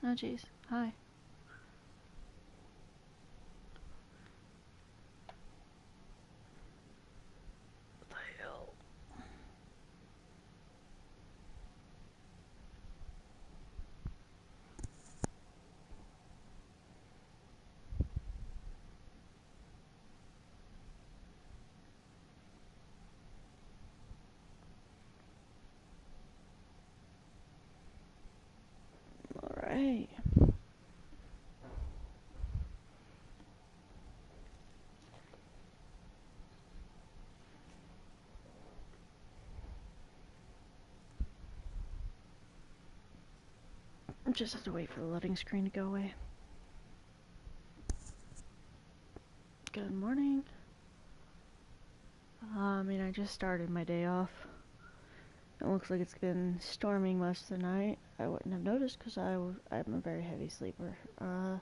Oh jeez. Hi. What the hell? Alright. Just have to wait for the loading screen to go away. Good morning. I just started my day off. It looks like it's been storming most of the night. I wouldn't have noticed because I'm a very heavy sleeper. But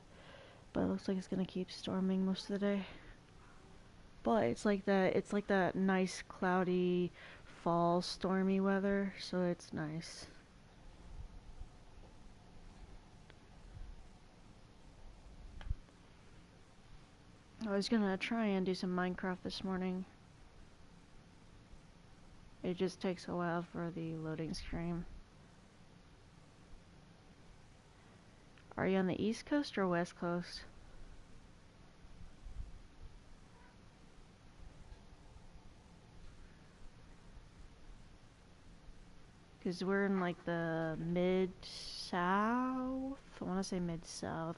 it looks like it's gonna keep storming most of the day. But it's like that nice cloudy fall stormy weather, so it's nice. I was gonna try and do some Minecraft this morning. It just takes a while for the loading screen. Are you on the East Coast or West Coast? Because we're in like the mid-south. I want to say mid-south.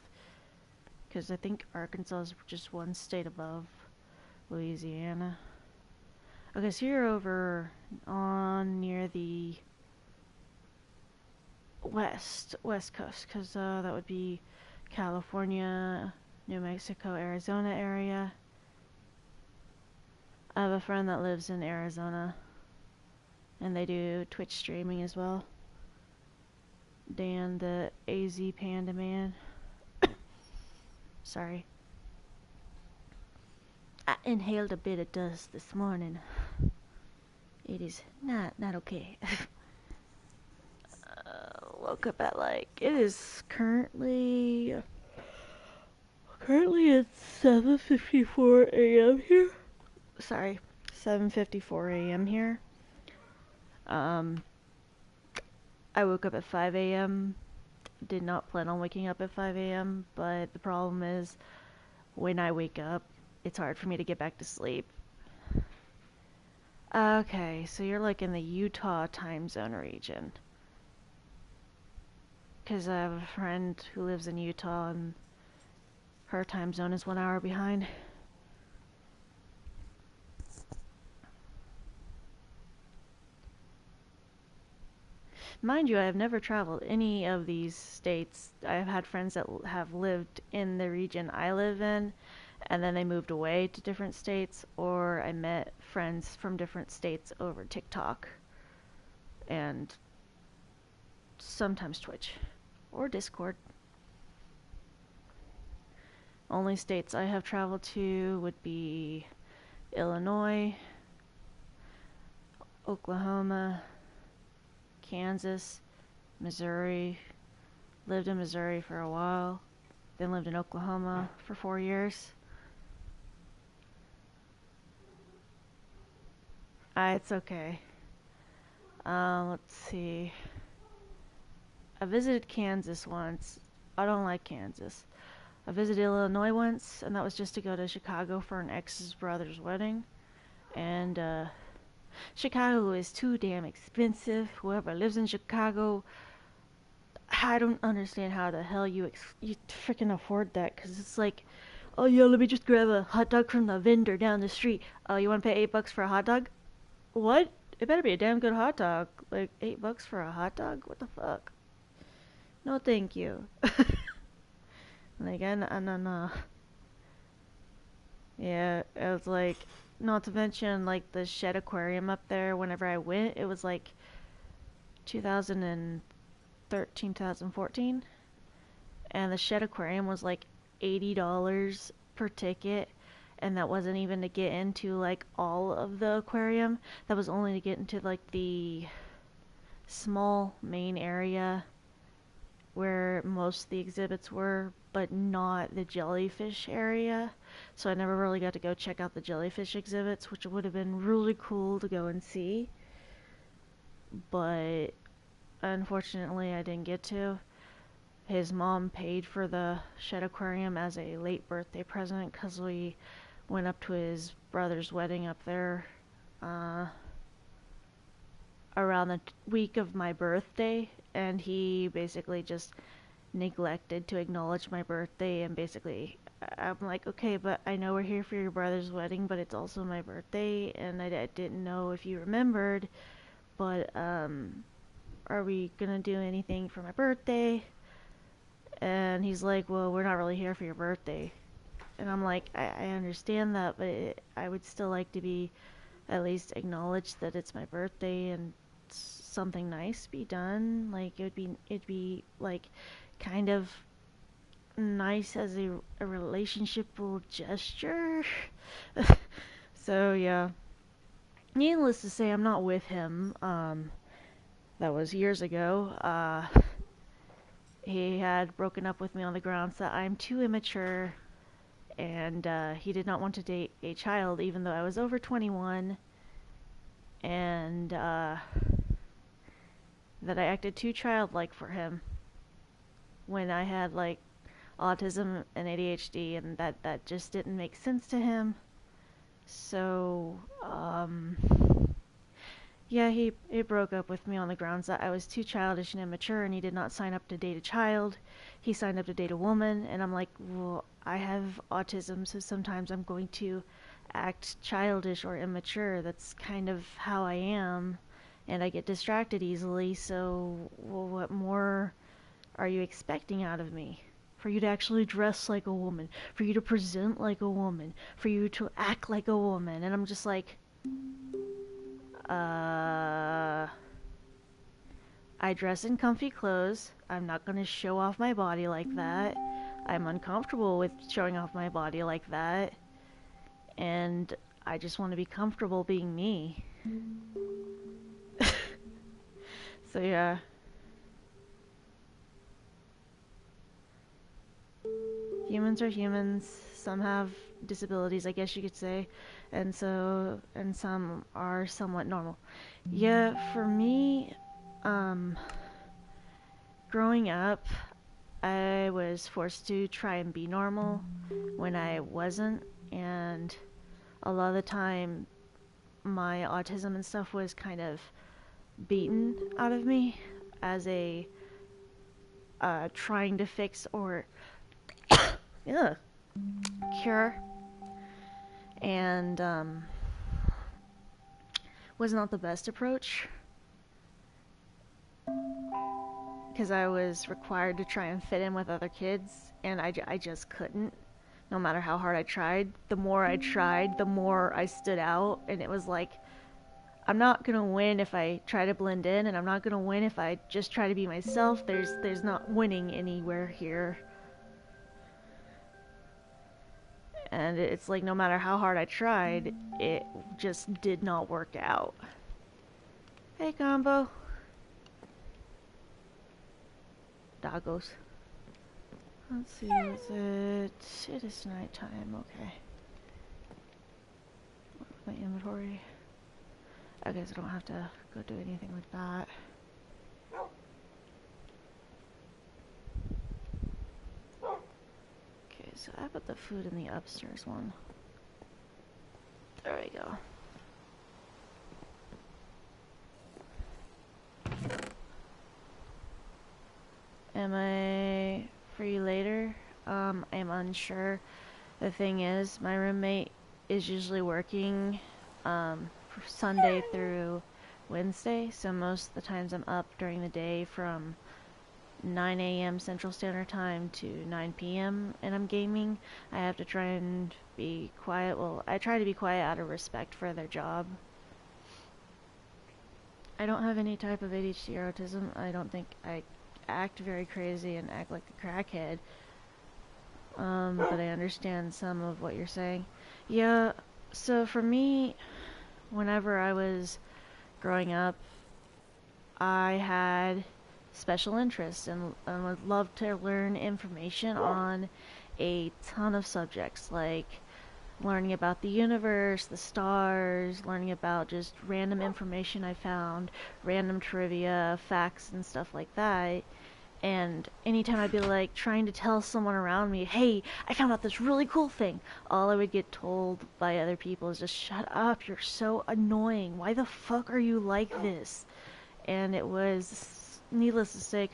Because I think Arkansas is just one state above Louisiana. Okay, so you're over on near the west coast. Because that would be California, New Mexico, Arizona area. I have a friend that lives in Arizona. And they do Twitch streaming as well. Dan, the AZ Panda Man. Sorry. I inhaled a bit of dust this morning. It is not okay. Woke up at it is currently it's 7:54 a.m. here. Sorry, 7:54 a.m. here. I woke up at 5 a.m. Did not plan on waking up at 5 a.m. But the problem is, when I wake up, it's hard for me to get back to sleep. Okay, so you're like in the Utah time zone region. Because I have a friend who lives in Utah and her time zone is 1 hour behind. Mind you, I have never traveled any of these states. I've had friends that have lived in the region I live in, and then they moved away to different states, or I met friends from different states over TikTok and sometimes Twitch or Discord. Only states I have traveled to would be Illinois, Oklahoma, Kansas, Missouri. Lived in Missouri for a while, then lived in Oklahoma for 4 years. It's okay. Let's see. I visited Kansas once. I don't like Kansas. I visited Illinois once, and that was just to go to Chicago for an ex's brother's wedding. And Chicago is too damn expensive. Whoever lives in Chicago, I don't understand how the hell you freaking afford that. Because it's like, oh yeah, let me just grab a hot dog from the vendor down the street. Oh, you want to pay $8 for a hot dog? What? It better be a damn good hot dog. Like $8 for a hot dog? What the fuck? No, thank you. Like, no. Yeah, it was like, not to mention, like, the Shed Aquarium up there, whenever I went, it was like 2013, 2014. And the Shed Aquarium was like $80 per ticket. And that wasn't even to get into, like, all of the aquarium. That was only to get into, like, the small main area where most of the exhibits were, but not the jellyfish area. So I never really got to go check out the jellyfish exhibits, which would have been really cool to go and see. But unfortunately, I didn't get to. His mom paid for the shed aquarium as a late birthday present because we went up to his brother's wedding up there uh, around the week of my birthday, and he basically just neglected to acknowledge my birthday. And basically, I'm like, okay, but I know we're here for your brother's wedding, but it's also my birthday, and I didn't know if you remembered, but are we gonna do anything for my birthday? And he's like, well, we're not really here for your birthday. And I'm like, I understand that, but I would still like to be at least acknowledged that it's my birthday and something nice be done. Like it'd be like kind of nice as a relationshipful gesture. So yeah. Needless to say, I'm not with him. That was years ago. He had broken up with me on the grounds that I'm too immature, and he did not want to date a child, even though I was over 21, and that I acted too childlike for him when I had like autism and ADHD, and that just didn't make sense to him. So, yeah, he broke up with me on the grounds that I was too childish and immature, and he did not sign up to date a child. He signed up to date a woman, and I'm like, well, I have autism, so sometimes I'm going to act childish or immature. That's kind of how I am, and I get distracted easily, so well, what more are you expecting out of me? For you to actually dress like a woman, for you to present like a woman, for you to act like a woman. And I'm just like, I dress in comfy clothes. I'm not going to show off my body like that. I'm uncomfortable with showing off my body like that. And I just want to be comfortable being me. So yeah. Humans are humans. Some have disabilities, I guess you could say, and some are somewhat normal. Yeah, for me, growing up, I was forced to try and be normal when I wasn't, and a lot of the time, my autism and stuff was kind of beaten out of me as a trying to fix or yeah, cure, and was not the best approach because I was required to try and fit in with other kids, and I just couldn't. No matter how hard I tried, the more I tried, the more I stood out, and it was like, I'm not gonna win if I try to blend in, and I'm not gonna win if I just try to be myself. There's not winning anywhere here. And it's like no matter how hard I tried, it just did not work out. Hey, Combo. Doggos. Let's see, is it... It is nighttime, okay. My inventory. I guess I don't have to go do anything like that. Okay, so I put the food in the upstairs one. There we go. Am I free later? I'm unsure. The thing is, my roommate is usually working Sunday through Wednesday, so most of the times I'm up during the day from 9 a.m. Central Standard Time to 9 p.m. and I'm gaming. I have to try and be quiet. Well, I try to be quiet out of respect for their job. I don't have any type of ADHD or autism. I don't think I act very crazy and act like a crackhead. But I understand some of what you're saying. Yeah, so for me, whenever I was growing up, I had special interests and would love to learn information on a ton of subjects, like learning about the universe, the stars, learning about just random information I found, random trivia, facts, and stuff like that. And anytime I'd be like trying to tell someone around me, hey, I found out this really cool thing, all I would get told by other people is just shut up, you're so annoying. Why the fuck are you like this? And it was, needless to say,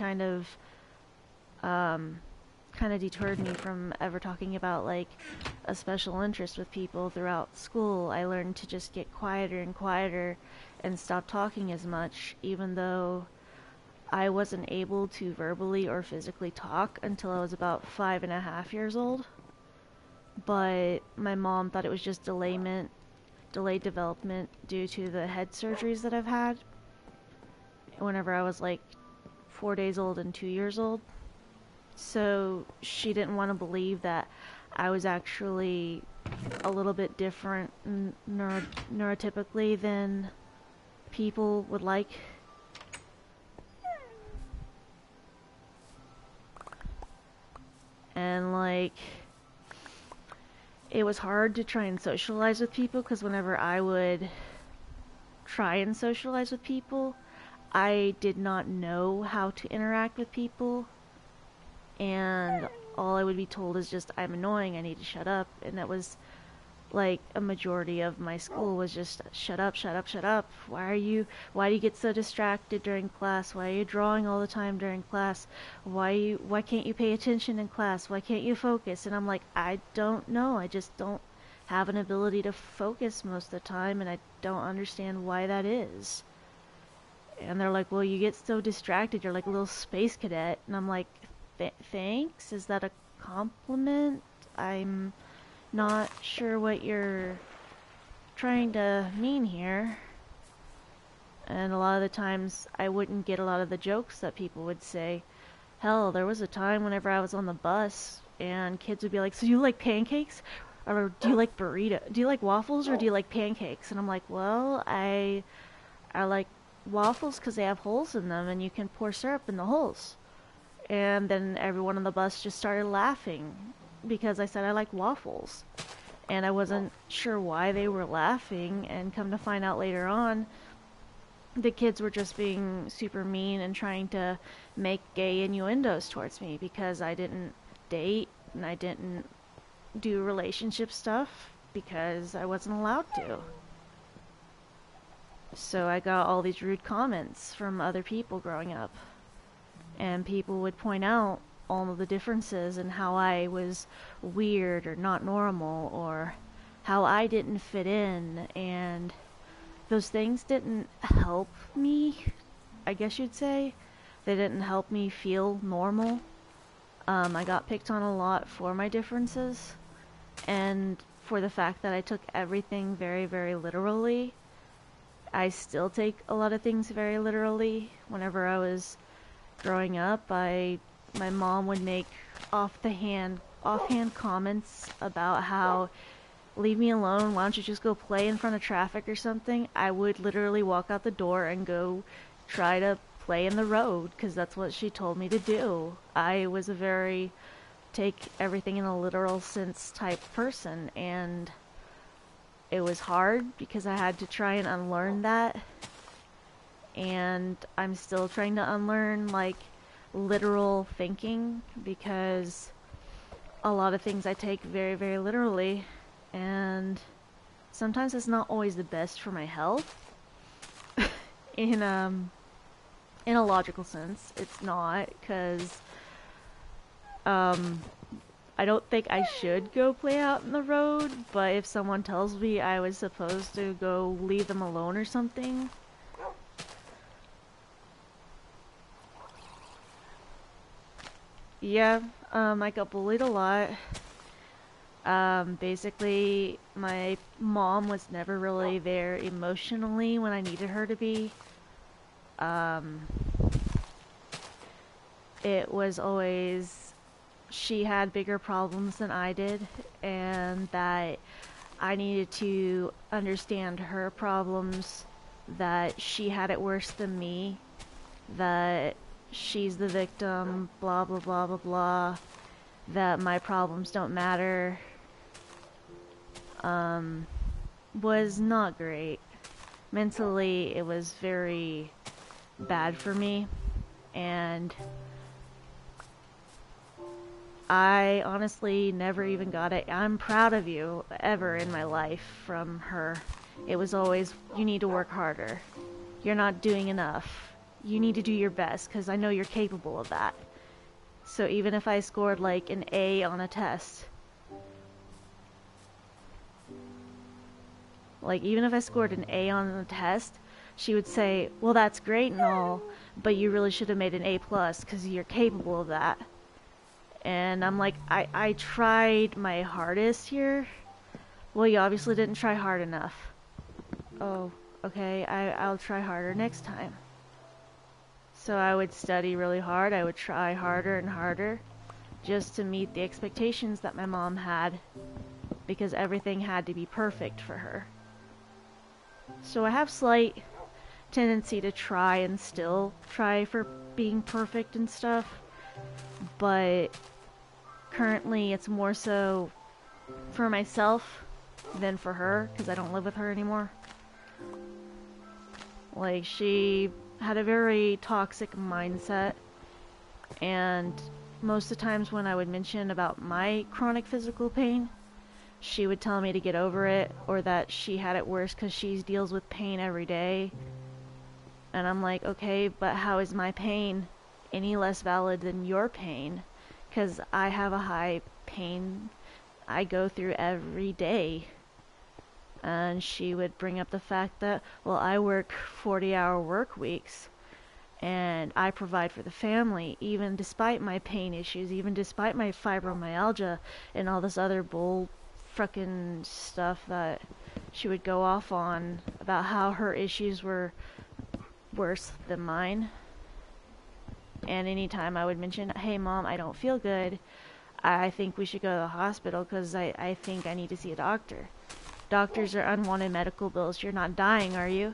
um, kind of deterred me from ever talking about like a special interest with people throughout school. I learned to just get quieter and quieter and stop talking as much, even though I wasn't able to verbally or physically talk until I was about 5.5 years old. But my mom thought it was just delayed development due to the head surgeries that I've had whenever I was like 4 days old and 2 years old. So she didn't want to believe that I was actually a little bit different neurotypically than people would like. And like, it was hard to try and socialize with people because whenever I would try and socialize with people, I did not know how to interact with people, and all I would be told is just, I'm annoying, I need to shut up. And that was like a majority of my school was just shut up, shut up, shut up. Why do you get so distracted during class? Why are you drawing all the time during class? Why can't you pay attention in class? Why can't you focus? And I'm like, I don't know. I just don't have an ability to focus most of the time, and I don't understand why that is. And they're like, well, you get so distracted, you're like a little space cadet. And I'm like, thanks? Is that a compliment? I'm not sure what you're trying to mean here. And a lot of the times I wouldn't get a lot of the jokes that people would say. Hell, there was a time whenever I was on the bus and kids would be like, so do you like pancakes? Or do you like burrito? Do you like waffles or do you like pancakes? And I'm like, well, I like waffles because they have holes in them and you can pour syrup in the holes. And then everyone on the bus just started laughing because I said I like waffles. And I wasn't sure why they were laughing, and come to find out later on, the kids were just being super mean and trying to make gay innuendos towards me because I didn't date and I didn't do relationship stuff because I wasn't allowed to. So I got all these rude comments from other people growing up. And people would point out all of the differences and how I was weird or not normal or how I didn't fit in, and those things didn't help me, I guess you'd say. They didn't help me feel normal. I got picked on a lot for my differences and for the fact that I took everything very, very literally. I still take a lot of things very literally. Whenever I was growing up, my mom would make offhand comments about how, leave me alone, why don't you just go play in front of traffic or something. I would literally walk out the door and go try to play in the road because that's what she told me to do. I was a very take everything in a literal sense type person, and it was hard because I had to try and unlearn that. And I'm still trying to unlearn like literal thinking because a lot of things I take very, very literally, and sometimes it's not always the best for my health. in in a logical sense, it's not, because I don't think I should go play out in the road, but if someone tells me I was supposed to go leave them alone or something, yeah, I got bullied a lot. Basically, my mom was never really there emotionally when I needed her to be. Um, it was always she had bigger problems than I did, and that I needed to understand her problems, that she had it worse than me, that she's the victim, blah blah blah blah blah, that my problems don't matter, was not great. Mentally, it was very bad for me, and I honestly never even got it. I'm proud of you ever in my life from her. It was always, you need to work harder. You're not doing enough. You need to do your best because I know you're capable of that. So even if I scored like an A on a test, like even if I scored an A on the test, she would say, well, that's great and all, but you really should have made an A plus because you're capable of that. And I'm like, I tried my hardest here. Well, you obviously didn't try hard enough. Oh, okay, I'll try harder next time. So I would study really hard. I would try harder and harder just to meet the expectations that my mom had, because everything had to be perfect for her. So I have slight tendency to try and still try for being perfect and stuff, but currently it's more so for myself than for her because I don't live with her anymore. Like, she had a very toxic mindset, and most of the times when I would mention about my chronic physical pain, she would tell me to get over it, or that she had it worse because she deals with pain every day. And I'm like, okay, but how is my pain any less valid than your pain? Because I have a high pain I go through every day. And she would bring up the fact that, well, I work 40-hour work weeks and I provide for the family, even despite my pain issues, even despite my fibromyalgia and all this other bull frickin' stuff that she would go off on about how her issues were worse than mine. And anytime I would mention, hey mom, I don't feel good, I think we should go to the hospital because I think I need to see a doctor. Doctors are unwanted medical bills. You're not dying, are you?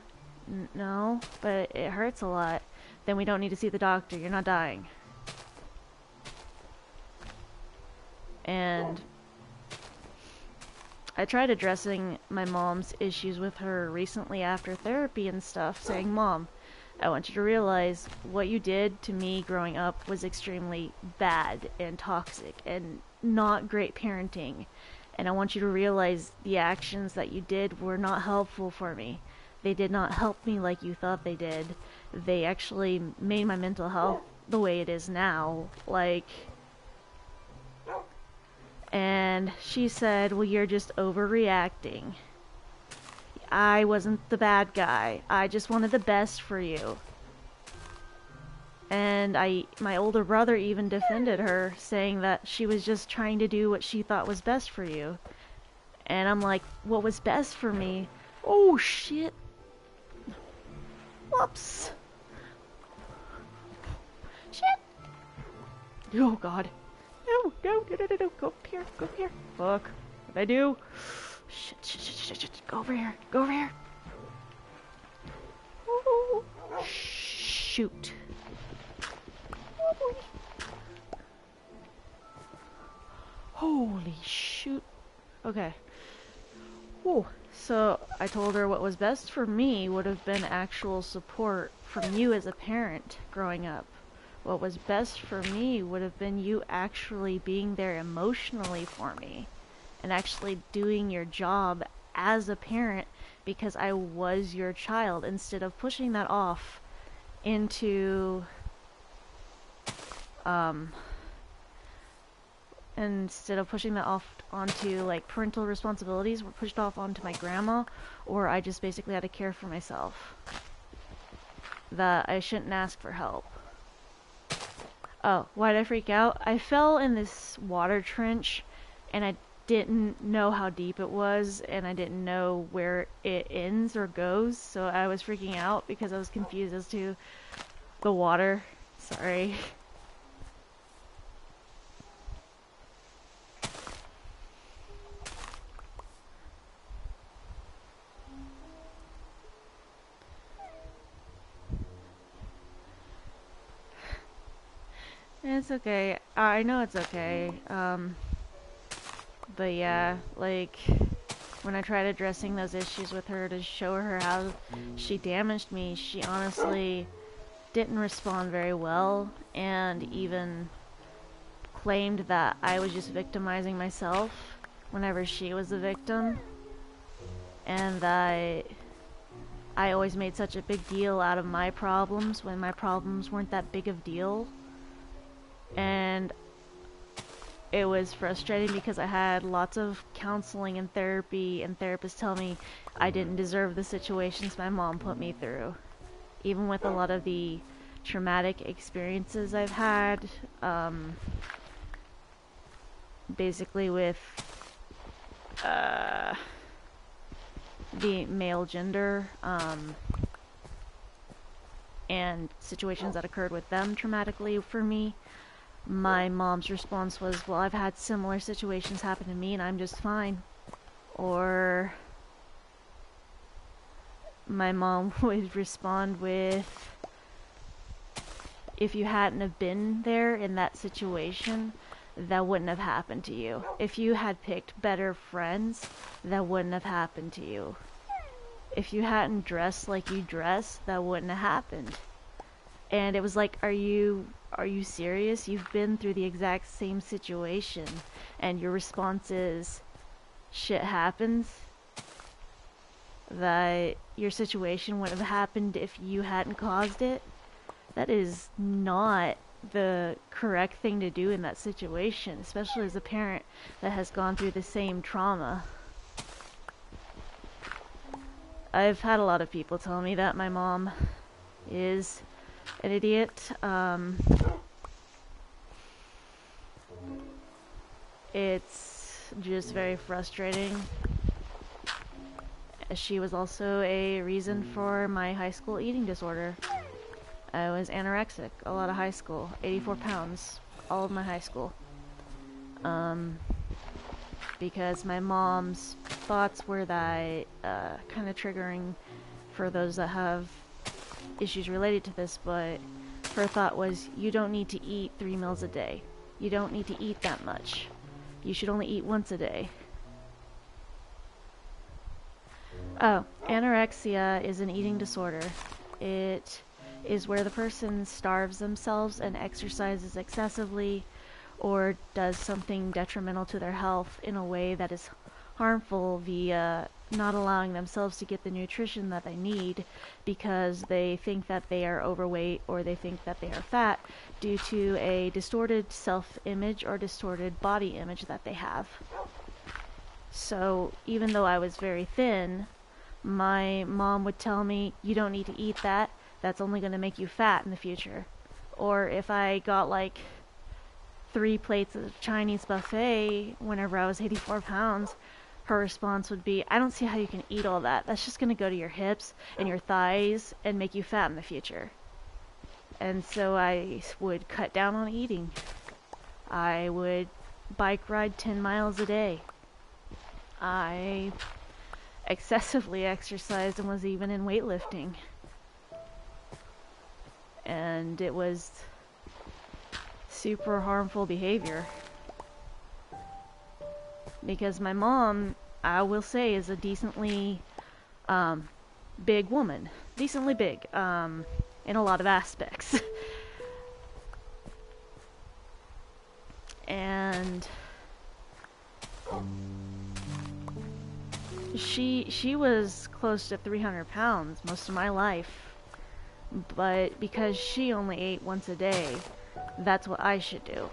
No, but it hurts a lot. Then we don't need to see the doctor. You're not dying. And I tried addressing my mom's issues with her recently after therapy and stuff, saying, Mom, I want you to realize what you did to me growing up was extremely bad and toxic and not great parenting. And I want you to realize the actions that you did were not helpful for me. They did not help me like you thought they did. They actually made my mental health the way it is now. And she said, well, you're just overreacting. I wasn't the bad guy. I just wanted the best for you. And my older brother even defended her, saying that she was just trying to do what she thought was best for you. And I'm like, what was best for me? Oh, shit. Whoops. Shit. Oh, God. No. Go up here. Fuck. What'd I do? Shit. Go over here. Ooh. Shoot. Holy shoot. Okay. Whew. So I told her what was best for me would have been actual support from you as a parent growing up. What was best for me would have been you actually being there emotionally for me and actually doing your job as a parent because I was your child, instead of pushing that off into onto like parental responsibilities, were pushed off onto my grandma, or I just basically had to care for myself. That I shouldn't ask for help. Oh, why'd I freak out? I fell in this water trench and I didn't know how deep it was, and I didn't know where it ends or goes, so I was freaking out because I was confused as to the water. Sorry. it's okay. I know it's okay. But yeah, like, when I tried addressing those issues with her to show her how she damaged me, she honestly didn't respond very well, and even claimed that I was just victimizing myself whenever she was the victim, and that I always made such a big deal out of my problems when my problems weren't that big of a deal. And it was frustrating because I had lots of counseling and therapy, and therapists tell me I didn't deserve the situations my mom put me through. Even with a lot of the traumatic experiences I've had, basically with the male gender, and situations that occurred with them traumatically for me, my mom's response was, well, I've had similar situations happen to me and I'm just fine. Or my mom would respond with, if you hadn't have been there in that situation, that wouldn't have happened to you. If you had picked better friends, that wouldn't have happened to you. If you hadn't dressed like you dress, that wouldn't have happened. And it was like, are you serious? You've been through the exact same situation, and your response is, shit happens? That your situation wouldn't have happened if you hadn't caused it? That is not the correct thing to do in that situation, especially as a parent that has gone through the same trauma. I've had a lot of people tell me that my mom is an idiot. It's just very frustrating. She was also a reason for my high school eating disorder. I was anorexic a lot of high school, 84 pounds, all of my high school. Because my mom's thoughts were that, kind of triggering for those that have issues related to this, but her thought was, you don't need to eat 3 meals a day. You don't need to eat that much. You should only eat once a day. Oh, anorexia is an eating disorder. It is where the person starves themselves and exercises excessively, or does something detrimental to their health in a way that is harmful via not allowing themselves to get the nutrition that they need because they think that they are overweight or they think that they are fat due to a distorted self-image or distorted body image that they have. So even though I was very thin, my mom would tell me, you don't need to eat that, that's only going to make you fat in the future. Or if I got like 3 plates of Chinese buffet whenever I was 84 pounds, her response would be, I don't see how you can eat all that. That's just going to go to your hips and your thighs and make you fat in the future. And so I would cut down on eating. I would bike ride 10 miles a day. I excessively exercised and was even in weightlifting. And it was super harmful behavior. Because my mom, I will say, is a decently big woman. Decently big, in a lot of aspects. And she was close to 300 pounds most of my life. But because she only ate once a day, that's what I should do.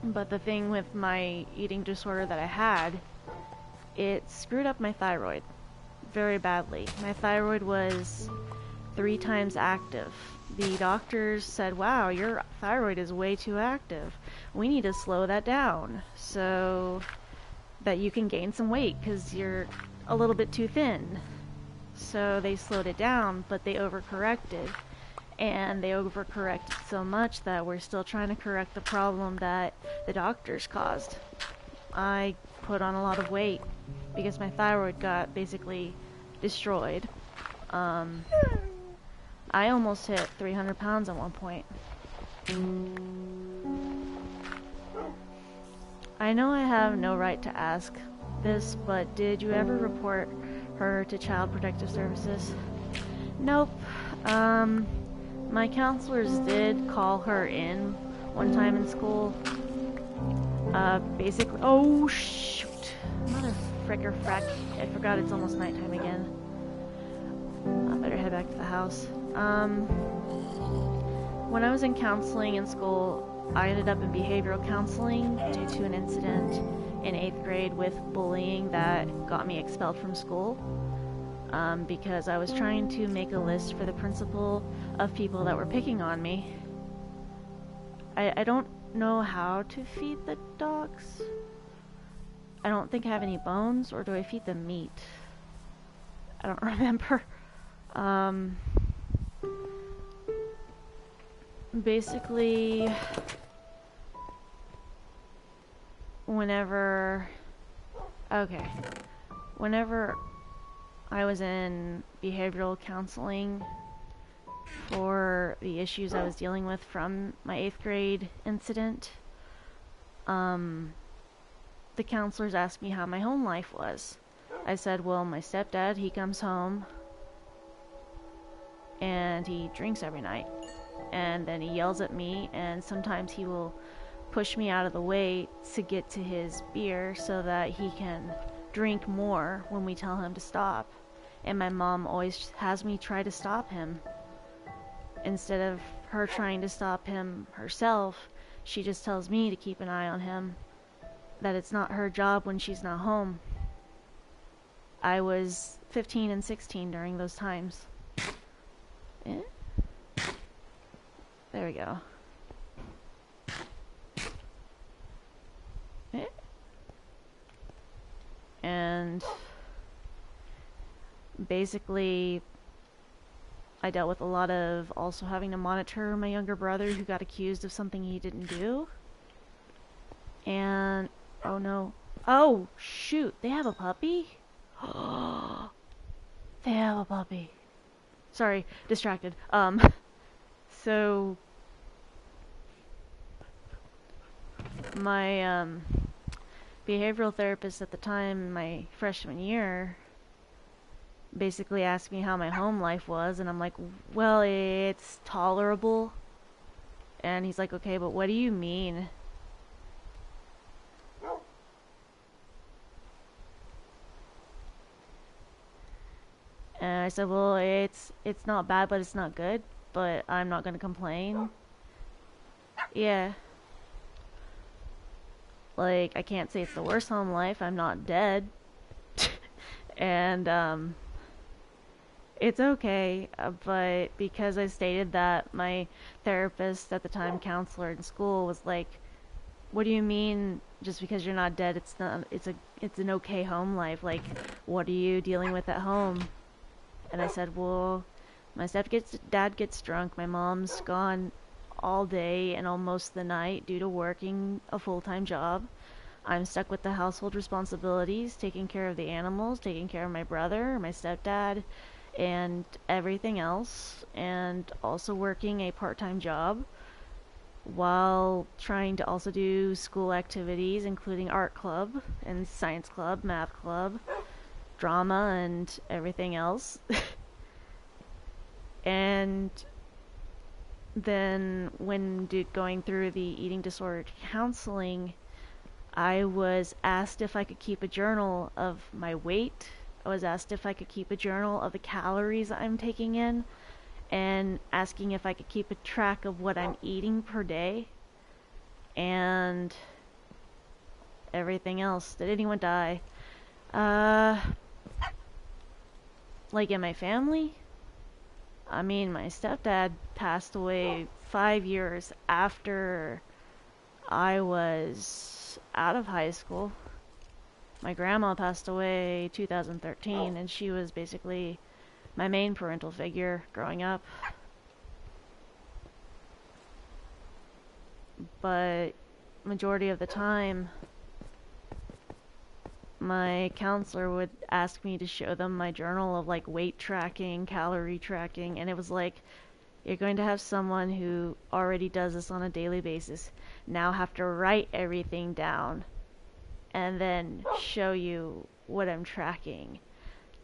But the thing with my eating disorder that I had, it screwed up my thyroid very badly. My thyroid was 3 times active. The doctors said, wow, your thyroid is way too active. We need to slow that down so that you can gain some weight because you're a little bit too thin. So they slowed it down, but they overcorrected. And they overcorrected so much that we're still trying to correct the problem that the doctors caused. I put on a lot of weight because my thyroid got basically destroyed. I almost hit 300 pounds at one point. I know I have no right to ask this, but did you ever report her to Child Protective Services? Nope. My counselors did call her in one time in school. Basically, oh shoot. Mother fricker frack. I forgot it's almost nighttime again. I better head back to the house. When I was in counseling in school, I ended up in behavioral counseling due to an incident in 8th grade with bullying that got me expelled from school. Because I was trying to make a list for the principal of people that were picking on me. I don't know how to feed the dogs. I don't think I have any bones, or do I feed them meat? I don't remember. Basically, whenever I was in behavioral counseling for the issues I was dealing with from my 8th grade incident, the counselors asked me how my home life was. I said, well, my stepdad, he comes home and he drinks every night, and then he yells at me, and sometimes he will push me out of the way to get to his beer so that he can drink more when we tell him to stop. And my mom always has me try to stop him. Instead of her trying to stop him herself, she just tells me to keep an eye on him, that it's not her job when she's not home. I was 15 and 16 during those times. There we go. And basically, I dealt with a lot of also having to monitor my younger brother who got accused of something he didn't do. And, oh no. Oh, shoot, they have a puppy? They have a puppy. Sorry, distracted. So my behavioral therapist at the time, my freshman year, basically asked me how my home life was, and I'm like, well, it's tolerable. And he's like, okay, but what do you mean? And I said, well, it's not bad, but it's not good, but I'm not gonna complain. Yeah. Like, I can't say it's the worst home life. I'm not dead. And, it's okay, but because I stated that, my therapist at the time, counselor in school, was like, what do you mean just because you're not dead, it's an okay home life? Like, what are you dealing with at home? And I said, well, my dad gets drunk, my mom's gone all day and almost the night due to working a full-time job. I'm stuck with the household responsibilities, taking care of the animals, taking care of my brother, my stepdad, and everything else, and also working a part-time job while trying to also do school activities, including art club and science club, math club, drama, and everything else. And then when going through the eating disorder counseling, I was asked if I could keep a journal of my weight. I was asked if I could keep a journal of the calories I'm taking in, and asking if I could keep a track of what I'm eating per day, and everything else. Did anyone die? Like in my family? I mean, my stepdad passed away 5 years after I was out of high school. My grandma passed away 2013, and she was basically my main parental figure growing up. But majority of the time, my counselor would ask me to show them my journal of like weight tracking, calorie tracking, and it was like, you're going to have someone who already does this on a daily basis now have to write everything down and then show you what I'm tracking.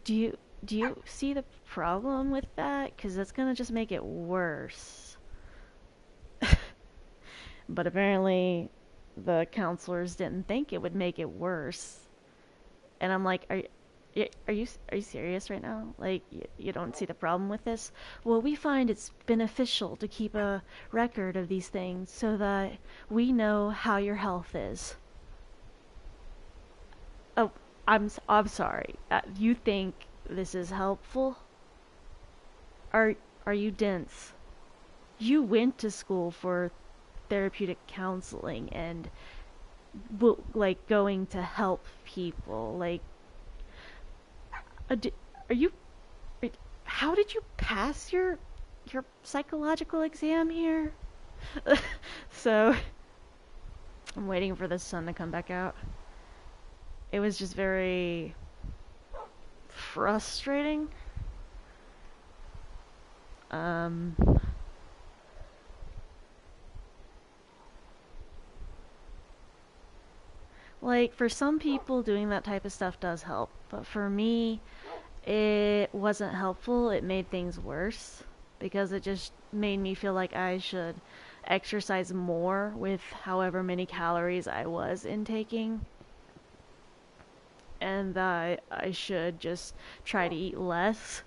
Do you do you see the problem with that? Because that's gonna just make it worse. But apparently, the counselors didn't think it would make it worse. And I'm like, are you serious right now? Like, you don't see the problem with this? Well, we find it's beneficial to keep a record of these things so that we know how your health is. Oh, I'm sorry. You think this is helpful? Are are you dense? You went to school for therapeutic counseling and like going to help people. Like, uh, are you? How did you pass your psychological exam here? So I'm waiting for the sun to come back out. It was just very frustrating. Um, like for some people, doing that type of stuff does help, but for me, it wasn't helpful. It made things worse because it just made me feel like I should exercise more with however many calories I was intaking, and that I should just try to eat less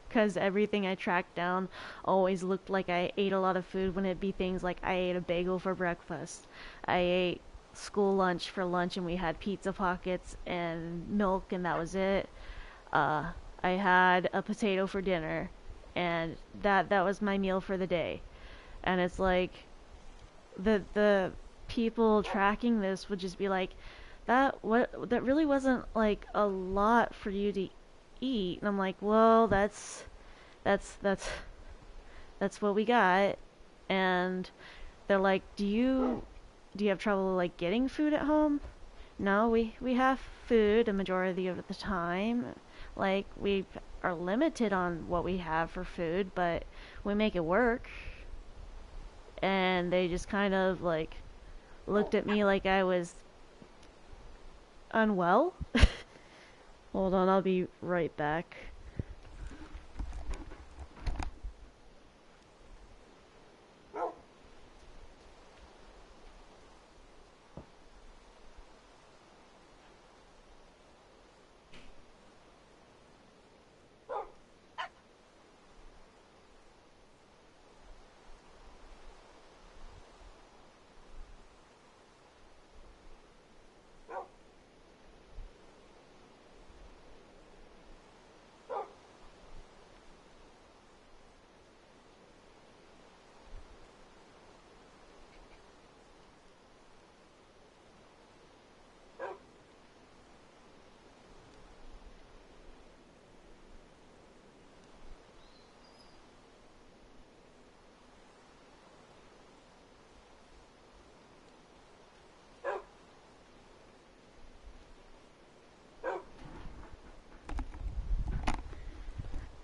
because everything I tracked down always looked like I ate a lot of food when it'd be things like I ate a bagel for breakfast. I ate school lunch for lunch and we had pizza pockets and milk and that was it. Uh, I had a potato for dinner and that was my meal for the day. And it's like the people tracking this would just be like, that really wasn't like a lot for you to eat. And I'm like, well, that's that's that's what we got. And they're like, do you have trouble like getting food at home? No, we have food a majority of the time. Like we are limited on what we have for food, but we make it work. And they just kind of like looked at me like I was unwell. Hold on, I'll be right back.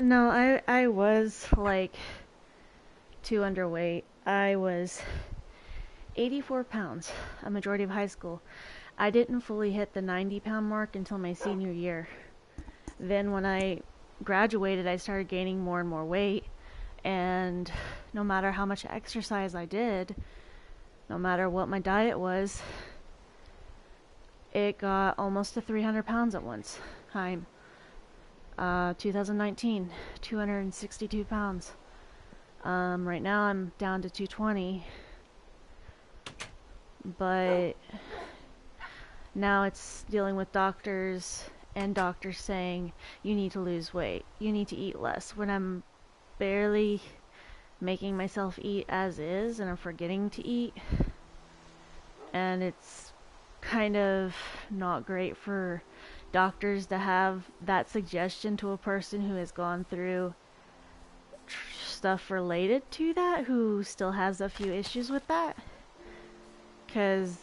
No, I was like too underweight. I was 84 pounds, a majority of high school. I didn't fully hit the 90-pound mark until my senior year. Then when I graduated, I started gaining more and more weight, and no matter how much exercise I did, no matter what my diet was, it got almost to 300 pounds at once. I'm 2019, 262 pounds. Right now I'm down to 220, but now it's dealing with doctors and doctors saying you need to lose weight, you need to eat less, when I'm barely making myself eat as is and I'm forgetting to eat. And it's kind of not great for doctors to have that suggestion to a person who has gone through stuff related to that, who still has a few issues with that. Because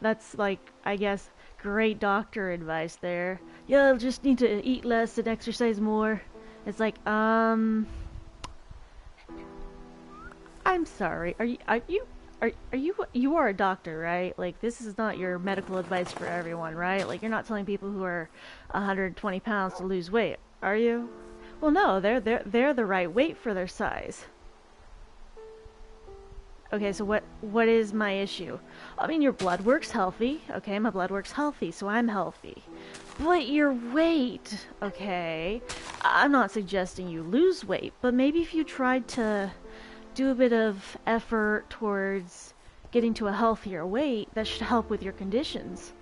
that's like, I guess, great doctor advice there. You'll just need to eat less and exercise more. It's like, I'm sorry. You are a doctor, right? Like, this is not your medical advice for everyone, right? Like, you're not telling people who are 120 pounds to lose weight, are you? Well, no, they're the right weight for their size. Okay, so what is my issue? I mean, your blood work's healthy. Okay, my blood work's healthy, so I'm healthy. But your weight, okay, I'm not suggesting you lose weight, but maybe if you tried to do a bit of effort towards getting to a healthier weight, that should help with your conditions.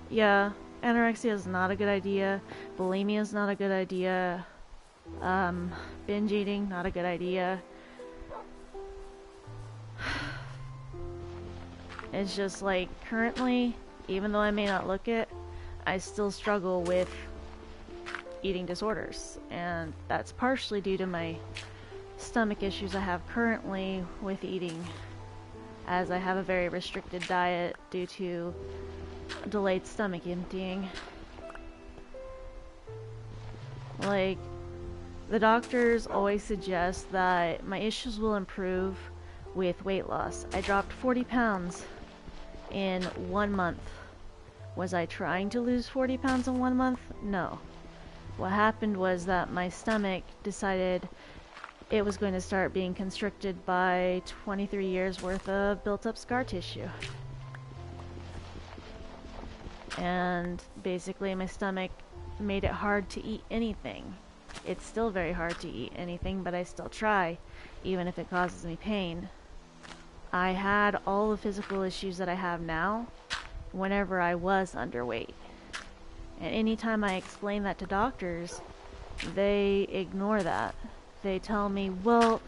Yeah, anorexia is not a good idea. Bulimia is not a good idea. Um, Binge eating, not a good idea. It's just like currently, even though I may not look it, I still struggle with eating disorders, and that's partially due to my stomach issues I have currently with eating, as I have a very restricted diet due to delayed stomach emptying. Like, the doctors always suggest that my issues will improve with weight loss. I dropped 40 pounds in 1 month. Was I trying to lose 40 pounds in 1 month? No. What happened was that my stomach decided it was going to start being constricted by 23 years worth of built up scar tissue. And basically my stomach made it hard to eat anything. It's still very hard to eat anything, but I still try, even if it causes me pain. I had all the physical issues that I have now whenever I was underweight. And anytime I explain that to doctors, they ignore that. They tell me, well,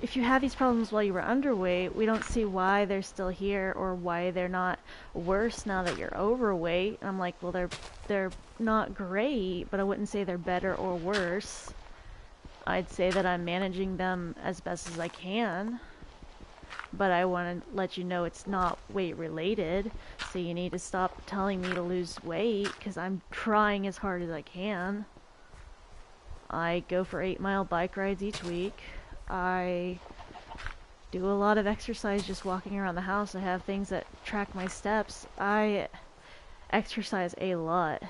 if you had these problems while you were underweight, we don't see why they're still here or why they're not worse now that you're overweight. And I'm like, well, they're not great, but I wouldn't say they're better or worse. I'd say that I'm managing them as best as I can. But I want to let you know it's not weight related, so you need to stop telling me to lose weight, because I'm trying as hard as I can. I go for 8-mile bike rides each week. I do a lot of exercise just walking around the house. I have things that track my steps. I exercise a lot.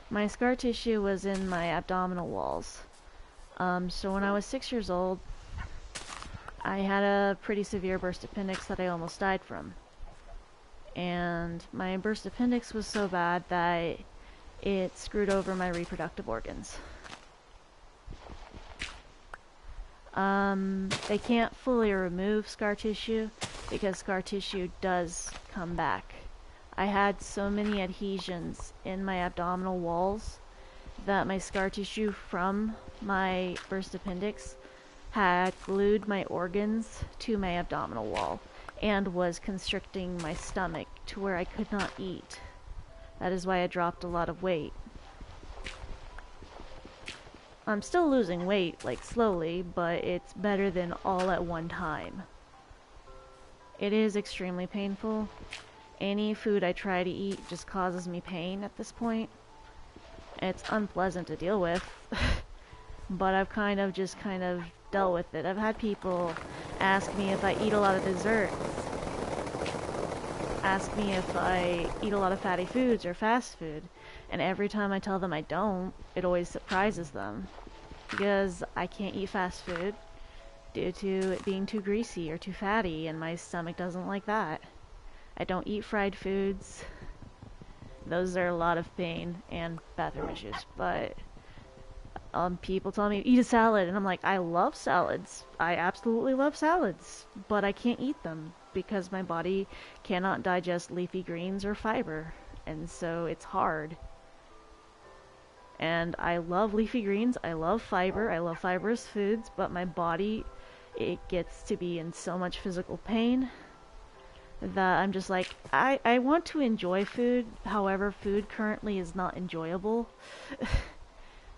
My scar tissue was in my abdominal walls. So when I was 6 years old, I had a pretty severe burst appendix that I almost died from. And my burst appendix was so bad that it screwed over my reproductive organs. They can't fully remove scar tissue because scar tissue does come back. I had so many adhesions in my abdominal walls that my scar tissue from my burst appendix had glued my organs to my abdominal wall and was constricting my stomach to where I could not eat. That is why I dropped a lot of weight. I'm still losing weight, like slowly, but it's better than all at one time. It is extremely painful. Any food I try to eat just causes me pain at this point. It's unpleasant to deal with, but I've kind of dealt with it. I've had people ask me if I eat a lot of desserts, ask me if I eat a lot of fatty foods or fast food, and every time I tell them I don't, it always surprises them, because I can't eat fast food due to it being too greasy or too fatty, and my stomach doesn't like that. I don't eat fried foods. Those are a lot of pain and bathroom issues, but people tell me, eat a salad, and I'm like, I love salads. I absolutely love salads, but I can't eat them because my body cannot digest leafy greens or fiber, and so it's hard. And I love leafy greens, I love fibrous foods, but my body, it gets to be in so much physical pain that I'm just like, I want to enjoy food, however, food currently is not enjoyable.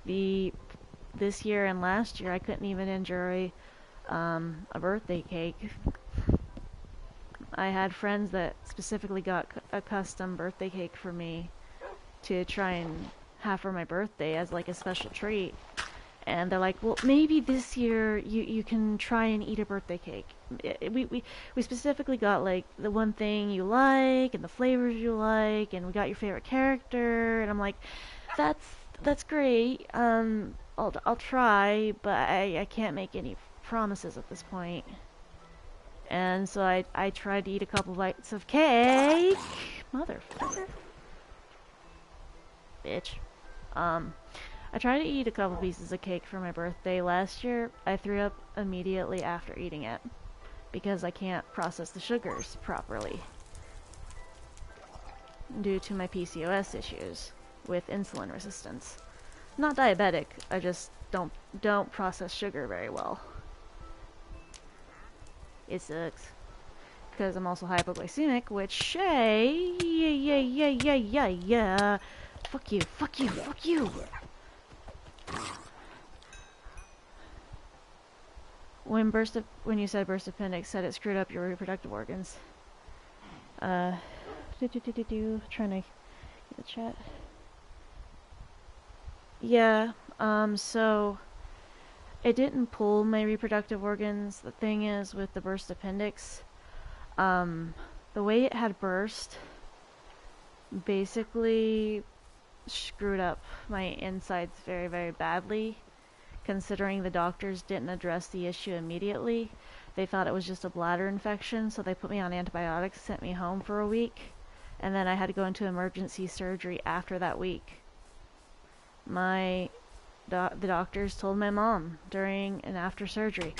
This year and last year, I couldn't even enjoy a birthday cake. I had friends that specifically got a custom birthday cake for me to try and have for my birthday as like a special treat. And they're like, well, maybe this year you can try and eat a birthday cake. We specifically got like the one thing you like and the flavors you like, and we got your favorite character. And I'm like, that's great. I'll try, but I can't make any promises at this point. And so I tried to eat a couple bites of cake. Motherfucker. Bitch. I tried to eat a couple pieces of cake for my birthday last year. I threw up immediately after eating it because I can't process the sugars properly due to my PCOS issues with insulin resistance. Not diabetic, I just don't process sugar very well. It sucks. Because I'm also hypoglycemic, which, yeah. Fuck you. When you said burst appendix, said it screwed up your reproductive organs. Trying to get the chat. Yeah, so it didn't pull my reproductive organs. The thing is with the burst appendix, the way it had burst basically screwed up my insides very, very badly. Considering the doctors didn't address the issue immediately, they thought it was just a bladder infection, so they put me on antibiotics, sent me home for a week, and then I had to go into emergency surgery after that week. The doctors told my mom during and after surgery,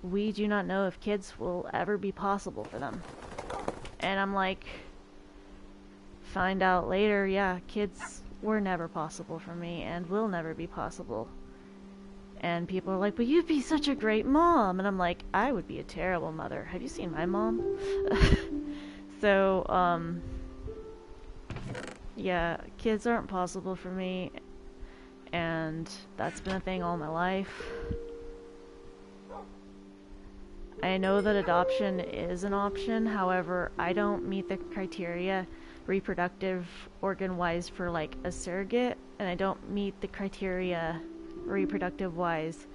we do not know if kids will ever be possible for them. And I'm like, find out later, yeah, kids were never possible for me and will never be possible. And people are like, but you'd be such a great mom. And I'm like, I would be a terrible mother. Have you seen my mom? So, yeah, kids aren't possible for me. And that's been a thing all my life. I know that adoption is an option. However, I don't meet the criteria reproductive organ-wise for like a surrogate. And I don't meet the criteria reproductive wise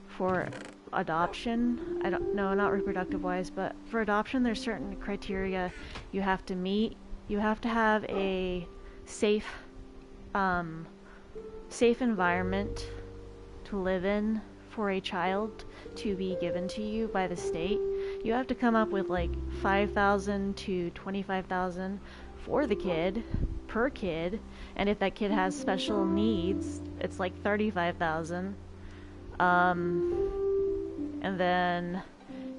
for adoption. Not reproductive wise, but for adoption there's certain criteria you have to meet. You have to have a safe environment to live in for a child to be given to you by the state. You have to come up with like $5,000 to $25,000 for the kid, per kid, and if that kid has special needs, it's like $35,000. And then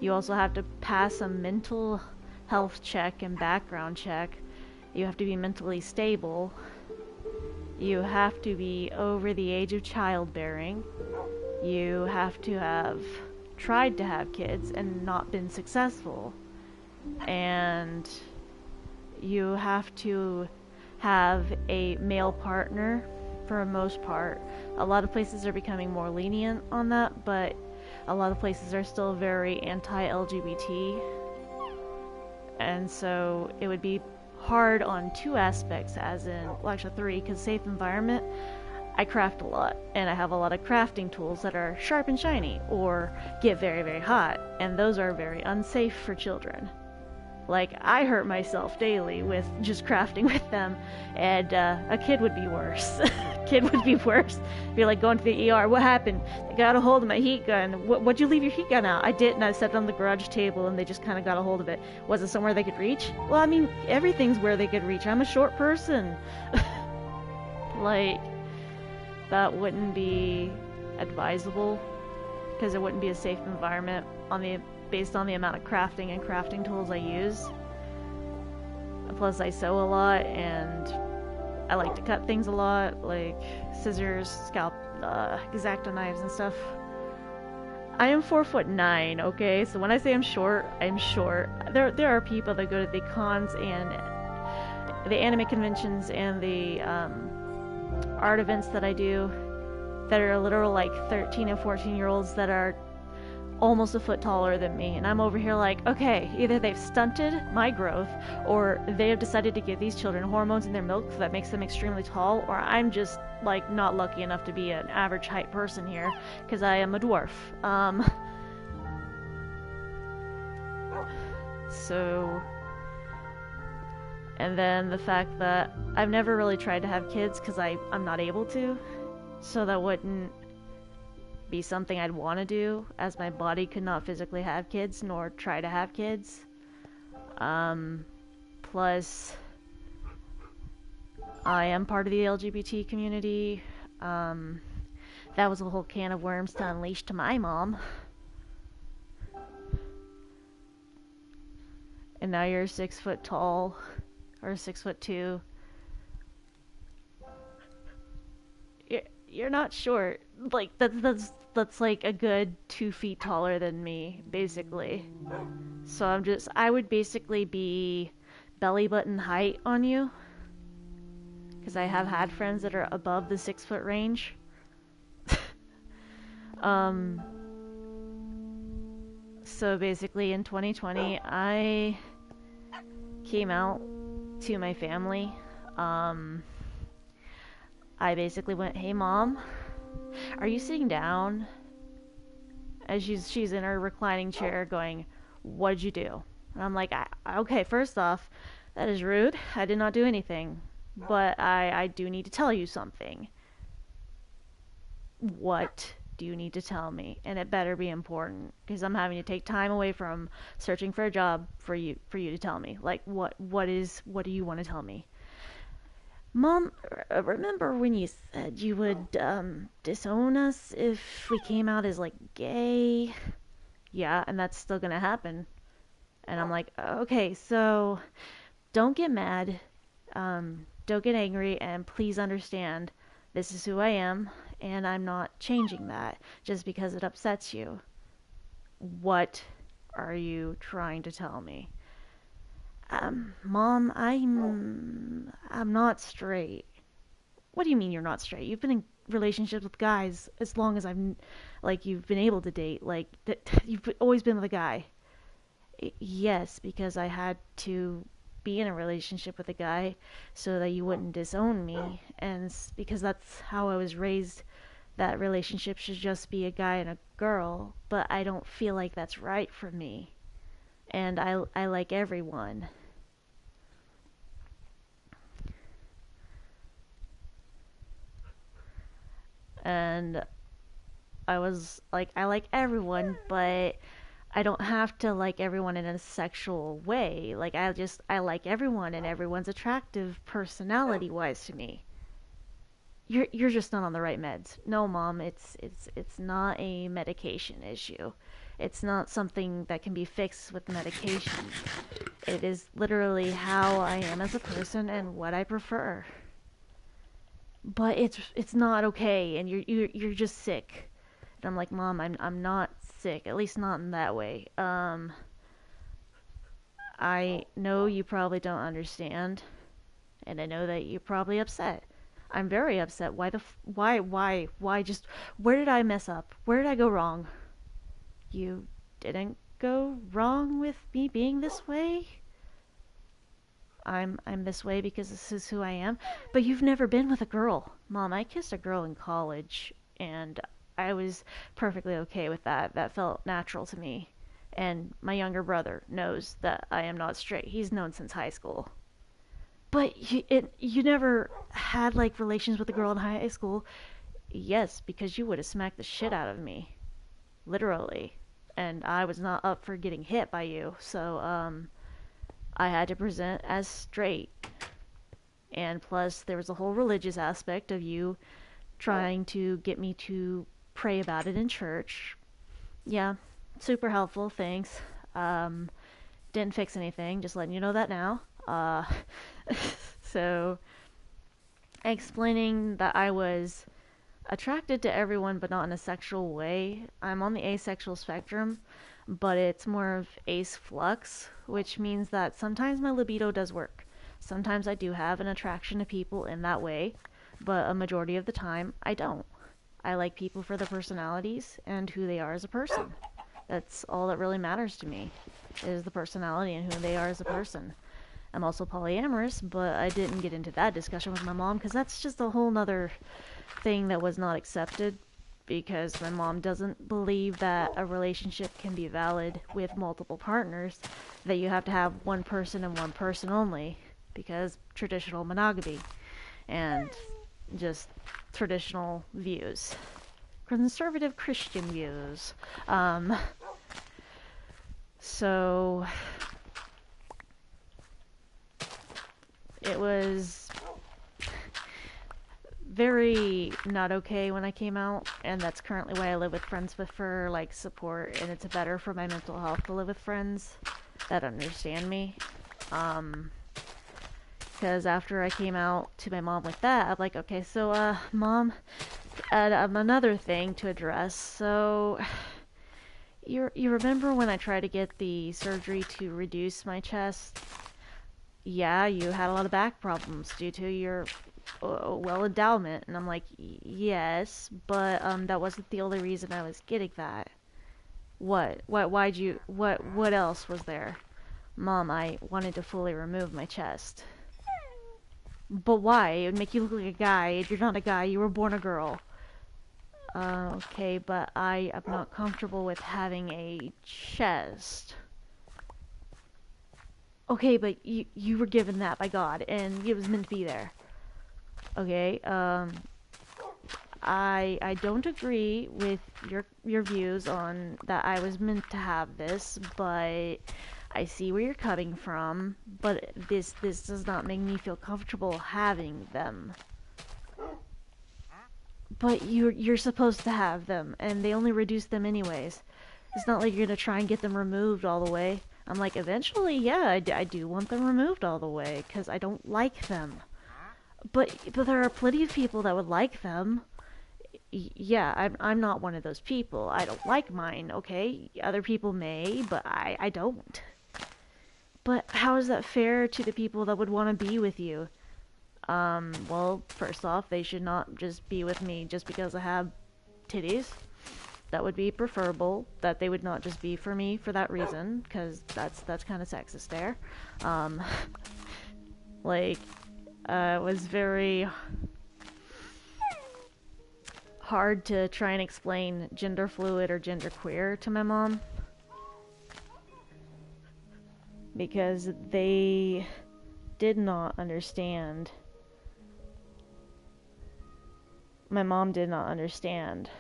you also have to pass a mental health check and background check. You have to be mentally stable. You have to be over the age of childbearing. You have to have tried to have kids and not been successful. And you have to have a male partner for the most part. A lot of places are becoming more lenient on that, but a lot of places are still very anti-LGBT. And so it would be hard on two aspects, as in, well, actually three, because safe environment, I craft a lot, and I have a lot of crafting tools that are sharp and shiny, or get very, very hot, and those are very unsafe for children. Like, I hurt myself daily with just crafting with them, and a kid would be worse. Kid would be worse. Be like going to the ER. What happened? They got a hold of my heat gun. What'd you leave your heat gun out? I didn't. I set it on the garage table, and they just kind of got a hold of it. Was it somewhere they could reach? Well, I mean, everything's where they could reach. I'm a short person. Like, that wouldn't be advisable, because it wouldn't be a safe environment based on the amount of crafting and crafting tools I use. Plus, I sew a lot, and I like to cut things a lot, like scissors, scalp, X-Acto knives and stuff. I am 4'9", okay? So when I say I'm short, I'm short. There are people that go to the cons and the anime conventions and the art events that I do that are literal like 13 and 14-year-olds that are almost a foot taller than me, and I'm over here like, okay, either they've stunted my growth, or they have decided to give these children hormones in their milk that makes them extremely tall, or I'm just like not lucky enough to be an average height person here, because I am a dwarf. So, and then the fact that I've never really tried to have kids because I'm not able to, so that wouldn't be something I'd want to do, as my body could not physically have kids nor try to have kids. Plus, I am part of the LGBT community. That was a whole can of worms to unleash to my mom. And now you're 6 foot tall, or 6'2". You're not short. Like that's like a good 2 feet taller than me, basically. So I would basically be belly button height on you, because I have had friends that are above the 6 foot range. um. So basically, in 2020, I came out to my family. I basically went, "Hey, Mom, are you sitting down?" As she's in her reclining chair, going, "What'd you do?" And I'm like, "Okay, first off, that is rude. I did not do anything, but I do need to tell you something." "What do you need to tell me? And it better be important, because I'm having to take time away from searching for a job for you to tell me. Like, what do you want to tell me?" "Mom, remember when you said you would disown us if we came out as like gay?" "Yeah, and that's still gonna happen." And I'm like, "Okay, so don't get mad, don't get angry, and please understand, this is who I am, and I'm not changing that just because it upsets you. What are you trying to tell me?" "Mom, I'm not straight." "What do you mean you're not straight? You've been in relationships with guys as long as you've been able to date. Like, you've always been with a guy." "Yes, because I had to be in a relationship with a guy so that you wouldn't disown me, and because that's how I was raised, that relationship should just be a guy and a girl, but I don't feel like that's right for me, and I like everyone." And I was like, "I like everyone, but I don't have to like everyone in a sexual way. Like, I like everyone, and everyone's attractive personality wise to me. You're just not on the right meds." "No, Mom, it's not a medication issue. It's not something that can be fixed with medication. It is literally how I am as a person and what I prefer. But it's not okay, and you're just sick." And I'm like, "Mom, I'm not sick, at least not in that way. I know you probably don't understand, and I know that you're probably upset. I'm very upset. Why just, where did I mess up? Where did I go wrong?" "You didn't go wrong with me being this way. I'm this way because this is who I am. But you've never been with a girl." "Mom, I kissed a girl in college, and I was perfectly okay with that. That felt natural to me. And my younger brother knows that I am not straight. He's known since high school." "But you never had like relations with a girl in high school." "Yes, because you would have smacked the shit out of me, literally, and I was not up for getting hit by you. So I had to present as straight. And plus, there was a whole religious aspect of you trying to get me to pray about it in church." "Yeah, super helpful, thanks. Didn't fix anything, just letting you know that now." So, explaining that I was attracted to everyone but not in a sexual way. I'm on the asexual spectrum, but it's more of ace flux, which means that sometimes my libido does work. Sometimes I do have an attraction to people in that way, but a majority of the time I don't. I like people for their personalities and who they are as a person. That's all that really matters to me, is the personality and who they are as a person. I'm also polyamorous, but I didn't get into that discussion with my mom because that's just a whole nother thing that was not accepted, because my mom doesn't believe that a relationship can be valid with multiple partners, that you have to have one person and one person only, because traditional monogamy and just traditional views, conservative Christian views. So it was very not okay when I came out, and that's currently why I live with friends for like support, and it's better for my mental health to live with friends that understand me. Because after I came out to my mom with that, I'm like, okay, so mom, another thing to address. So you remember when I tried to get the surgery to reduce my chest? Yeah, you had a lot of back problems due to your well endowment. And I'm like, yes, but that wasn't the only reason I was getting that. What else was there? Mom, I wanted to fully remove my chest. But why? It would make you look like a guy, and you're not a guy, you were born a girl. Okay, but I am not comfortable with having a chest. Okay, but you were given that by God, and it was meant to be there. Okay, I don't agree with your views on that I was meant to have this, but I see where you're coming from, but this does not make me feel comfortable having them. But you're supposed to have them, and they only reduce them anyways. It's not like you're gonna try and get them removed all the way. I'm like, eventually, yeah, I do want them removed all the way, because I don't like them. But there are plenty of people that would like them. Yeah, I'm not one of those people. I don't like mine, okay? Other people may, but I don't. But how is that fair to the people that would want to be with you? Well, first off, they should not just be with me just because I have titties. That would be preferable, that they would not just be for me for that reason, because that's kind of sexist there. Like, it was very hard to try and explain gender fluid or gender queer to my mom, because they did not understand. My mom did not understand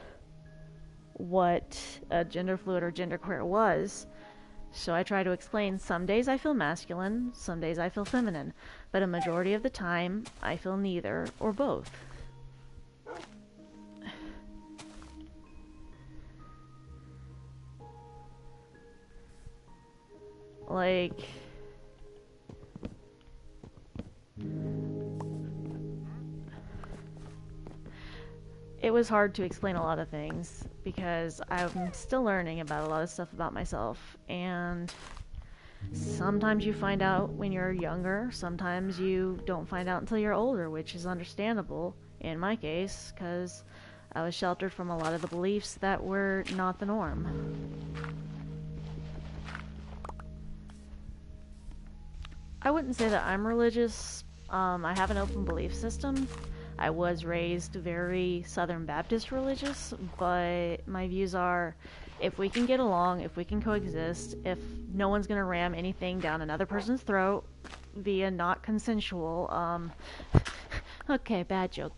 what a gender fluid or gender queer was. So I try to explain, some days I feel masculine, some days I feel feminine, but a majority of the time I feel neither or both. Like, it was hard to explain a lot of things because I'm still learning about a lot of stuff about myself, and sometimes you find out when you're younger, sometimes you don't find out until you're older, which is understandable in my case because I was sheltered from a lot of the beliefs that were not the norm. I wouldn't say that I'm religious. I have an open belief system. I was raised very Southern Baptist religious, but my views are, if we can get along, if we can coexist, if no one's going to ram anything down another person's throat via not consensual, okay, bad joke,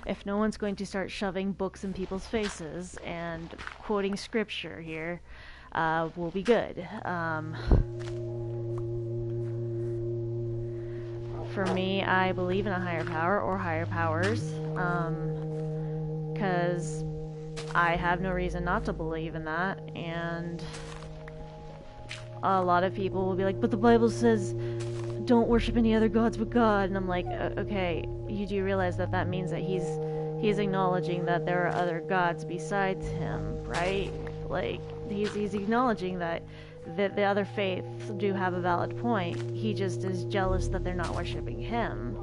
if no one's going to start shoving books in people's faces and quoting scripture here, we'll be good. For me, I believe in a higher power or higher powers, because I have no reason not to believe in that, and a lot of people will be like, but the Bible says don't worship any other gods but God, and I'm like, okay, you do realize that that means that he's acknowledging that there are other gods besides him, right? Like, he's acknowledging that the other faiths do have a valid point. He just is jealous that they're not worshiping him.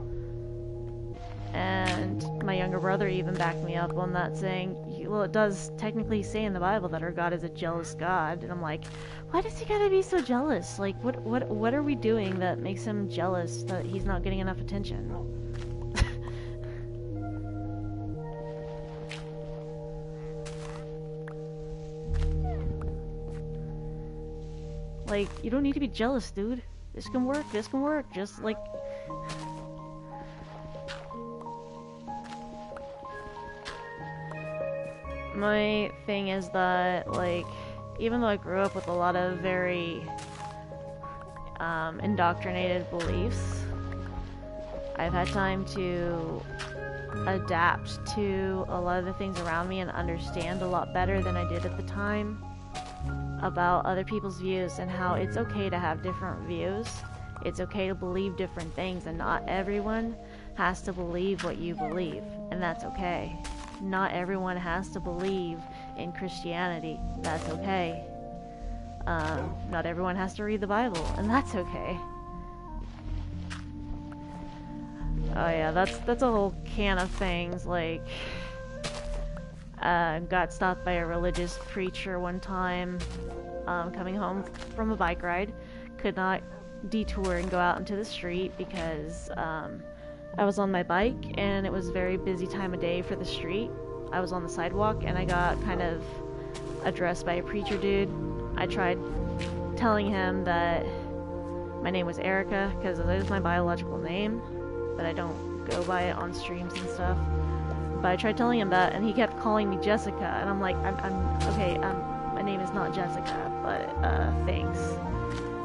And my younger brother even backed me up on that, saying, well, it does technically say in the Bible that our God is a jealous God. And I'm like, why does he gotta be so jealous? Like, what are we doing that makes him jealous that he's not getting enough attention? Like, you don't need to be jealous, dude. This can work, this can work. Just like... My thing is that, like, even though I grew up with a lot of very indoctrinated beliefs, I've had time to adapt to a lot of the things around me and understand a lot better than I did at the time about other people's views and how it's okay to have different views. It's okay to believe different things, and not everyone has to believe what you believe, and that's okay. Not everyone has to believe in Christianity. That's okay. Not everyone has to read the Bible, and that's okay. Oh yeah, that's a whole can of things. Like, got stopped by a religious preacher one time, coming home from a bike ride. Could not detour and go out into the street because I was on my bike and it was a very busy time of day for the street. I was on the sidewalk and I got kind of addressed by a preacher dude. I tried telling him that my name was Erica because it is my biological name, but I don't go by it on streams and stuff. But I tried telling him that, and he kept calling me Jessica, and I'm like, okay, my name is not Jessica, but thanks.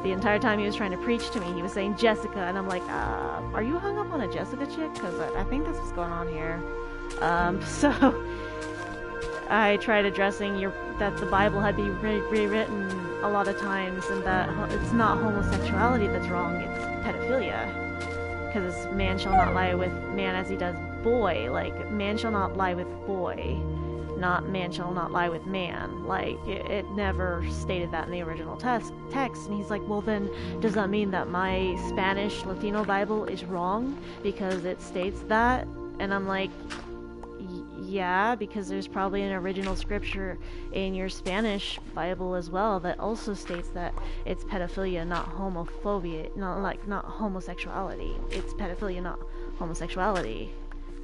The entire time he was trying to preach to me, he was saying Jessica, and I'm like, are you hung up on a Jessica chick? Because I think that's what's going on here. So I tried addressing that the Bible had been rewritten a lot of times, and that it's not homosexuality that's wrong, it's pedophilia. Because man shall not lie with man as he does boy. Like, man shall not lie with boy, not man shall not lie with man. Like, it never stated that in the original text. And he's like, well then, does that mean that my Spanish Latino Bible is wrong because it states that? And I'm like, yeah, because there's probably an original scripture in your Spanish Bible as well that also states that it's pedophilia, not homophobia, not homosexuality. It's pedophilia, not homosexuality.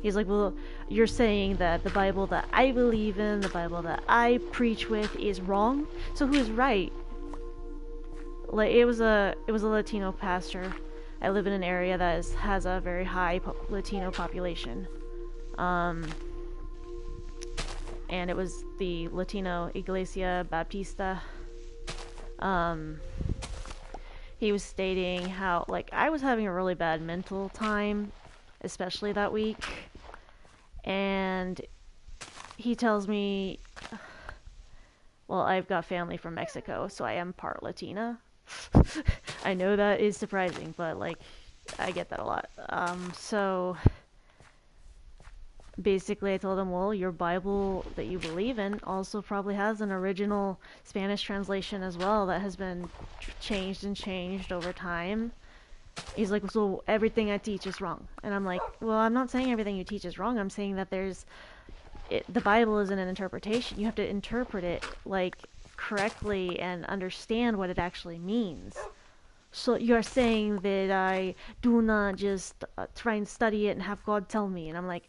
He's like, well, you're saying that the Bible that I believe in, the Bible that I preach with, is wrong. So who is right? Like, it was a Latino pastor. I live in an area that has a very high Latino population. And it was the Latino Iglesia Baptista. He was stating how, like, I was having a really bad mental time, especially that week. And he tells me, well, I've got family from Mexico, so I am part Latina. I know that is surprising, but, like, I get that a lot. So basically I told him, well, your Bible that you believe in also probably has an original Spanish translation as well that has been changed over time. He's like, so everything I teach is wrong. And I'm like, well, I'm not saying everything you teach is wrong. I'm saying that the Bible isn't an interpretation. You have to interpret it, like, correctly and understand what it actually means. So you're saying that I do not just try and study it and have God tell me. And I'm like,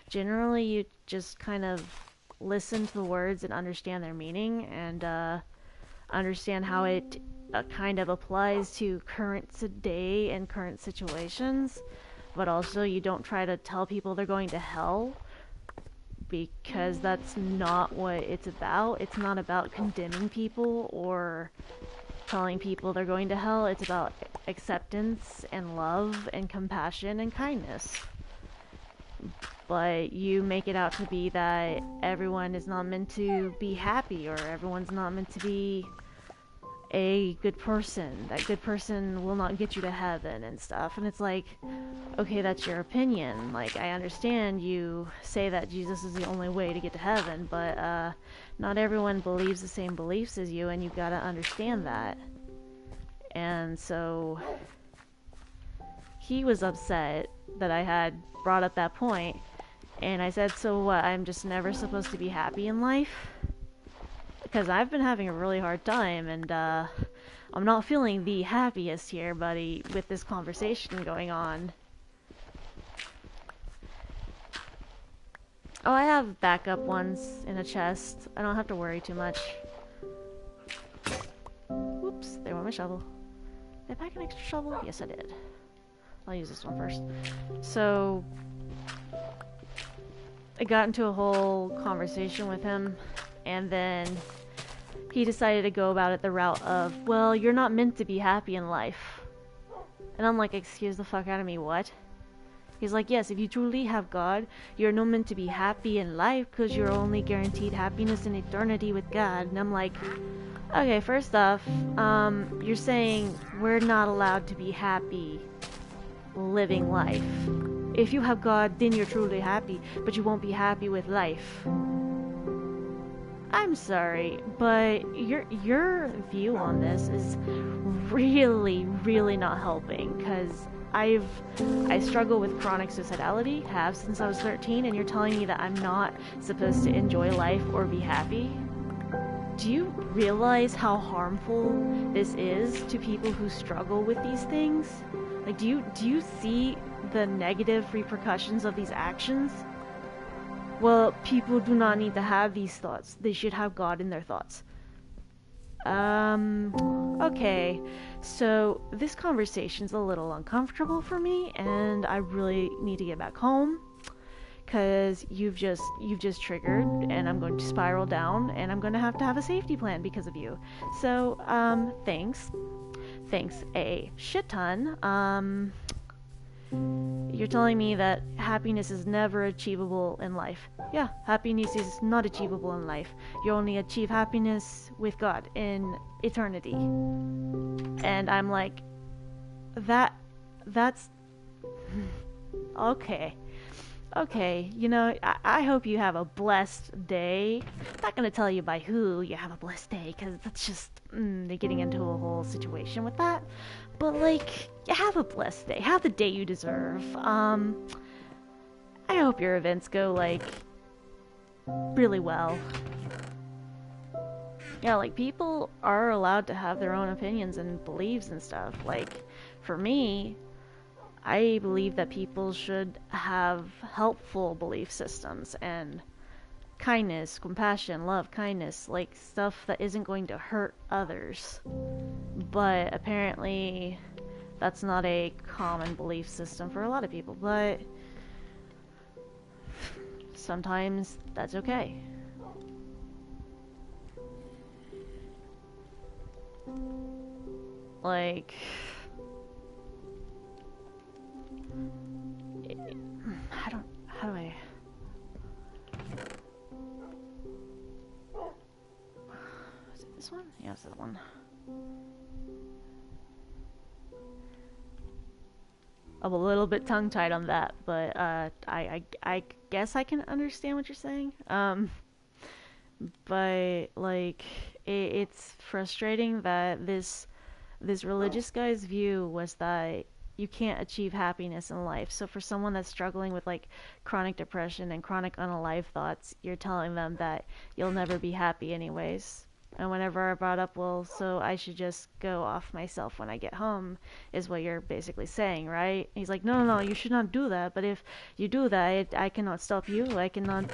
generally you just kind of listen to the words and understand their meaning and understand how it kind of applies to current day and current situations. But also you don't try to tell people they're going to hell, because that's not what it's about. It's not about condemning people or telling people they're going to hell. It's about acceptance and love and compassion and kindness. But you make it out to be that everyone is not meant to be happy, or everyone's not meant to be a good person. That good person will not get you to heaven and stuff. And it's like, okay, that's your opinion. Like, I understand you say that Jesus is the only way to get to heaven, but not everyone believes the same beliefs as you, and you gotta understand that. And so he was upset that I had brought up that point, And I said, so what, I'm just never supposed to be happy in life? Because I've been having a really hard time, and I'm not feeling the happiest here, buddy, with this conversation going on. Oh, I have backup ones in a chest. I don't have to worry too much. Whoops, there went my shovel. Did I pack an extra shovel? Yes, I did. I'll use this one first. So, I got into a whole conversation with him, and then he decided to go about it the route of, well, you're not meant to be happy in life. And I'm like, excuse the fuck out of me, what? He's like, yes, if you truly have God, you're not meant to be happy in life because you're only guaranteed happiness in eternity with God. And I'm like, okay, first off, you're saying we're not allowed to be happy living life. If you have God, then you're truly happy, but you won't be happy with life. I'm sorry, but your view on this is really, really not helping, because I struggle with chronic suicidality, have since I was 13, and you're telling me that I'm not supposed to enjoy life or be happy? Do you realize how harmful this is to people who struggle with these things? Like, do you see the negative repercussions of these actions? Well, people do not need to have these thoughts. They should have God in their thoughts. Okay. So, this conversation's a little uncomfortable for me, and I really need to get back home. Because you've just triggered, and I'm going to spiral down, and I'm going to have a safety plan because of you. So, thanks. Thanks a shit ton. You're telling me that happiness is never achievable in life. Yeah, happiness is not achievable in life. You only achieve happiness with God in eternity. And I'm like, that's okay. Okay, you know, I hope you have a blessed day. I'm not gonna tell you by who you have a blessed day, because that's just, they're getting into a whole situation with that. But, like, you have a blessed day. Have the day you deserve. I hope your events go, like, really well. Yeah, like, people are allowed to have their own opinions and beliefs and stuff. Like, for me, I believe that people should have helpful belief systems and kindness, compassion, love, kindness, like stuff that isn't going to hurt others. But apparently that's not a common belief system for a lot of people, but sometimes that's okay. Like, how do I... Is it this one? Yeah, it's that one. I'm a little bit tongue-tied on that, but I guess I can understand what you're saying. But like it's frustrating that this religious guy's view was that you can't achieve happiness in life. So for someone that's struggling with like chronic depression and chronic unalive thoughts, you're telling them that you'll never be happy anyways. And whenever I brought up, well, so I should just go off myself when I get home, is what you're basically saying, right? He's like, no, you should not do that. But if you do that, I cannot stop you. I cannot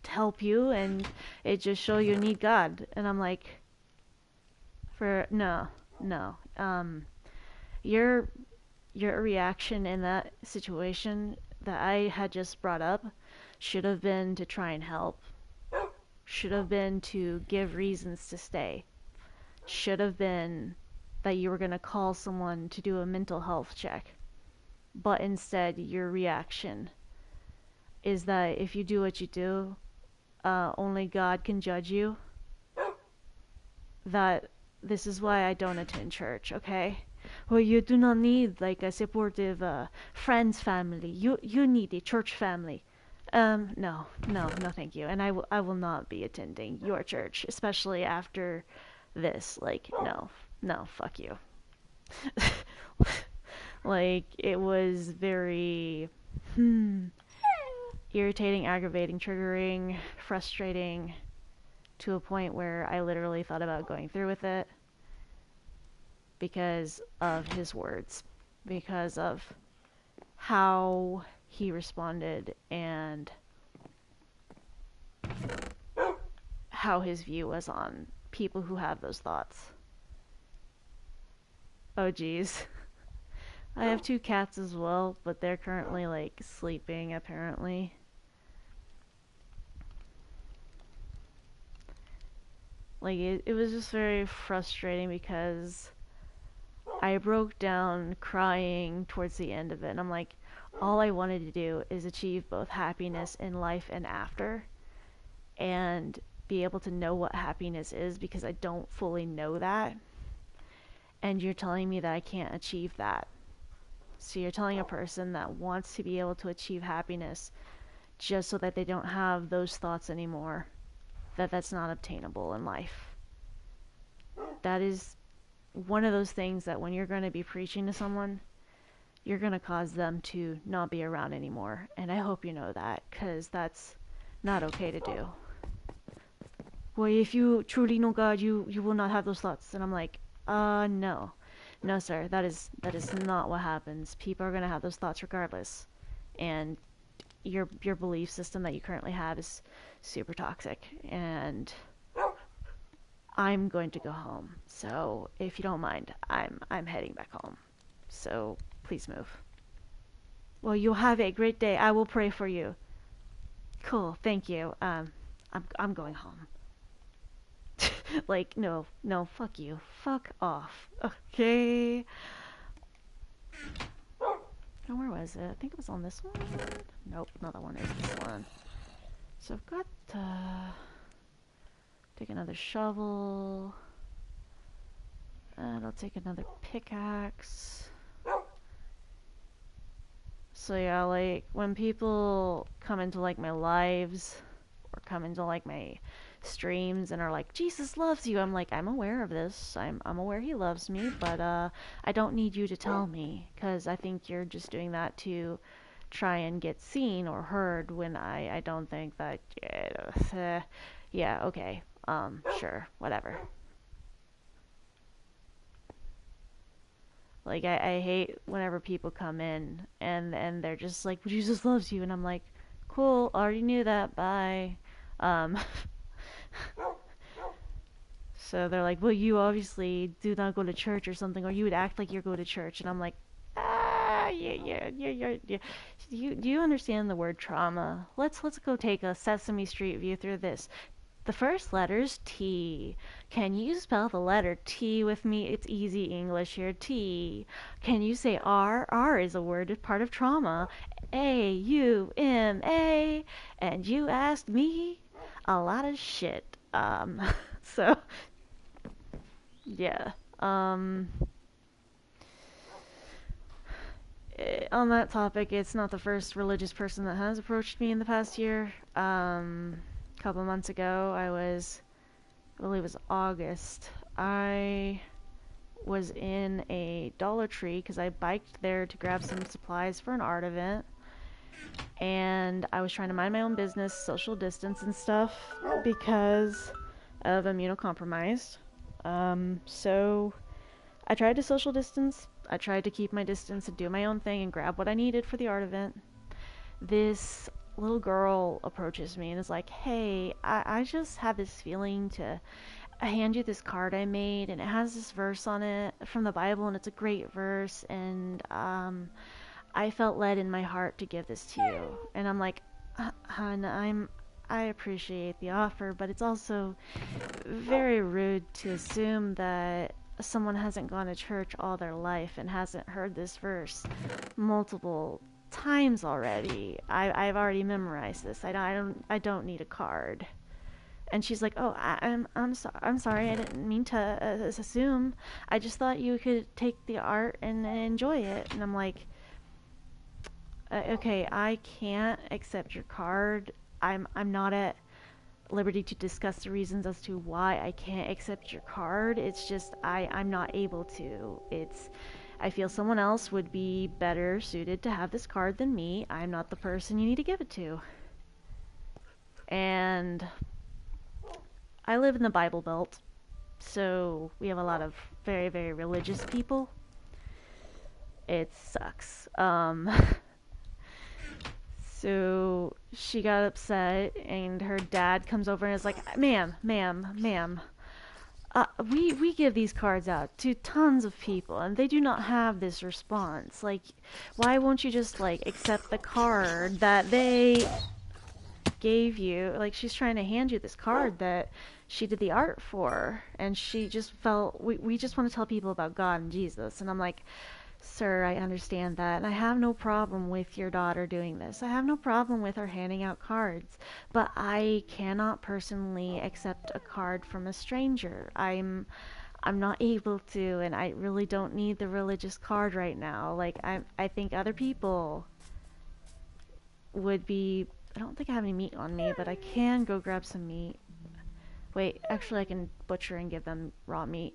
help you, and it just show you need God. And I'm like, no. Your reaction in that situation that I had just brought up should have been to try and help. Should have been to give reasons to stay. Should have been that you were going to call someone to do a mental health check. But instead, your reaction is that if you do what you do, only God can judge you. That this is why I don't attend church, okay? Well, you do not need like a supportive friends family. You need a church family. No, thank you. And I will not be attending your church, especially after this. Like, no, fuck you. Like, it was very, irritating, aggravating, triggering, frustrating, to a point where I literally thought about going through with it because of his words, because of how he responded, and how his view was on people who have those thoughts. Oh geez. I have two cats as well, but they're currently like sleeping apparently. Like it was just very frustrating because I broke down crying towards the end of it, and I'm like, all I wanted to do is achieve both happiness in life and after, and be able to know what happiness is, because I don't fully know that. And you're telling me that I can't achieve that. So you're telling a person that wants to be able to achieve happiness just so that they don't have those thoughts anymore, that that's not obtainable in life. That is one of those things that when you're going to be preaching to someone, you're going to cause them to not be around anymore. And I hope you know that, because that's not okay to do. Well, if you truly know God, you will not have those thoughts. And I'm like, no. No, sir, that is not what happens. People are going to have those thoughts regardless. And your belief system that you currently have is super toxic. And I'm going to go home. So if you don't mind, I'm heading back home. So please move. Well, you'll have a great day. I will pray for you. Cool, thank you. I'm going home. Like, no, fuck you. Fuck off. Okay. Oh, where was it? I think it was on this one. Nope, not that one. It's this one. So I've got to take another shovel. And I'll take another pickaxe. So yeah, like, when people come into, like, my lives, or come into, like, my streams and are like, Jesus loves you, I'm like, I'm aware of this. I'm aware he loves me, but, I don't need you to tell me, because I think you're just doing that to try and get seen or heard, when I don't think that, yeah, okay, sure, whatever. Like, I hate whenever people come in and they're just like, Jesus loves you, and I'm like, cool, already knew that, bye. Um, so they're like, well, you obviously do not go to church or something, or you would act like you go to church, and I'm like, yeah. Do you understand the word trauma? Let's go take a Sesame Street view through this. The first letter's T. Can you spell the letter T with me? It's easy English here. T. Can you say R? R is a word, part of trauma. A-U-M-A. And you asked me a lot of shit. So, yeah. On that topic, it's not the first religious person that has approached me in the past year. A couple months ago, I believe it was August, I was in a Dollar Tree because I biked there to grab some supplies for an art event, and I was trying to mind my own business, social distance and stuff, because of immunocompromised. So I tried to social distance. I tried to keep my distance and do my own thing and grab what I needed for the art event. This little girl approaches me and is like, hey, I just have this feeling to hand you this card I made, and it has this verse on it from the Bible, and it's a great verse, and I felt led in my heart to give this to you. And I'm like, hun, I appreciate the offer, but it's also very rude to assume that someone hasn't gone to church all their life and hasn't heard this verse multiple times already. I've already memorized this. I don't need a card. And she's like, oh, I'm sorry. I didn't mean to assume. I just thought you could take the art and enjoy it. And I'm like, okay, I can't accept your card. I'm not at liberty to discuss the reasons as to why I can't accept your card. It's just I'm not able to. I feel someone else would be better suited to have this card than me. I'm not the person you need to give it to. And I live in the Bible Belt, so we have a lot of very, very religious people. It sucks. So she got upset, and her dad comes over and is like, ma'am, we give these cards out to tons of people, and they do not have this response. Like, why won't you just, like, accept the card that they gave you? Like, she's trying to hand you this card that she did the art for, and she just felt, we just want to tell people about God and Jesus. And I'm like, sir, I understand that, and I have no problem with your daughter doing this. I have no problem with her handing out cards, but I cannot personally accept a card from a stranger. I'm not able to, and I really don't need the religious card right now. Like, I think other people would be. I don't think I have any meat on me, but I can go grab some meat. Wait, actually, I can butcher and give them raw meat.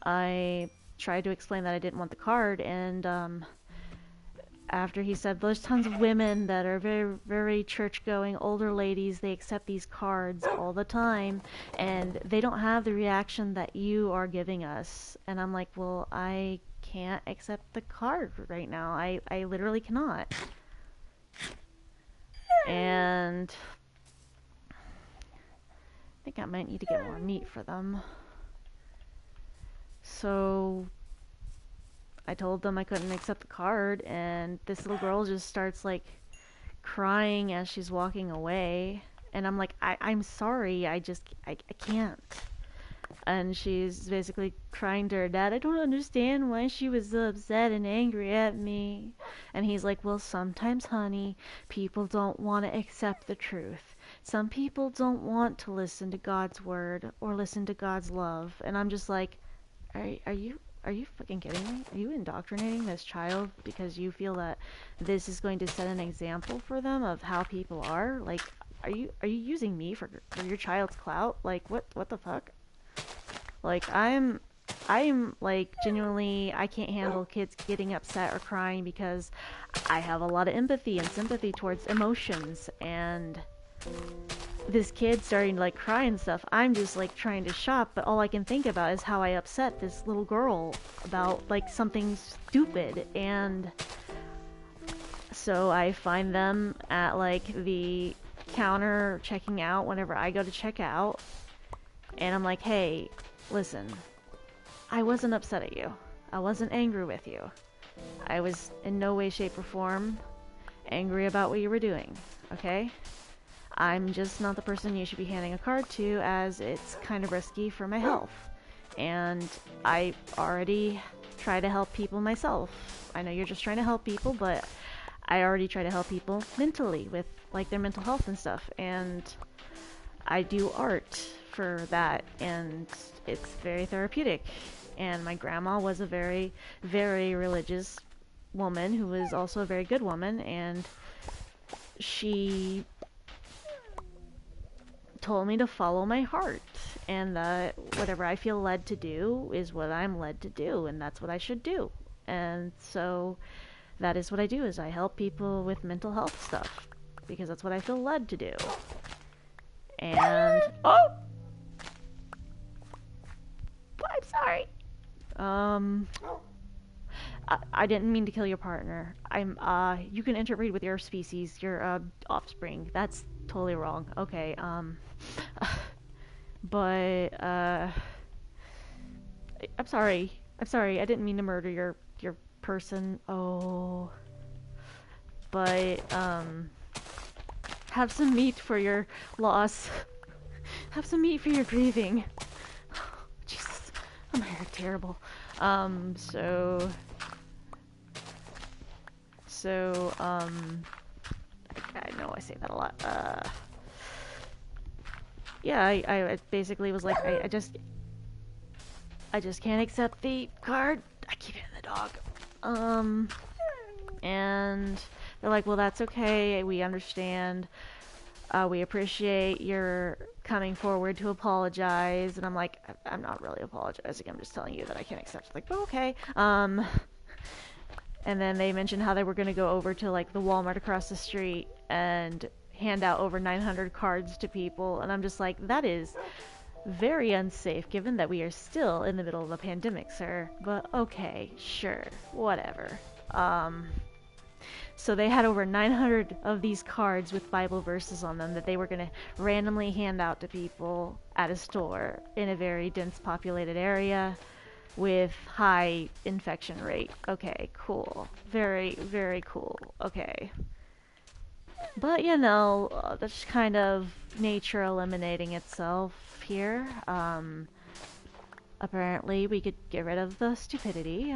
I tried to explain that I didn't want the card, and after he said there's tons of women that are very, very church-going, older ladies, they accept these cards all the time, and they don't have the reaction that you are giving us. And I'm like, well, I can't accept the card right now. I literally cannot. And I think I might need to get more meat for them. So I told them I couldn't accept the card, and this little girl just starts like crying as she's walking away. And I'm like, I'm sorry, I can't. And she's basically crying to her dad, I don't understand why she was so upset and angry at me. And he's like, well, sometimes, honey, people don't want to accept the truth. Some people don't want to listen to God's word or listen to God's love. And I'm just like, are you fucking kidding me? Are you indoctrinating this child because you feel that this is going to set an example for them of how people are? Like, are you using me for your child's clout? Like, what the fuck? Like, I'm like genuinely, I can't handle kids getting upset or crying because I have a lot of empathy and sympathy towards emotions, and this kid starting to like cry and stuff, I'm just like trying to shop, but all I can think about is how I upset this little girl about like something stupid. And so I find them at like the counter checking out whenever I go to check out, and I'm like, hey, listen, I wasn't upset at you. I wasn't angry with you. I was in no way, shape, or form angry about what you were doing, okay? I'm just not the person you should be handing a card to, as it's kind of risky for my health. And I already try to help people myself. I know you're just trying to help people, but I already try to help people mentally with like their mental health and stuff. And I do art for that, and it's very therapeutic. And my grandma was a very, very religious woman who was also a very good woman, and she told me to follow my heart, and that whatever I feel led to do is what I'm led to do, and that's what I should do. And so that is what I do, is I help people with mental health stuff because that's what I feel led to do. And oh, I'm sorry. I didn't mean to kill your partner. You can interbreed with your species, your offspring. That's totally wrong. Okay, but I'm sorry. I'm sorry. I didn't mean to murder your person. Oh, but have some meat for your loss. Have some meat for your grieving. Jesus, I'm terrible. I know I say that a lot. Yeah, I basically was like, I just can't accept the card. I keep hitting the dog. And they're like, well, that's okay. We understand. We appreciate your coming forward to apologize. And I'm like, I'm not really apologizing. I'm just telling you that I can't accept it. Like, well, okay. And then they mentioned how they were going to go over to like the Walmart across the street and hand out over 900 cards to people. And I'm just like, that is very unsafe given that we are still in the middle of a pandemic, sir. But okay, sure, whatever. Um, so they had over 900 of these cards with Bible verses on them that they were going to randomly hand out to people at a store in a very dense populated area with high infection rate. Okay, cool. Very, very cool. Okay. But you know, that's kind of nature eliminating itself here. Apparently we could get rid of the stupidity.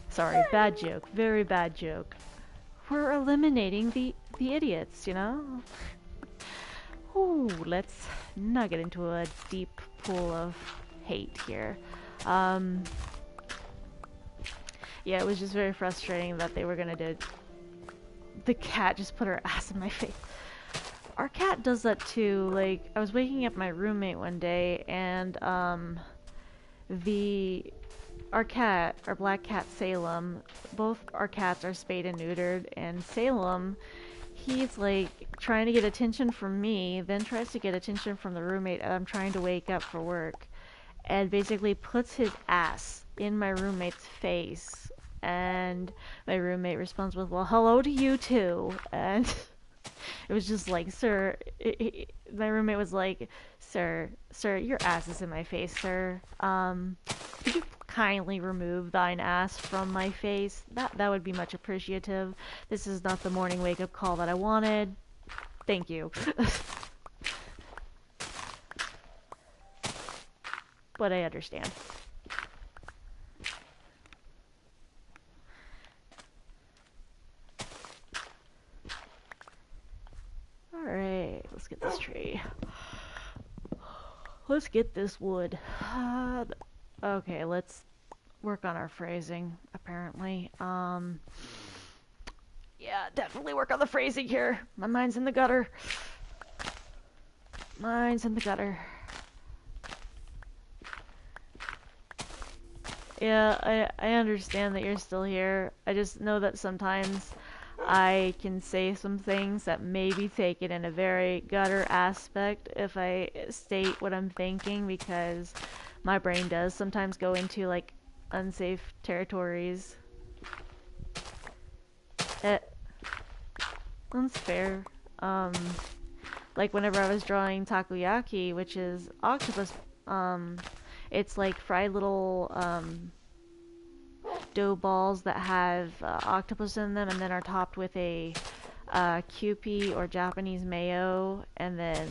Sorry, bad joke. Very bad joke. We're eliminating the idiots, you know? Ooh, let's not get into a deep pool of hate here. Yeah, it was just very frustrating that they were gonna do. The cat just put her ass in my face. Our cat does that too. Like, I was waking up my roommate one day, and our cat, our black cat Salem, both our cats are spayed and neutered, and Salem, he's like trying to get attention from me, then tries to get attention from the roommate and I'm trying to wake up for work, and basically puts his ass in my roommate's face, and my roommate responds with, well, hello to you too. And it was just like, sir, my roommate was like, sir, your ass is in my face, sir. Could you kindly remove thine ass from my face? That would be much appreciative. This is not the morning wake-up call that I wanted. Thank you. But I understand. Alright, let's get this tree. Let's get this wood. Okay, let's work on our phrasing, apparently. Yeah, definitely work on the phrasing here. My mind's in the gutter. Mind's in the gutter. Yeah, I understand that you're still here. I just know that sometimes I can say some things that may be taken in a very gutter aspect if I state what I'm thinking, because my brain does sometimes go into like unsafe territories. That's fair. Like whenever I was drawing takoyaki, which is octopus, it's like fried little dough balls that have octopus in them, and then are topped with a Kewpie or Japanese mayo, and then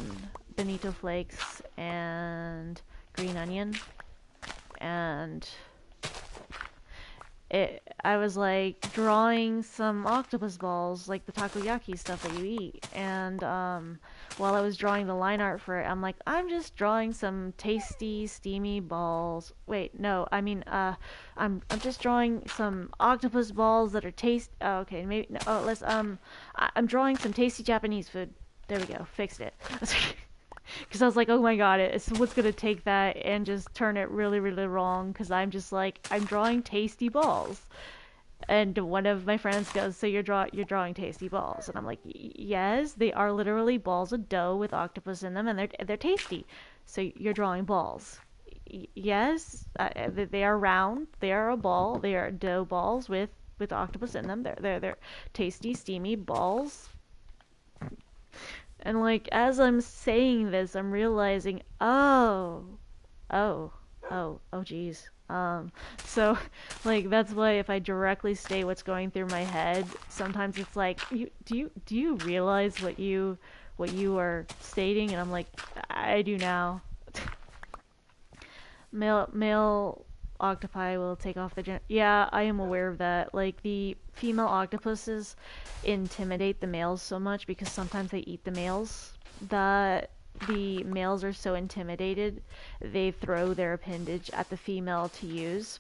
bonito flakes and green onion. And I was like drawing some octopus balls, like the takoyaki stuff that you eat. And while I was drawing the line art for it, I'm like, I'm just drawing some tasty, steamy balls. Wait, no, I mean, I'm just drawing some octopus balls that are Oh, okay, maybe. No, oh, I'm drawing some tasty Japanese food. There we go, fixed it. Because I was like, oh my god, what's gonna take that and just turn it really, really wrong? Because I'm just like, I'm drawing tasty balls. And one of my friends goes, so you're drawing tasty balls? And I'm like, yes, they are literally balls of dough with octopus in them, and they're tasty. So you're drawing balls? Yes, they are round. They are a ball. They are dough balls with octopus in them. They're tasty, steamy balls. And like, as I'm saying this, I'm realizing, oh, geez. So, like, that's why if I directly state what's going through my head, sometimes it's like, do you realize what you are stating? And I'm like, I do now. Male octopi will take off the yeah, I am aware of that. Like, the female octopuses intimidate the males so much because sometimes they eat the males that the males are so intimidated they throw their appendage at the female to use.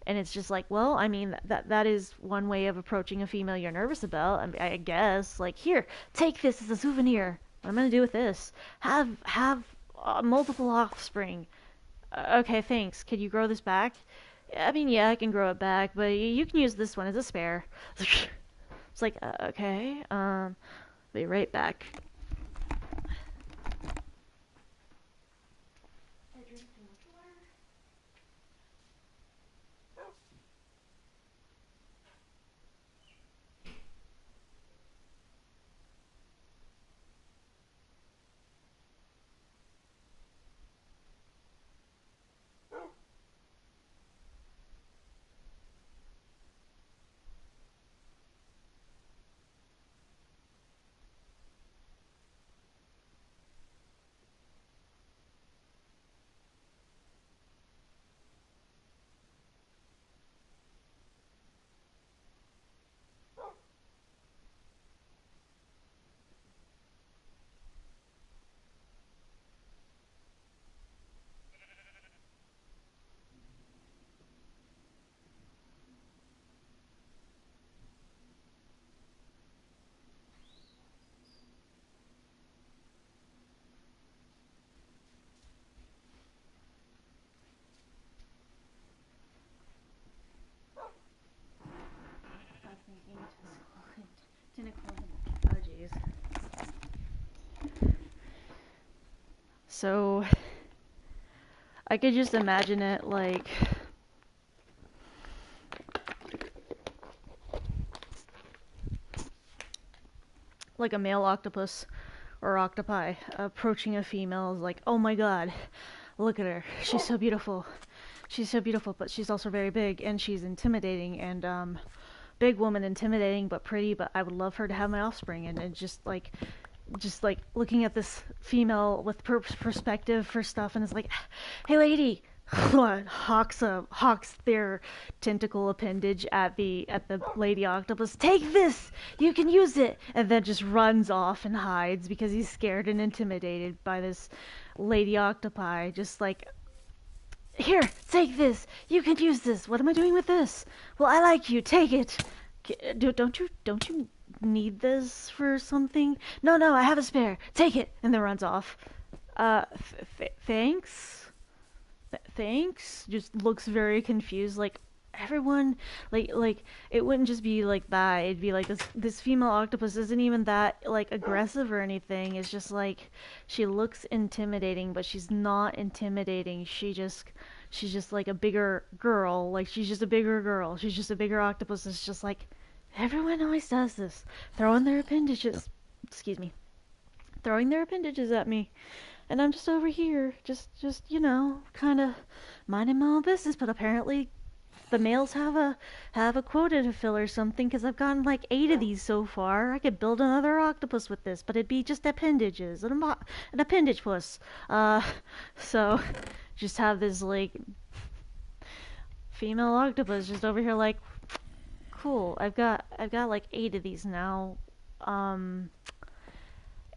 And it's just like, well, I mean, that is one way of approaching a female you're nervous about. I guess, like, here, take this as a souvenir. What I'm gonna do with this? Have multiple offspring. Okay, thanks. Could you grow this back? I mean, yeah, I can grow it back, but you can use this one as a spare. It's like, okay, be right back. Oh, jeez. So, I could just imagine it like a male octopus or octopi approaching a female is like, oh my god, look at her. She's so beautiful. She's so beautiful, but she's also very big and she's intimidating and big woman intimidating but pretty, but I would love her to have my offspring and just like looking at this female with perspective for stuff and it's like, hey lady, hawks their tentacle appendage at the lady octopus. Take this, you can use it, and then just runs off and hides because he's scared and intimidated by this lady octopi. Just like, here, take this, you can use this. What am I doing with this? Well, I like you, take it. Don't you need this for something? No, I have a spare. Take it, and then runs off. Thanks. Thanks. Just looks very confused. Like everyone, like it wouldn't just be like that. It'd be like this female octopus isn't even that like aggressive or anything. It's just like she looks intimidating, but she's not intimidating. She's just like a bigger girl. Like she's just a bigger girl. She's just a bigger octopus. It's just like everyone always does this, throwing their appendages. Excuse me, throwing their appendages at me. And I'm just over here, just kind of minding my own business. But apparently, the males have a quota to fill or something. Because I've gotten like 8 of these so far. I could build another octopus with this, but it'd be just appendages, an appendage puss. So just have this like female octopus just over here like, cool. I've got like 8 of these now. Um,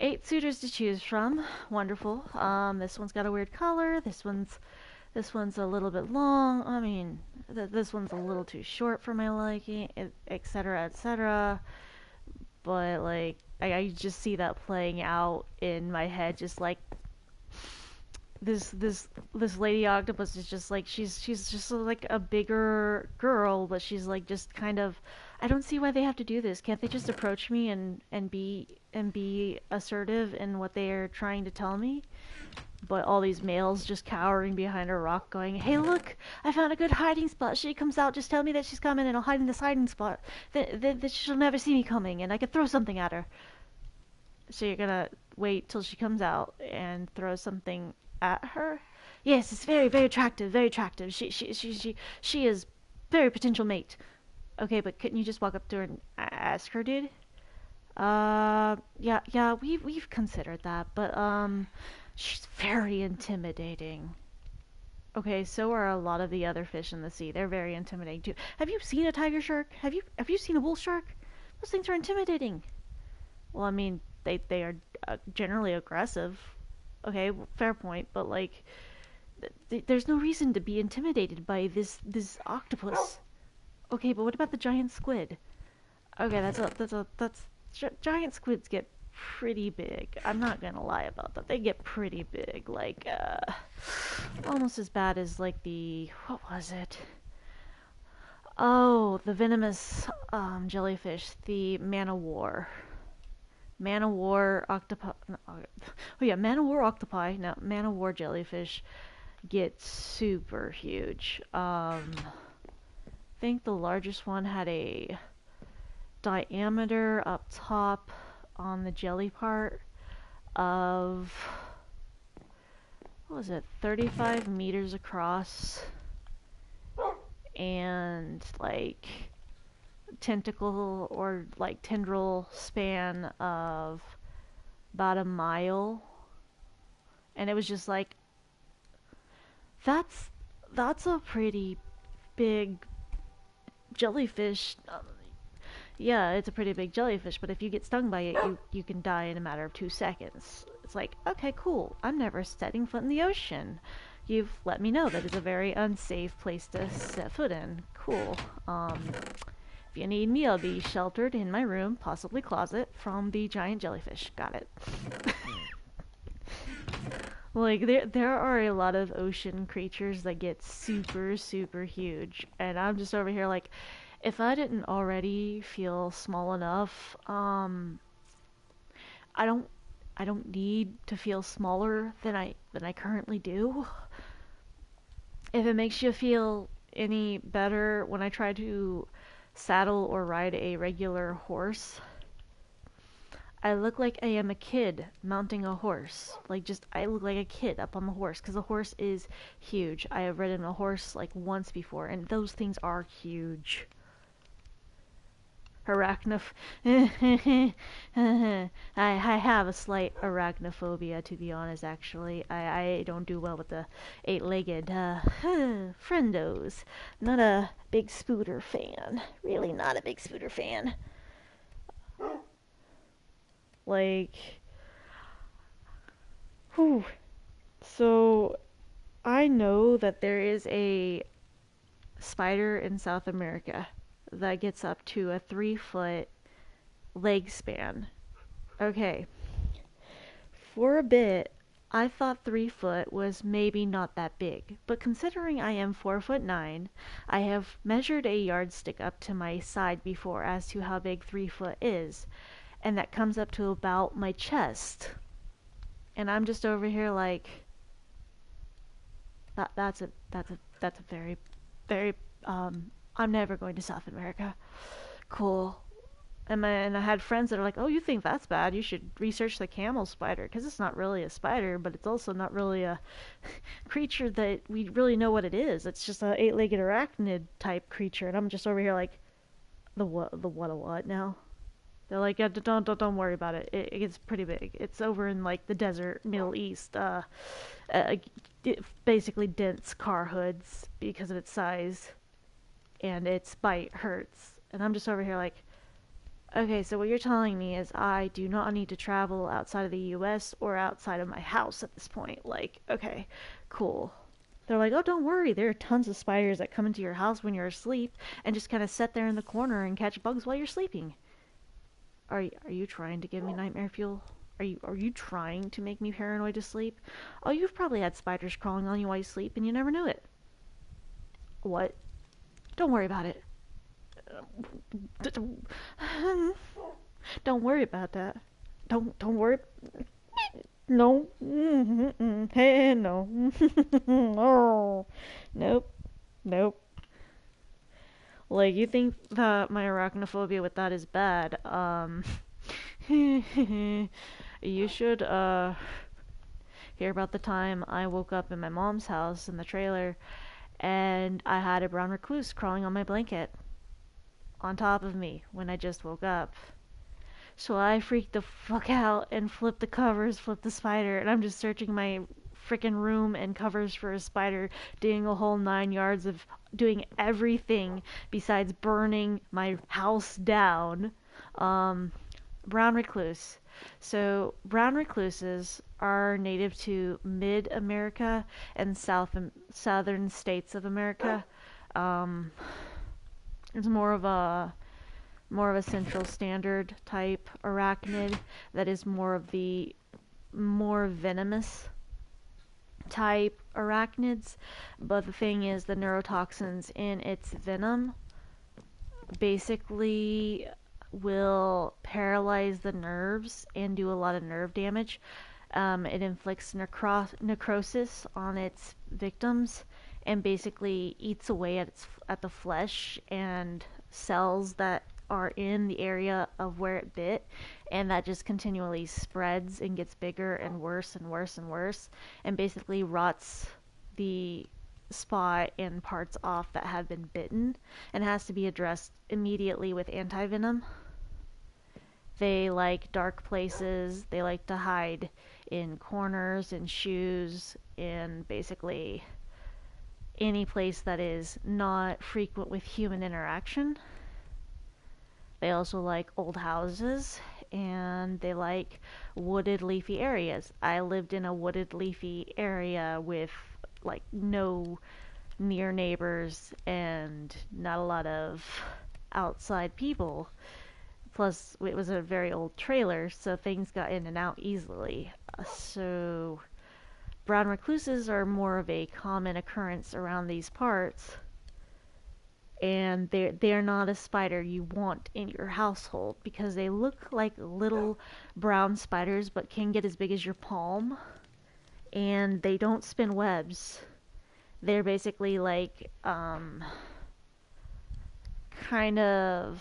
8 suitors to choose from. Wonderful. This one's got a weird color. This one's a little bit long. I mean, this one's a little too short for my liking, etc., etc. But like, I just see that playing out in my head, just like this lady octopus is just like she's just like a bigger girl, but she's like just kind of. I don't see why they have to do this. Can't they just approach me and be assertive in what they are trying to tell me? But all these males just cowering behind a rock going, hey look, I found a good hiding spot. She comes out, just tell me that she's coming and I'll hide in this hiding spot. Then she'll never see me coming and I can throw something at her. So you're gonna wait till she comes out and throw something at her? Yes, it's very, very attractive, very attractive. She is very potential mate. Okay, but couldn't you just walk up to her and ask her, dude? Yeah, we've considered that, but she's very intimidating. Okay, so are a lot of the other fish in the sea. They're very intimidating too. Have you seen a tiger shark? Have you seen a bull shark? Those things are intimidating. Well, I mean, they are generally aggressive. Okay, fair point, but like, there's no reason to be intimidated by this octopus. Okay, but what about the giant squid? Okay, that's giant squids get pretty big. I'm not gonna lie about that. They get pretty big, like almost as bad as like the what was it? Oh, the venomous jellyfish, the man o' war octopi. No, oh yeah, man o' war octopi. No, man o' war jellyfish get super huge. I think the largest one had a diameter up top on the jelly part of, what was it, 35 meters across, and like tentacle or like tendril span of about a mile. And it was just like, that's that's a pretty big jellyfish. Yeah, it's a pretty big jellyfish, but if you get stung by it, you can die in a matter of 2 seconds. It's like, okay, cool. I'm never setting foot in the ocean. You've let me know that it's a very unsafe place to set foot in. Cool. If you need me, I'll be sheltered in my room, possibly closet, from the giant jellyfish. Got it. Like there are a lot of ocean creatures that get super super huge, and I'm just over here like, if I didn't already feel small enough, I don't I don't need to feel smaller than I currently do. If it makes you feel any better, when I try to saddle or ride a regular horse, I look like I am a kid mounting a horse. Like, just, I look like a kid up on the horse because the horse is huge. I have ridden a horse like once before, and those things are huge. Arachnoph. I have a slight arachnophobia, to be honest, actually. I don't do well with the eight-legged friendos. Not a big spooter fan. Really not a big spooter fan. Like, whew. So, I know that there is a spider in South America that gets up to a 3 foot leg span. Okay, for a bit, I thought 3 foot was maybe not that big, but considering I am 4'9", I have measured a yardstick up to my side before as to how big 3 foot is, and that comes up to about my chest. And I'm just over here like, that's a very, very, I'm never going to South America. Cool. And I had friends that are like, oh, you think that's bad? You should research the camel spider, because it's not really a spider, but it's also not really a creature that we really know what it is. It's just a eight-legged arachnid type creature, and I'm just over here like, the what now? They're like, yeah, don't worry about it. It gets pretty big. It's over in like the desert, Middle East. Uh, Basically dense car hoods because of its size, and its bite hurts. And I'm just over here like, okay, so what you're telling me is I do not need to travel outside of the US or outside of my house at this point. Like, okay, cool. They're like, oh, don't worry. There are tons of spiders that come into your house when you're asleep and just kind of sit there in the corner and catch bugs while you're sleeping. Are you trying to give me nightmare fuel? Are you trying to make me paranoid to sleep? Oh, you've probably had spiders crawling on you while you sleep and you never knew it. What? Don't worry about it. Don't worry about that. Don't worry. No. Hey, no. Oh. Nope. Nope. Like, you think that my arachnophobia with that is bad? You should hear about the time I woke up in my mom's house in the trailer and I had a brown recluse crawling on my blanket on top of me when I just woke up. So I freaked the fuck out and flipped the covers, flipped the spider, and I'm just searching my freaking room and covers for a spider, doing a whole 9 yards of doing everything besides burning my house down. Um, Brown recluse. So brown recluses are native to mid-America and southern states of America. Um, it's more of a central standard type arachnid that is more of the more venomous type arachnids. But the thing is, the neurotoxins in its venom basically will paralyze the nerves and do a lot of nerve damage. It inflicts necrosis on its victims and basically eats away at the flesh and cells that are in the area of where it bit, and that just continually spreads and gets bigger and worse and worse and worse, and basically rots the spot and parts off that have been bitten, and has to be addressed immediately with antivenom. They like dark places. They like to hide in corners and shoes, and basically any place that is not frequent with human interaction. They also like old houses, and they like wooded leafy areas. I lived in a wooded leafy area with like no near neighbors and not a lot of outside people. Plus, it was a very old trailer, so things got in and out easily. So, brown recluses are more of a common occurrence around these parts, and they're not a spider you want in your household because they look like little brown spiders but can get as big as your palm, and they don't spin webs. They're basically like kind of,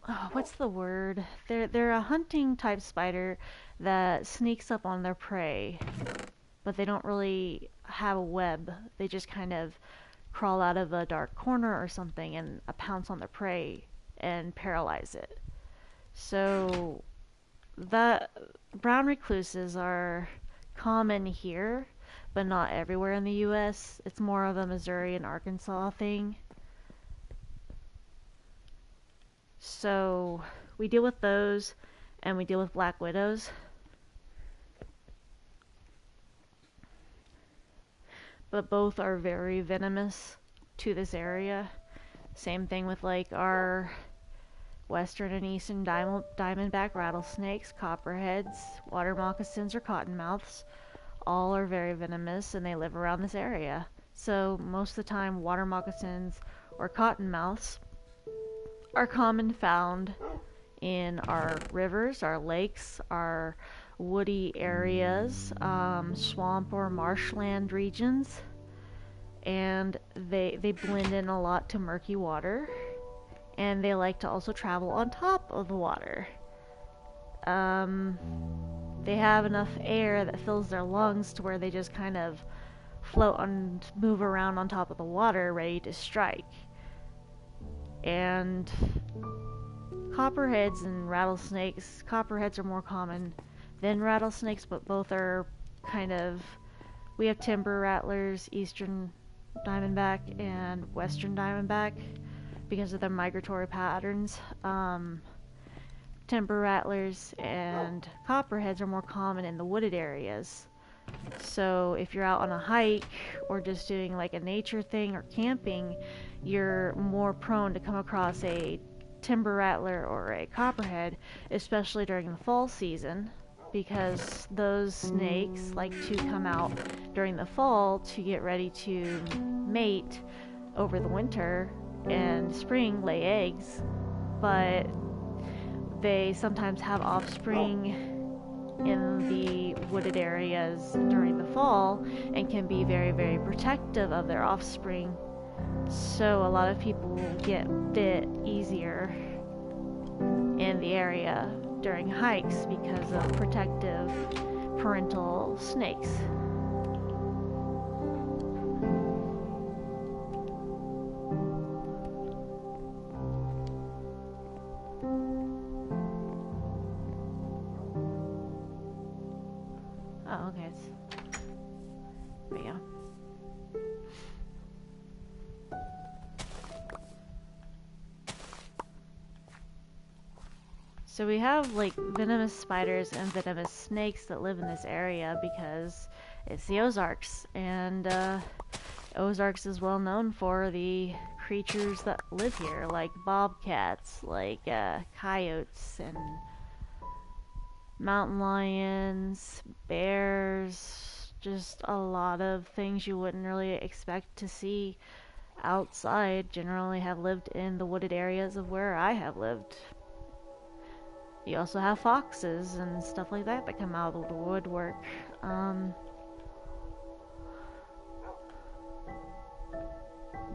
oh, what's the word? They're a hunting type spider that sneaks up on their prey, but they don't really have a web. They just kind of crawl out of a dark corner or something and pounce on the prey and paralyze it. So the brown recluses are common here, but not everywhere in the U.S. It's more of a Missouri and Arkansas thing. So we deal with those, and we deal with black widows. But both are very venomous to this area. Same thing with like our western and eastern diamondback rattlesnakes, copperheads, water moccasins, or cottonmouths. All are very venomous, and they live around this area. So most of the time, water moccasins or cottonmouths are common found in our rivers, our lakes, our woody areas, swamp or marshland regions, and they blend in a lot to murky water, and they like to also travel on top of the water. They have enough air that fills their lungs to where they just kind of float and move around on top of the water, ready to strike. And copperheads and rattlesnakes, copperheads are more common than rattlesnakes, but both are kind of, we have timber rattlers, eastern diamondback and western diamondback because of their migratory patterns. Timber rattlers and copperheads are more common in the wooded areas. So if you're out on a hike or just doing like a nature thing or camping, you're more prone to come across a timber rattler or a copperhead, especially during the fall season, because those snakes like to come out during the fall to get ready to mate over the winter and spring lay eggs, but they sometimes have offspring in the wooded areas during the fall and can be very, very protective of their offspring. So a lot of people get bit easier in the area during hikes because of protective parental snakes. Oh, okay. There we go. So we have like venomous spiders and venomous snakes that live in this area because it's the Ozarks, and Ozarks is well known for the creatures that live here, like bobcats, like coyotes, and mountain lions, bears, just a lot of things you wouldn't really expect to see outside generally have lived in the wooded areas of where I have lived. You also have foxes and stuff like that that come out of the woodwork. Um,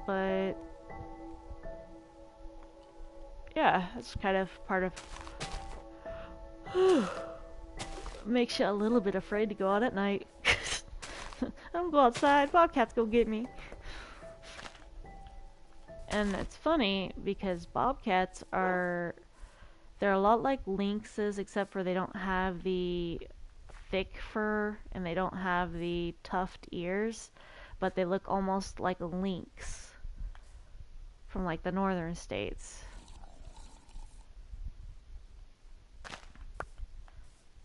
but yeah, it's kind of part of makes you a little bit afraid to go out at night. I'm go outside, bobcats go get me. And it's funny because bobcats are they're a lot like lynxes except for they don't have the thick fur and they don't have the tufted ears, but they look almost like a lynx from like the northern states.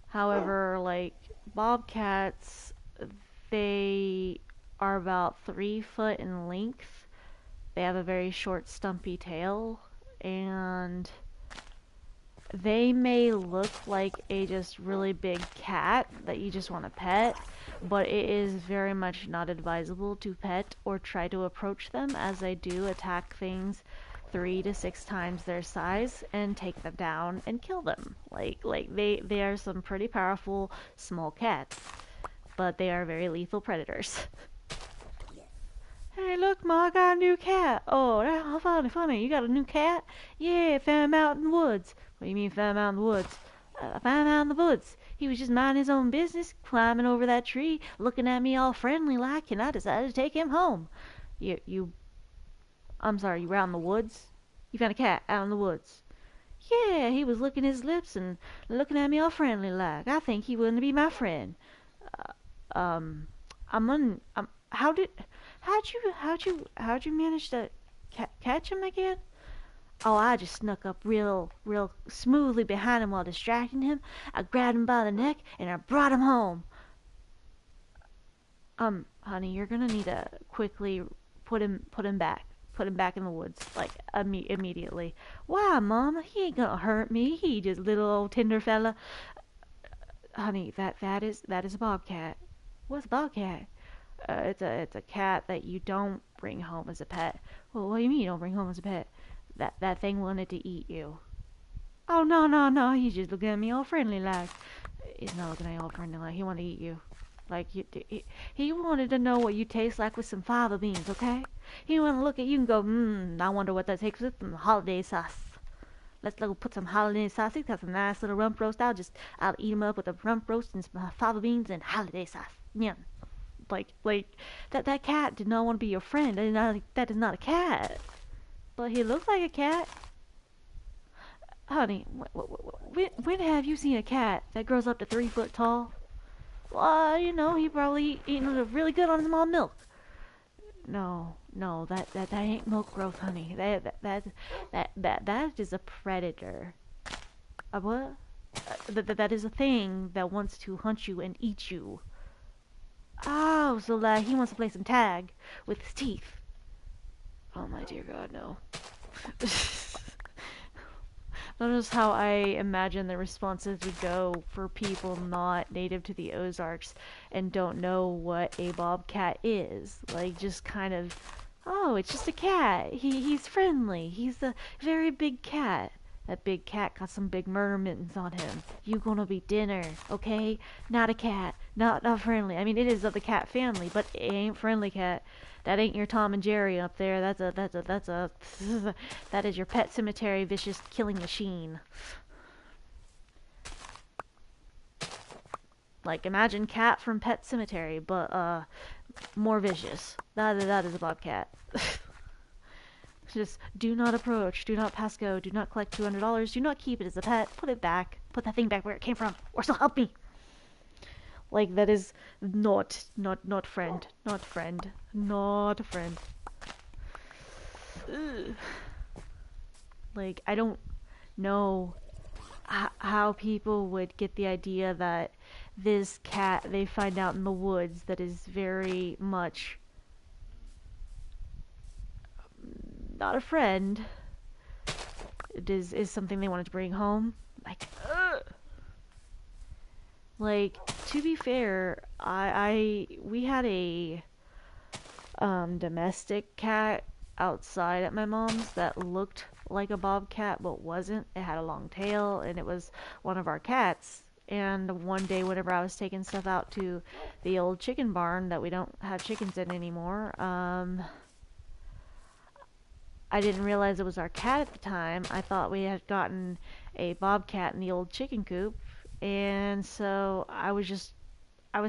However, like bobcats, they are about 3 foot in length. They have a very short, stumpy tail, and they may look like a just really big cat that you just want to pet, but it is very much not advisable to pet or try to approach them, as they do attack things 3 to 6 times their size and take them down and kill them. Like they are some pretty powerful small cats, but they are very lethal predators. Hey, look, Ma, I got a new cat. Oh, how funny. You got a new cat? Yeah, found him out in the woods. What do you mean, found him out in the woods? I found him out in the woods. He was just minding his own business, climbing over that tree, looking at me all friendly like, and I decided to take him home. I'm sorry, you were out in the woods? You found a cat out in the woods? Yeah, he was licking his lips and looking at me all friendly like. I think he wouldn't be my friend. Uh, um, how did, how'd you manage to catch him again? Oh, I just snuck up real smoothly behind him while distracting him. I grabbed him by the neck and I brought him home. Honey, you're gonna need to quickly put him back. Put him back in the woods, like, immediately. Why, Mama? He ain't gonna hurt me. He just little old tender fella. Honey, that is a bobcat. What's a bobcat? It's a cat that you don't bring home as a pet. Well, what do you mean you don't bring home as a pet? That thing wanted to eat you. Oh, no. He's just looking at me all friendly like. He's not looking at you all friendly like. He wanted to eat you. Like, he wanted to know what you taste like with some fava beans, okay? He wanted to look at you and go, I wonder what that tastes with some holiday sauce. Let's go put some holiday sauce. He's got some nice little rump roast. I'll eat him up with a rump roast and some fava beans and holiday sauce. Yeah. Like that cat did not want to be your friend. That is not a cat. But he looks like a cat. Honey, when have you seen a cat that grows up to 3 foot tall? Well, he probably eating really good on his mom milk. No, that ain't milk growth, honey. That is a predator. A what? That is a thing that wants to hunt you and eat you. Oh, so like he wants to play some tag with his teeth. Oh my dear God, no. Notice how I imagine the responses would go for people not native to the Ozarks and don't know what a bobcat is. Like, just kind of, oh, it's just a cat. He's friendly. He's a very big cat. That big cat got some big murder mittens on him. You gonna be dinner, okay? Not a cat. Not friendly. I mean, it is of the cat family, but it ain't friendly cat. That ain't your Tom and Jerry up there. That is your Pet Cemetery vicious killing machine. Like, imagine Cat from Pet Cemetery, but more vicious. That is a bobcat. Just do not approach, do not pass go, do not collect $200, do not keep it as a pet, put it back, put that thing back where it came from, or so help me. Like, that is not friend, not friend, not a friend. Ugh. Like, I don't know how people would get the idea that this cat they find out in the woods that is very much not a friend is something they wanted to bring home. Like, ugh. Like, to be fair, we had a domestic cat outside at my mom's that looked like a bobcat but wasn't. It had a long tail and it was one of our cats. And one day, whenever I was taking stuff out to the old chicken barn that we don't have chickens in anymore, I didn't realize it was our cat at the time. I thought we had gotten a bobcat in the old chicken coop. And so I was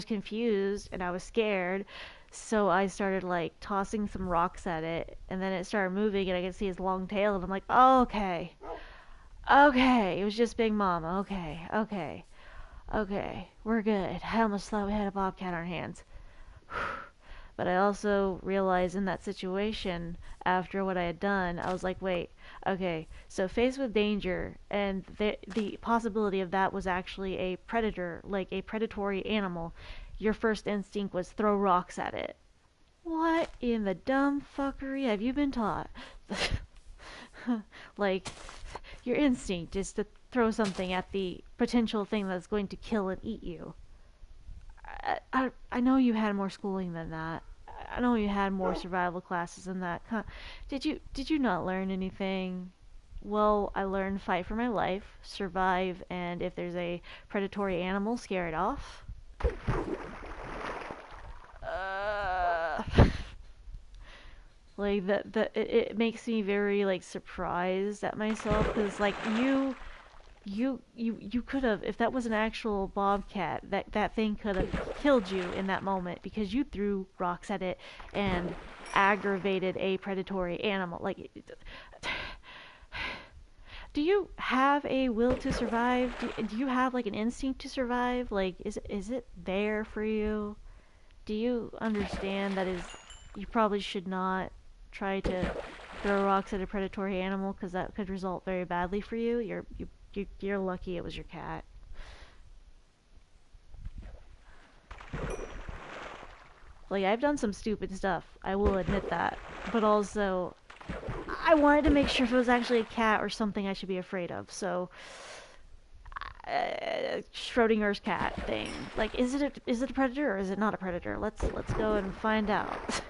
confused and I was scared. So I started like tossing some rocks at it, and then it started moving, and I could see his long tail, and I'm like, oh, okay, okay, it was just Big Mama. Okay, okay, okay, we're good. I almost thought we had a bobcat on our hands. But I also realized in that situation, after what I had done, I was like, wait, okay, so faced with danger, and the possibility of that was actually a predator, like a predatory animal, your first instinct was throw rocks at it. What in the dumb fuckery have you been taught? Like, your instinct is to throw something at the potential thing that's going to kill and eat you. I know you had more schooling than that. I know you had more survival classes than that. Did you not learn anything? Well, I learned fight for my life, survive, and if there's a predatory animal, scare it off. Uh, like it makes me very like surprised at myself because like you could have, if that was an actual bobcat, that thing could have killed you in that moment because you threw rocks at it and aggravated a predatory animal. Like, do you have a will to survive? Do you have like an instinct to survive? Like, is it there for you? Do you understand that is you probably should not try to throw rocks at a predatory animal because that could result very badly for you? You're lucky it was your cat. Like, I've done some stupid stuff, I will admit that. But also, I wanted to make sure if it was actually a cat or something I should be afraid of. So, Schrodinger's cat thing. Like, is it a predator or is it not a predator? Let's go and find out.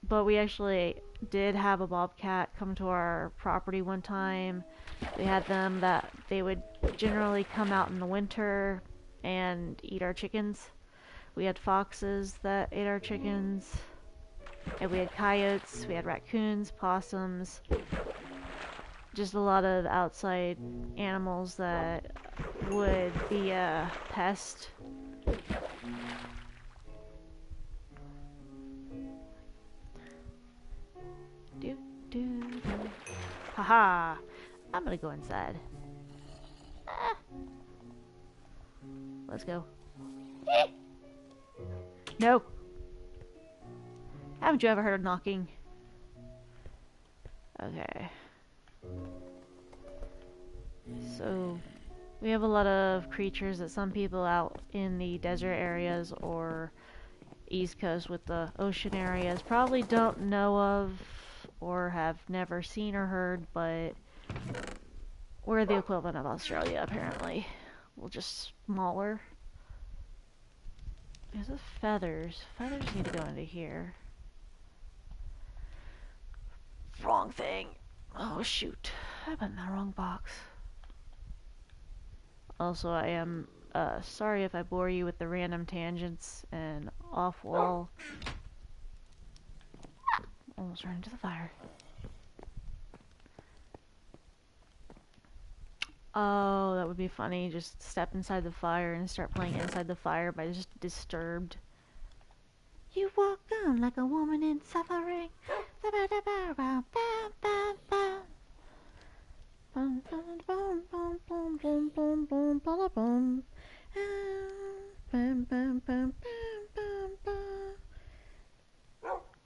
But we actually did have a bobcat come to our property one time. We had them that they would generally come out in the winter and eat our chickens. We had foxes that ate our chickens. And we had coyotes, we had raccoons, possums. Just a lot of outside animals that would be a pest. Do, do, do. Haha! I'm gonna go inside. Ah. Let's go. No! Haven't you ever heard of knocking? Okay. So, we have a lot of creatures that some people out in the desert areas or East Coast with the ocean areas probably don't know of or have never seen or heard, but we're the equivalent of Australia, apparently. We're just smaller. There's the feathers. Feathers need to go into here. Wrong thing. Oh, shoot. I put in the wrong box. Also, I am sorry if I bore you with the random tangents and off-wall. Almost ran into the fire. Oh, that would be funny. Just step inside the fire and start playing Inside the Fire by just Disturbed. You walk on like a woman in suffering.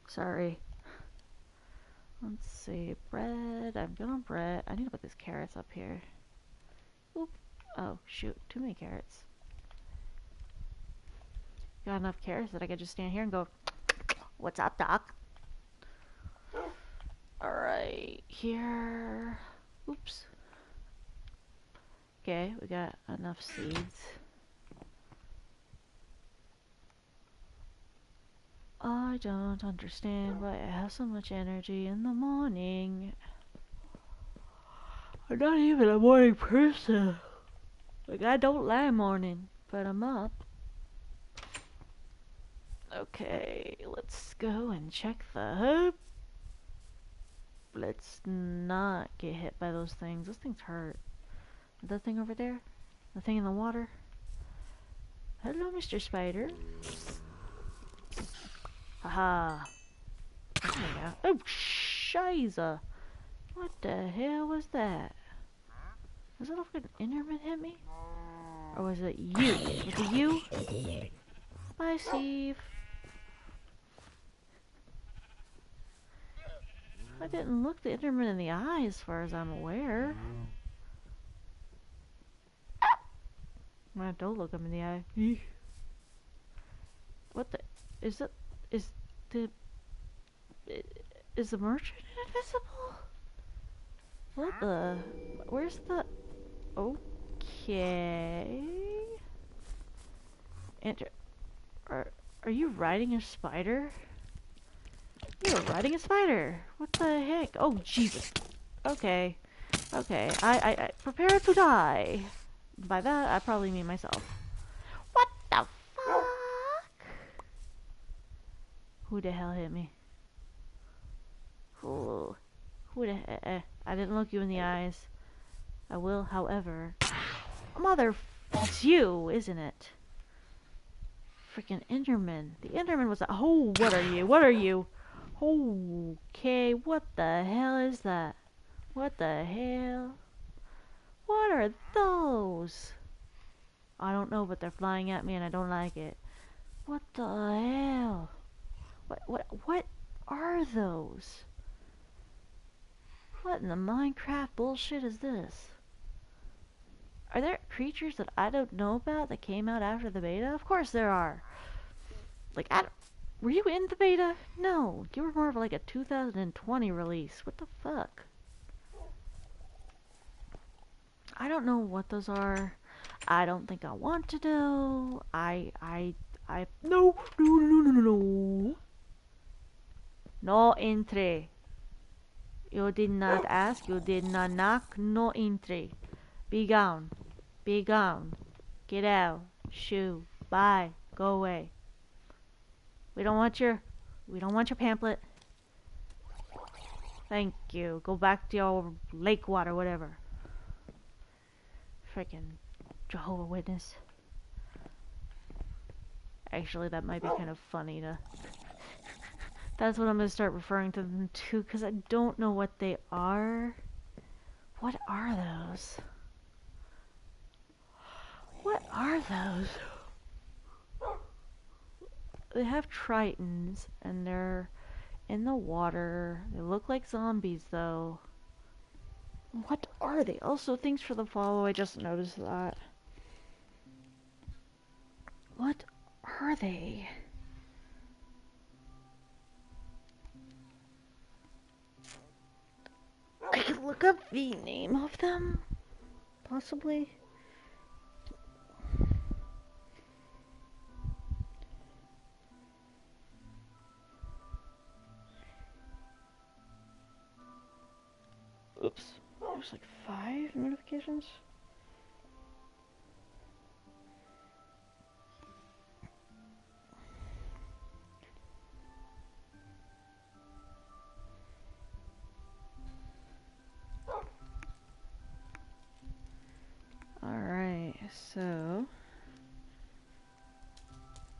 Sorry. Let's see. Bread. I'm gonna bread. I need to put these carrots up here. Oop. Oh, shoot. Too many carrots. Got enough carrots that I could just stand here and go, "What's up, Doc?" Alright. Here. Oops. Okay, we got enough seeds. I don't understand why I have so much energy in the morning. I'm not even a morning person. Like, I don't like morning, but I'm up. Okay, let's go and check the hoop. Let's not get hit by those things. Those things hurt. That thing over there? The thing in the water? Hello, Mr. Spider. Haha. There we go. Oh, shiza. What the hell was that? Was that like an Enderman hit me? Or was it you? Was it you? Bye, Steve. I didn't look the Enderman in the eye as far as I'm aware. I don't look him in the eye. What the? Is it? Is the? Is the merchant invisible? What the? Where's the? Okay. And are you riding a spider? You're riding a spider. What the heck? Oh Jesus. Okay. Okay. I prepare to die. By that I probably mean myself. What the fuck? Who the hell hit me? Who the heck? I didn't look you in the eyes. I will, however. Mother, it's you, isn't it? Freaking Enderman. The Enderman was a. Oh, what are you? What are you? Okay, what the hell is that? What the hell? What are those? I don't know, but they're flying at me and I don't like it. What the hell? What are those? What in the Minecraft bullshit is this? Are there creatures that I don't know about that came out after the beta? Of course there are. Like, were you in the beta? No, you were more of like a 2020 release. What the fuck? I don't know what those are. I don't think I want to know. No, no, no, no, no, no. No entry. You did not ask, you did not knock, no entry. Be gone. Be gone. Get out. Shoo. Bye. Go away. We don't want your pamphlet. Thank you. Go back to your lake water, whatever. Freaking Jehovah's Witness. Actually, that might be kind of funny to... That's what I'm going to start referring to them to, because I don't know what they are. What are those? What are those? They have tritons, and they're in the water. They look like zombies, though. What are they? Also, thanks for the follow. I just noticed that. What are they? I could look up the name of them, possibly. Oops. There's like 5 notifications. Alright, so...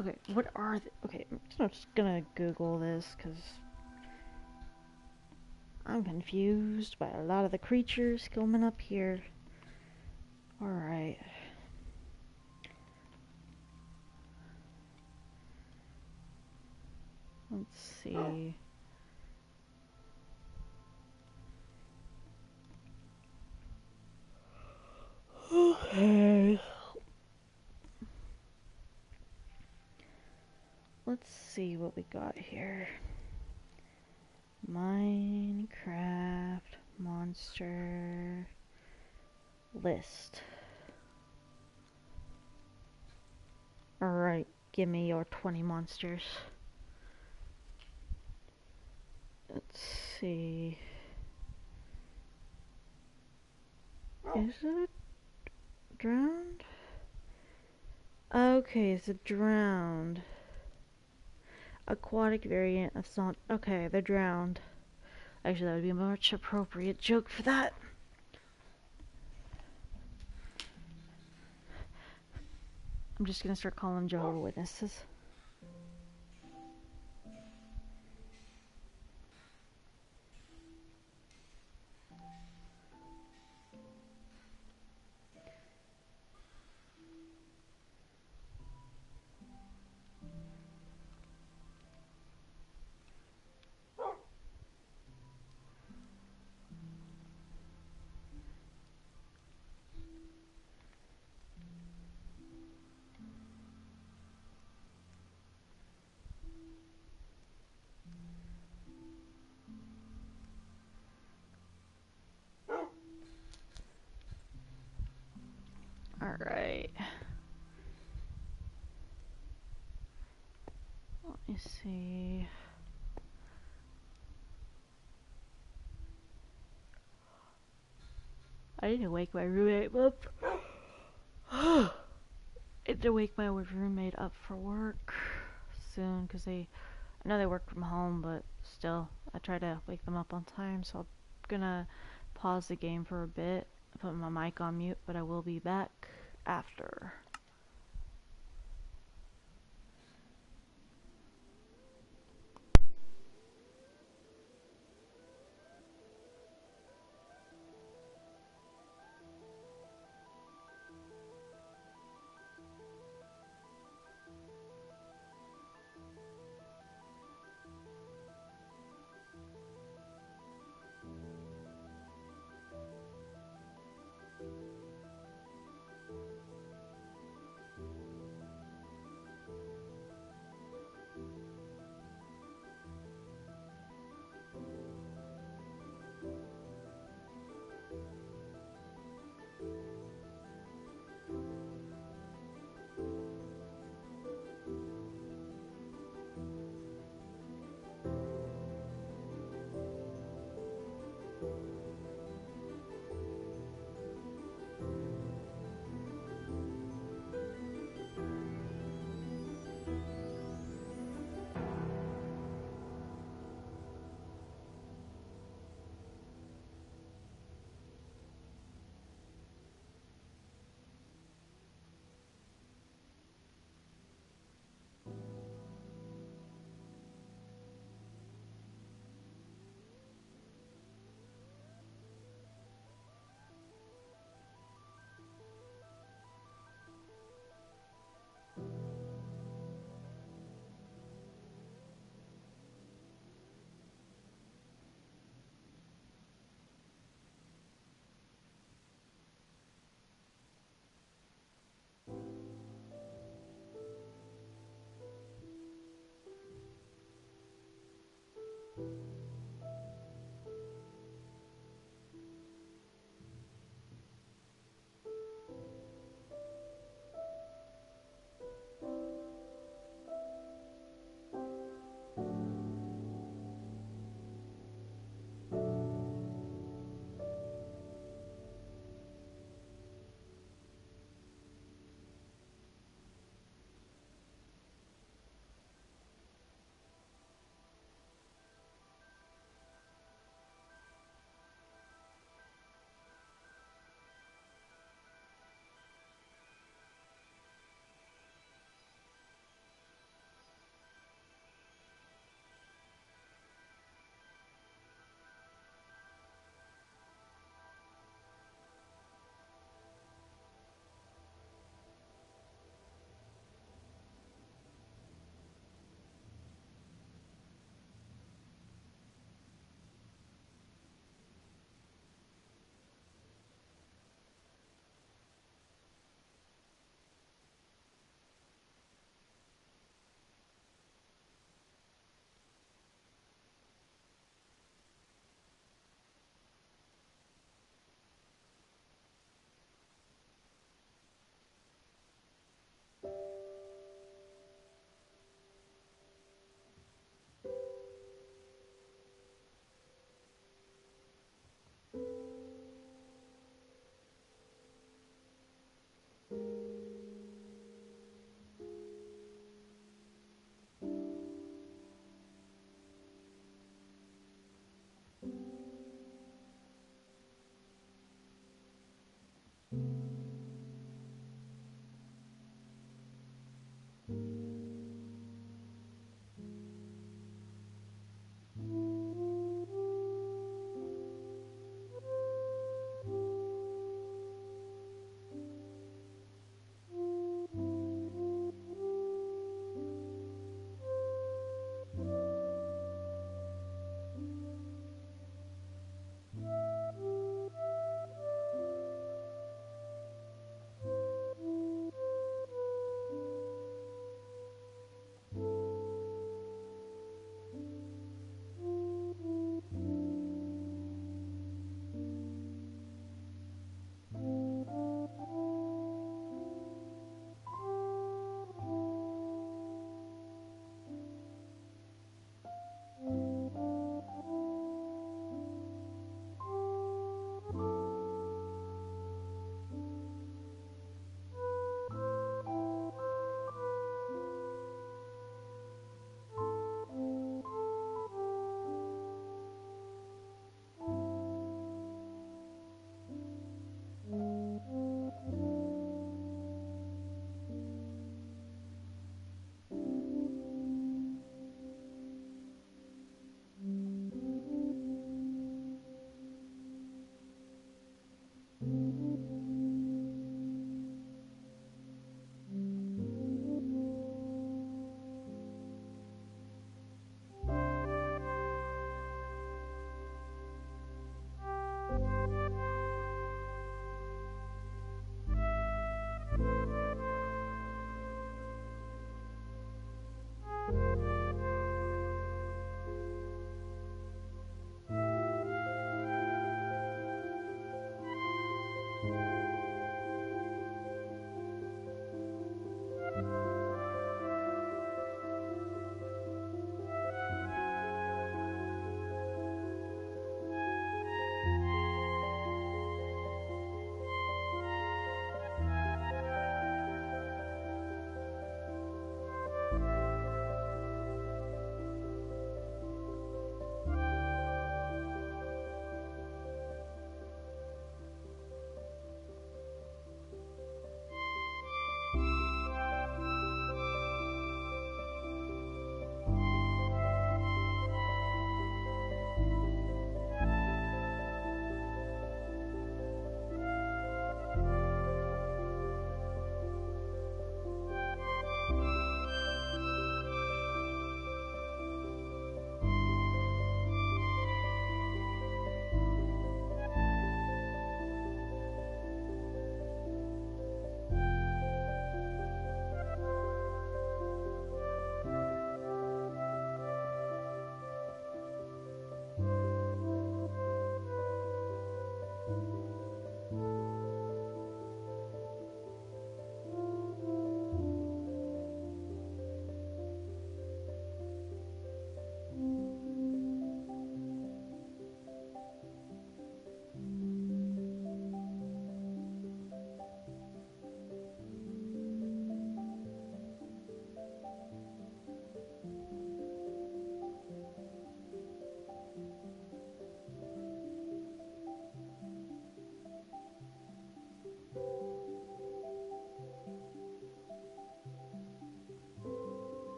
Okay, what are they? Okay, I'm just gonna Google this, because I'm confused by a lot of the creatures coming up here. Alright. Let's see. Okay. Let's see what we got here. Minecraft monster list. Alright, give me your 20 monsters. Let's see. Is it drowned? Okay, it's a drowned. Aquatic variant of salt. Okay, they're drowned. Actually, that would be a much appropriate joke for that. I'm just gonna start calling them Jehovah's Witnesses. Alright. Let me see. I need to wake my roommate up. I need to wake my roommate up for work soon because I know they work from home, but still, I try to wake them up on time. So I'm gonna pause the game for a bit, put my mic on mute, but I will be back after.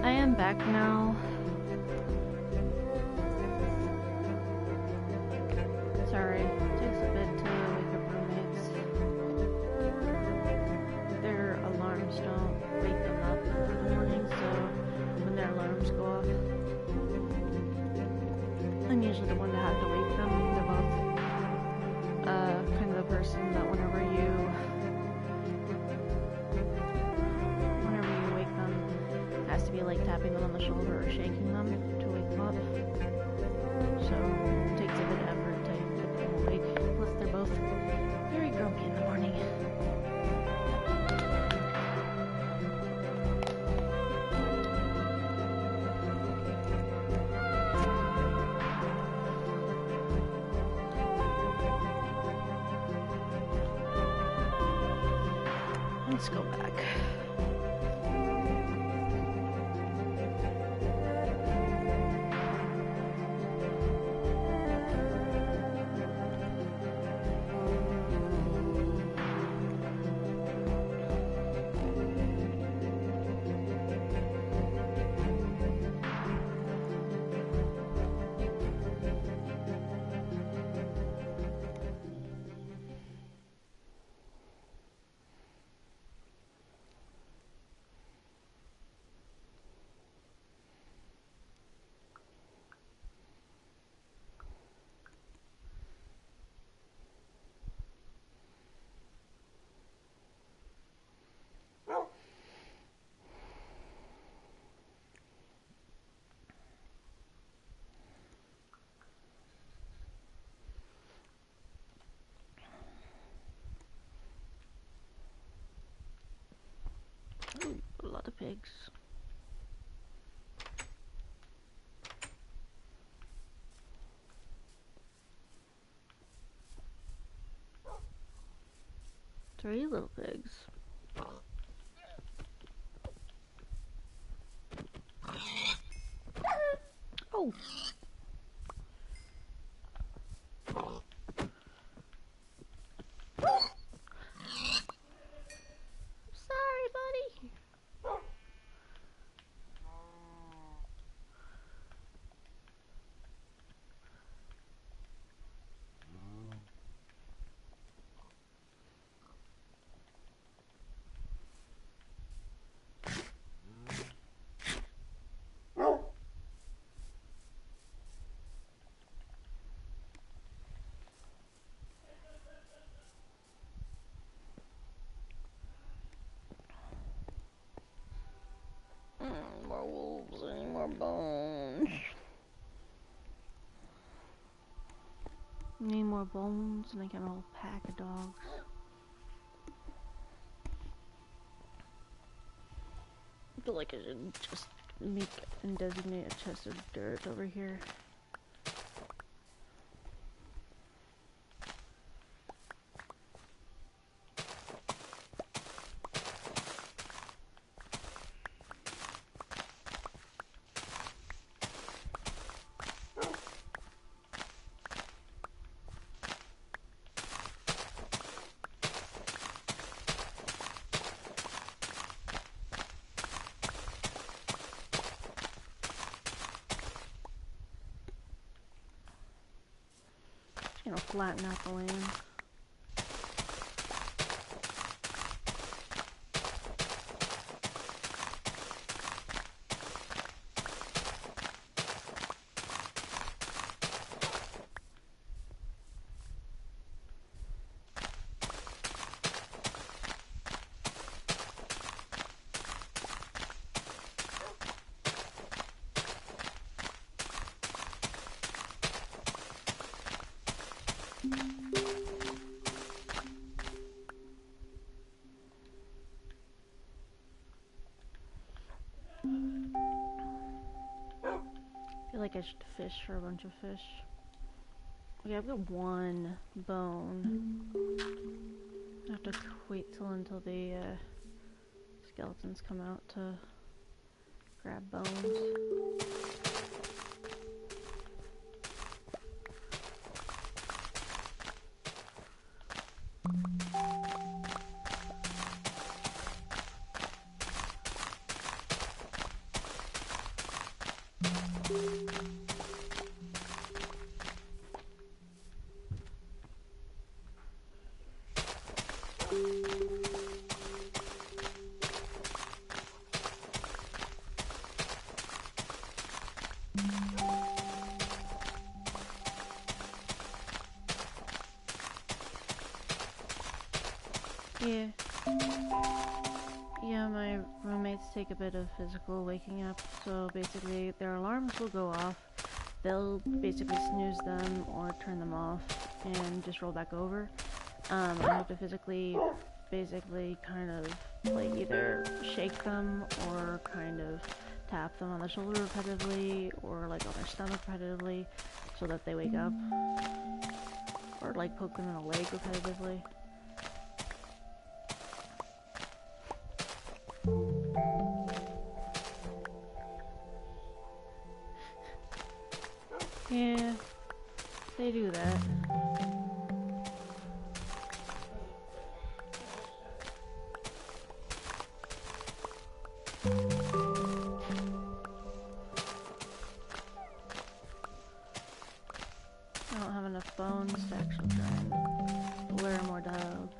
I am back now. Sorry, it takes a bit to wake up roommates. Their alarms don't wake them up in the morning, so when their alarms go off, I'm usually the one to have to wake them. They're both kind of the person that whenever you wake them, it has to be like tapping them on the shoulder or shaking them to wake them up. So it takes a bit of effort to get them awake. Plus they're both very grumpy in the morning. Let's go back. are you little pigs? Oh! Sorry, buddy! More wolves, any more bones? Need more bones and I get a whole pack of dogs. I feel like I should just make and designate a chest of dirt over here. You know, flatten out the land. I feel like I should fish for a bunch of fish. Okay, I've got one bone. I have to wait until the skeletons come out to grab bones. Yeah. Yeah, my roommates take a bit of physical waking up, so basically their alarms will go off. They'll basically snooze them or turn them off and just roll back over. I have to physically, basically kind of like either shake them or kind of tap them on the shoulder repetitively or like on their stomach repetitively so that they wake up. Or like poke them in the leg repetitively. Yeah, they do that. I don't have enough bones to actually try and lure more dogs.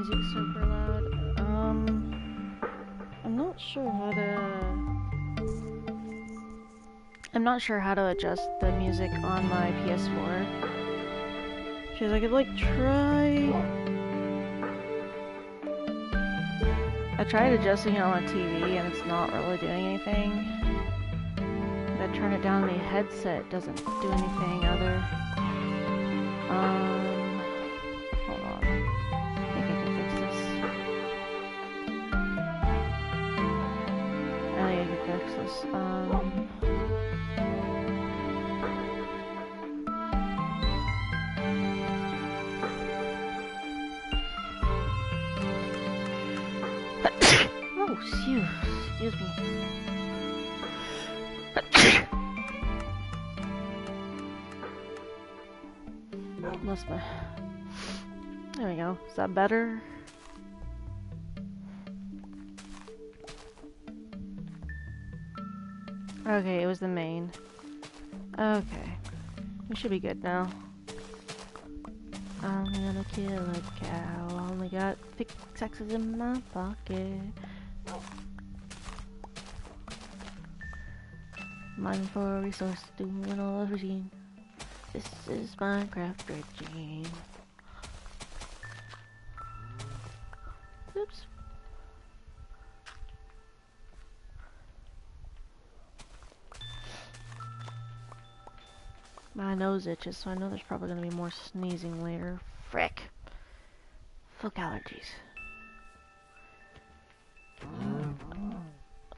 music's super loud. I'm not sure how to... I'm not sure how to adjust the music on my PS4. Because I could, like, try... I tried adjusting it on my TV and it's not really doing anything. If I turn it down, the headset doesn't do anything other. Hold on. I think I can fix this. I think I can fix this. Oh, excuse me. Lost my... There we go. Is that better? Okay, it was the main. Okay. We should be good now. I'm gonna kill a cow. Only got pickaxes in my pocket. Mining for a resource, doing all of regime. This is Minecraft regime. Oops. My nose itches, so I know there's probably gonna be more sneezing later. Frick. Fuck allergies.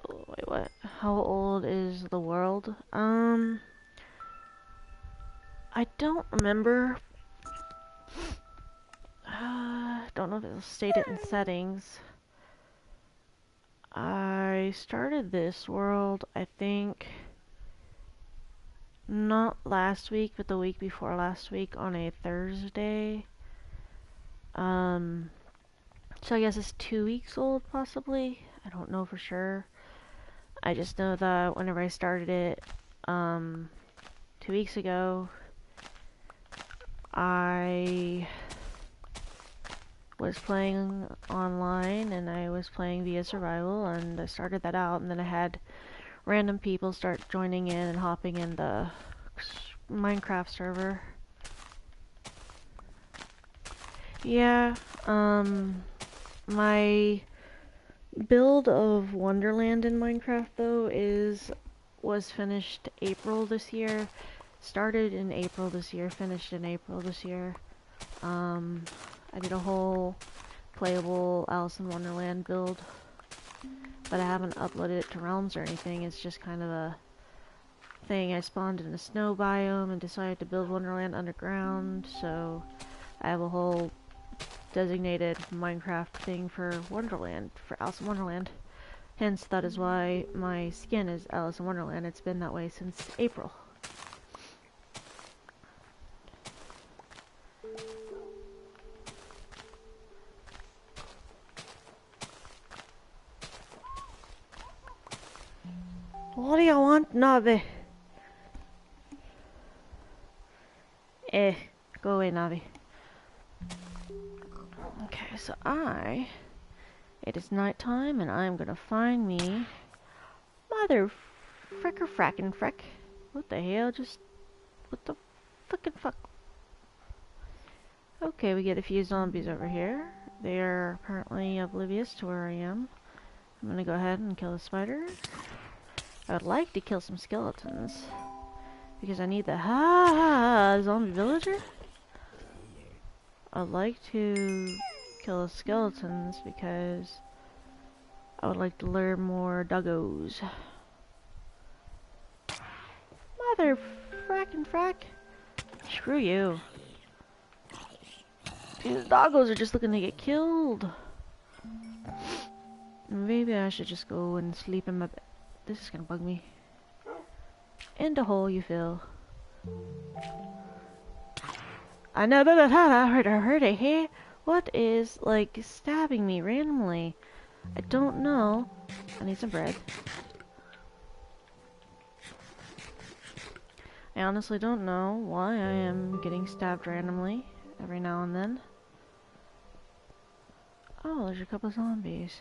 Oh, wait, what? How old is the world? I don't remember. Don't know if it'll state it in settings. I started this world, I think, not last week, but the week before last week on a Thursday. So I guess it's 2 weeks old, possibly. I don't know for sure. I just know that whenever I started it, 2 weeks ago, I was playing online and I was playing via survival, and I started that out, and then I had random people start joining in and hopping in the Minecraft server. Yeah, my build of Wonderland in Minecraft though was finished April this year. Started in April this year, finished in April this year. I did a whole playable Alice in Wonderland build, but I haven't uploaded it to Realms or anything. It's just kind of a thing. I spawned in a snow biome and decided to build Wonderland underground, so I have a whole designated Minecraft thing for Wonderland, for Alice in Wonderland. Hence, that is why my skin is Alice in Wonderland. It's been that way since April. What do you want, Navi? Go away, Navi. Okay, so it is nighttime, and I'm gonna find me mother fricker frackin' frick. What the hell? What the fucking fuck? Okay, we get a few zombies over here. They are apparently oblivious to where I am. I'm gonna go ahead and kill the spider. I would like to kill some skeletons, because I need the zombie villager. I'd like to kill the skeletons because I would like to lure more doggos. Mother frackin' frack. Screw you. These doggos are just looking to get killed. Maybe I should just go and sleep in my bed. This is gonna bug me. In the hole you fill. I know that I heard it here. What is, like, stabbing me randomly? I don't know. I need some bread. I honestly don't know why I am getting stabbed randomly every now and then. Oh, there's a couple of zombies.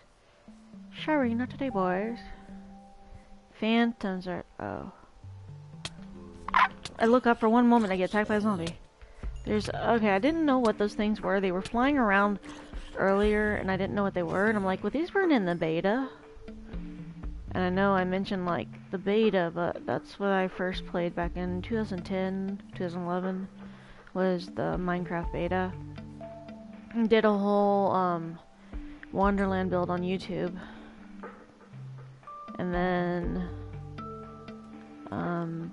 Sorry, not today, boys. Phantoms are... Oh. I look up for one moment, I get attacked by a zombie. There's... Okay, I didn't know what those things were. They were flying around earlier, and I didn't know what they were. And I'm like, well, these weren't in the beta. And I know I mentioned, like, the beta, but that's what I first played back in 2010, 2011, was the Minecraft beta. And did a whole, Wonderland build on YouTube. And then,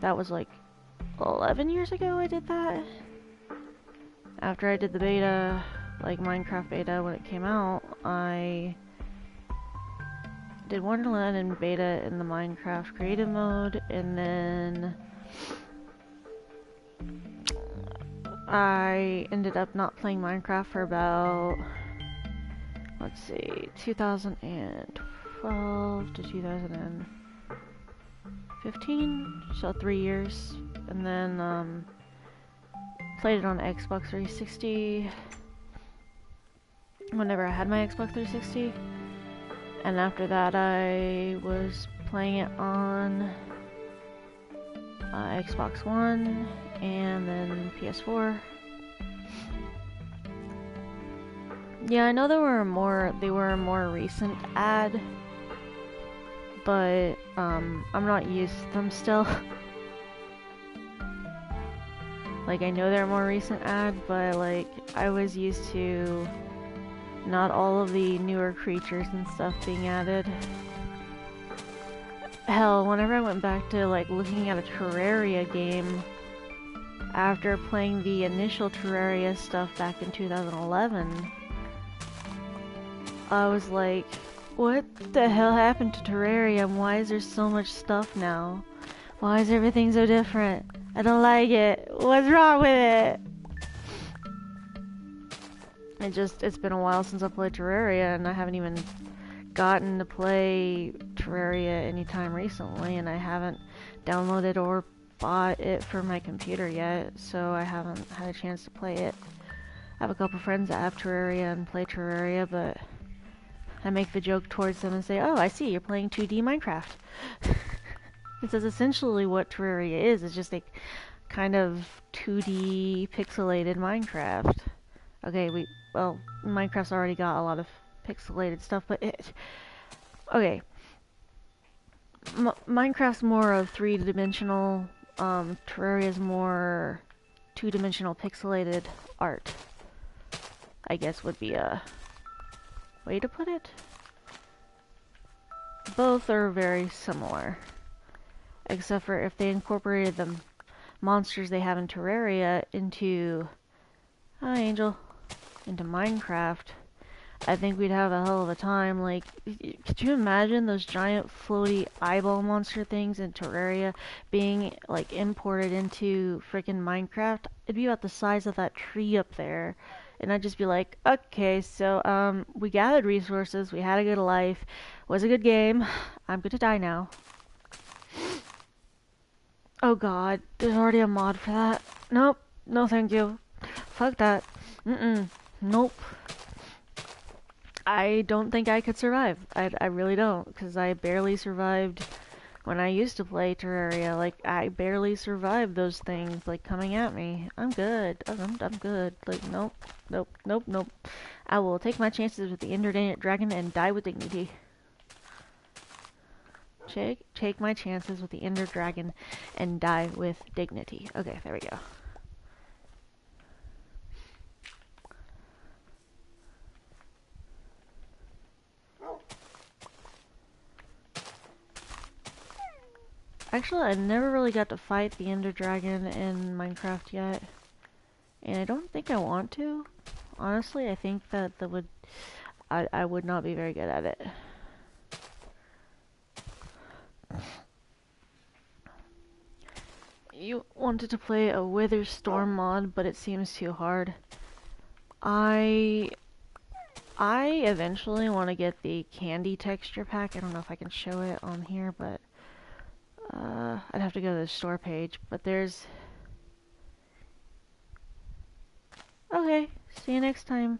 that was like 11 years ago I did that. After I did the beta, like Minecraft beta when it came out, I did Wonderland and beta in the Minecraft creative mode, and then I ended up not playing Minecraft for about, let's see, 2012 to 2015, so 3 years, and then played it on Xbox 360 whenever I had my Xbox 360, and after that I was playing it on Xbox One and then PS4. Yeah, I know they were a more recent ad, but I'm not used to them still. Like, I know they're a more recent ad, but like I was used to not all of the newer creatures and stuff being added. Hell, whenever I went back to like looking at a Terraria game after playing the initial Terraria stuff back in 2011, I was like, what the hell happened to Terraria? Why is there so much stuff now? Why is everything so different? I don't like it. What's wrong with it? It's been a while since I played Terraria, and I haven't even gotten to play Terraria anytime recently, and I haven't downloaded or bought it for my computer yet, so I haven't had a chance to play it. I have a couple friends that have Terraria and play Terraria, but I make the joke towards them and say, oh, I see, you're playing 2D Minecraft. This is essentially what Terraria is. It's just a kind of 2D pixelated Minecraft. Okay, well, Minecraft's already got a lot of pixelated stuff, but okay. Minecraft's more of three-dimensional, Terraria's more two-dimensional pixelated art, I guess would be a way to put it. Both are very similar, except for if they incorporated the monsters they have in Terraria into, hi Angel, into Minecraft, I think we'd have a hell of a time. Like, could you imagine those giant floaty eyeball monster things in Terraria being like imported into freaking Minecraft? It'd be about the size of that tree up there. And I'd just be like, okay, so we gathered resources, we had a good life, was a good game, I'm gonna die now. Oh god, there's already a mod for that. Nope, no thank you. Fuck that. Nope. I don't think I could survive. I really don't, because I barely survived when I used to play Terraria. Like, I barely survived those things, like, coming at me. I'm good. I'm good. Like, nope. I will take my chances with the Ender Dragon and die with dignity. Take my chances with the Ender Dragon and die with dignity. Okay, there we go. Actually, I never really got to fight the Ender Dragon in Minecraft yet, and I don't think I want to. Honestly, I think that I would not be very good at it. You wanted to play a Wither Storm mod, but it seems too hard. I eventually want to get the candy texture pack. I don't know if I can show it on here, but I'd have to go to the store page, but there's... Okay, see you next time.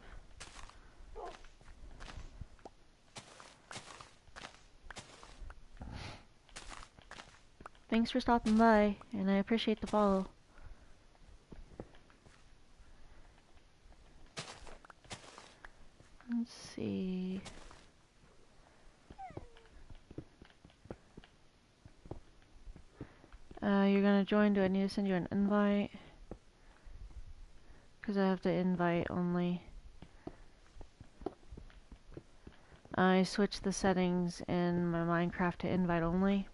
Thanks for stopping by, and I appreciate the follow. Let's see. You're gonna join. Do I need to send you an invite? Because I have to invite only. I switched the settings in my Minecraft to invite only.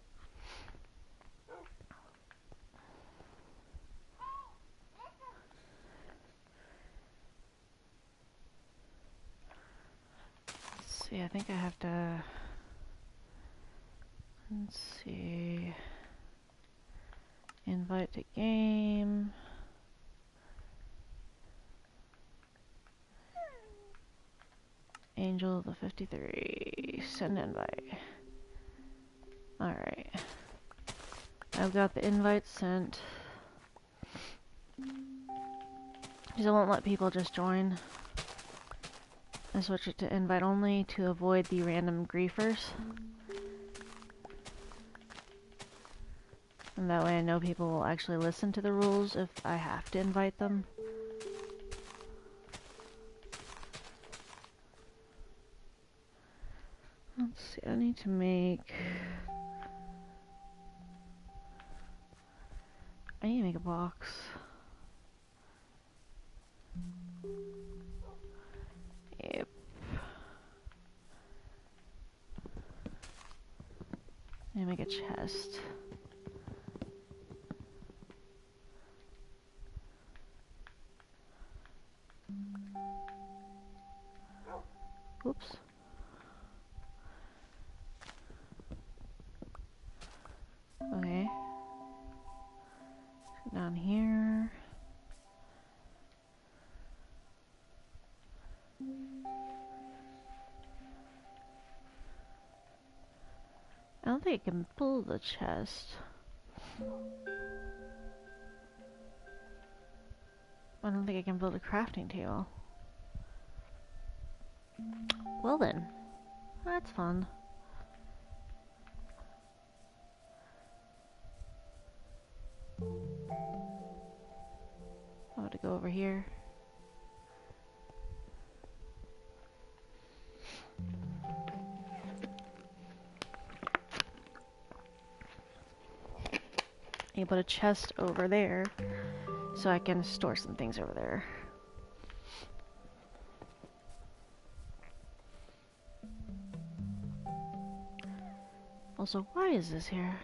Let's see, I think I have to... Let's see... Invite to game... Angel the 53, send invite. Alright. I've got the invite sent. Because I won't let people just join. I switch it to invite only to avoid the random griefers. And that way I know people will actually listen to the rules if I have to invite them. Let's see, I need to make... I need to make a box. Yep. I need to make a chest. Oops. Okay. Down here. I don't think I can pull the chest. I don't think I can build a crafting table. Well then, that's fun. I want to go over here. You put a chest over there so I can store some things over there. Also, why is this here?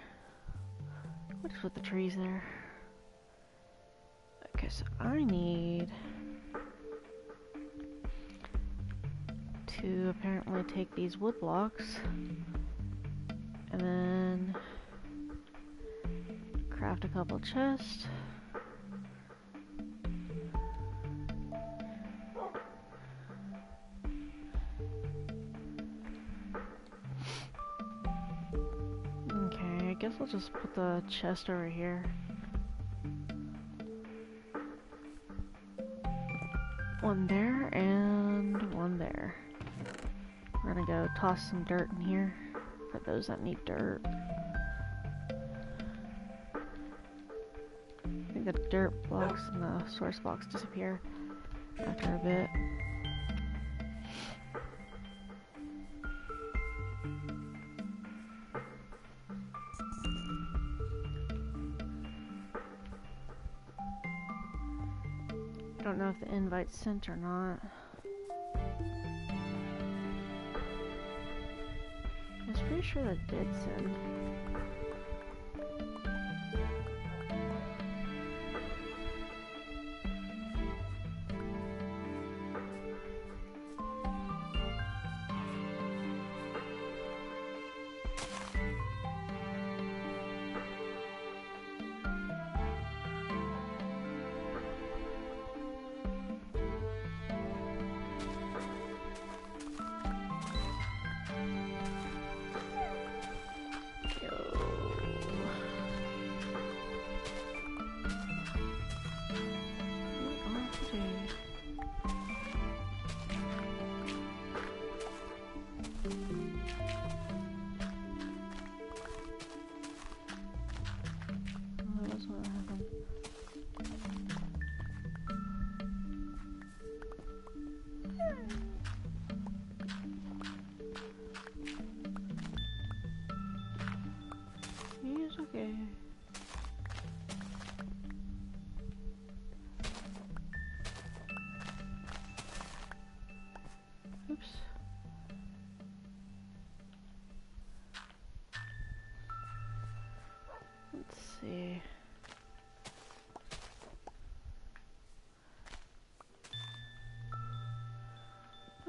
What is with the trees there? Okay, so I need to apparently take these wood blocks and then craft a couple chests. Okay, I guess I'll just put the chest over here. One there and one there. We're gonna go toss some dirt in here for those that need dirt. I think the dirt blocks and the source blocks disappear after a bit. I don't know if the invite's sent or not. I was pretty sure that did send.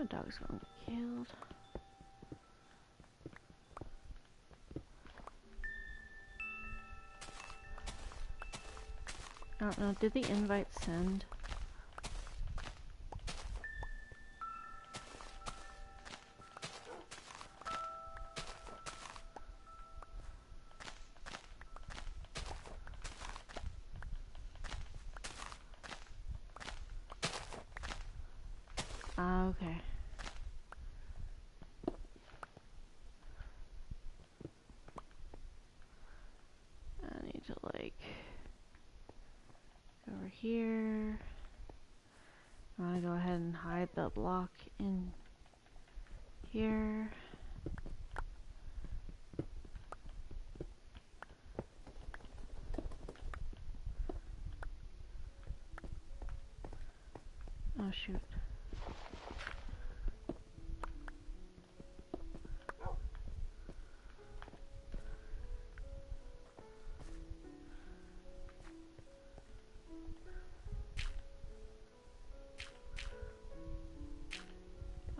That dog's gonna get killed. I don't know, did the invite send? Ah, okay. I need to like go over here. I'm gonna go ahead and hide the block in here. Oh shoot.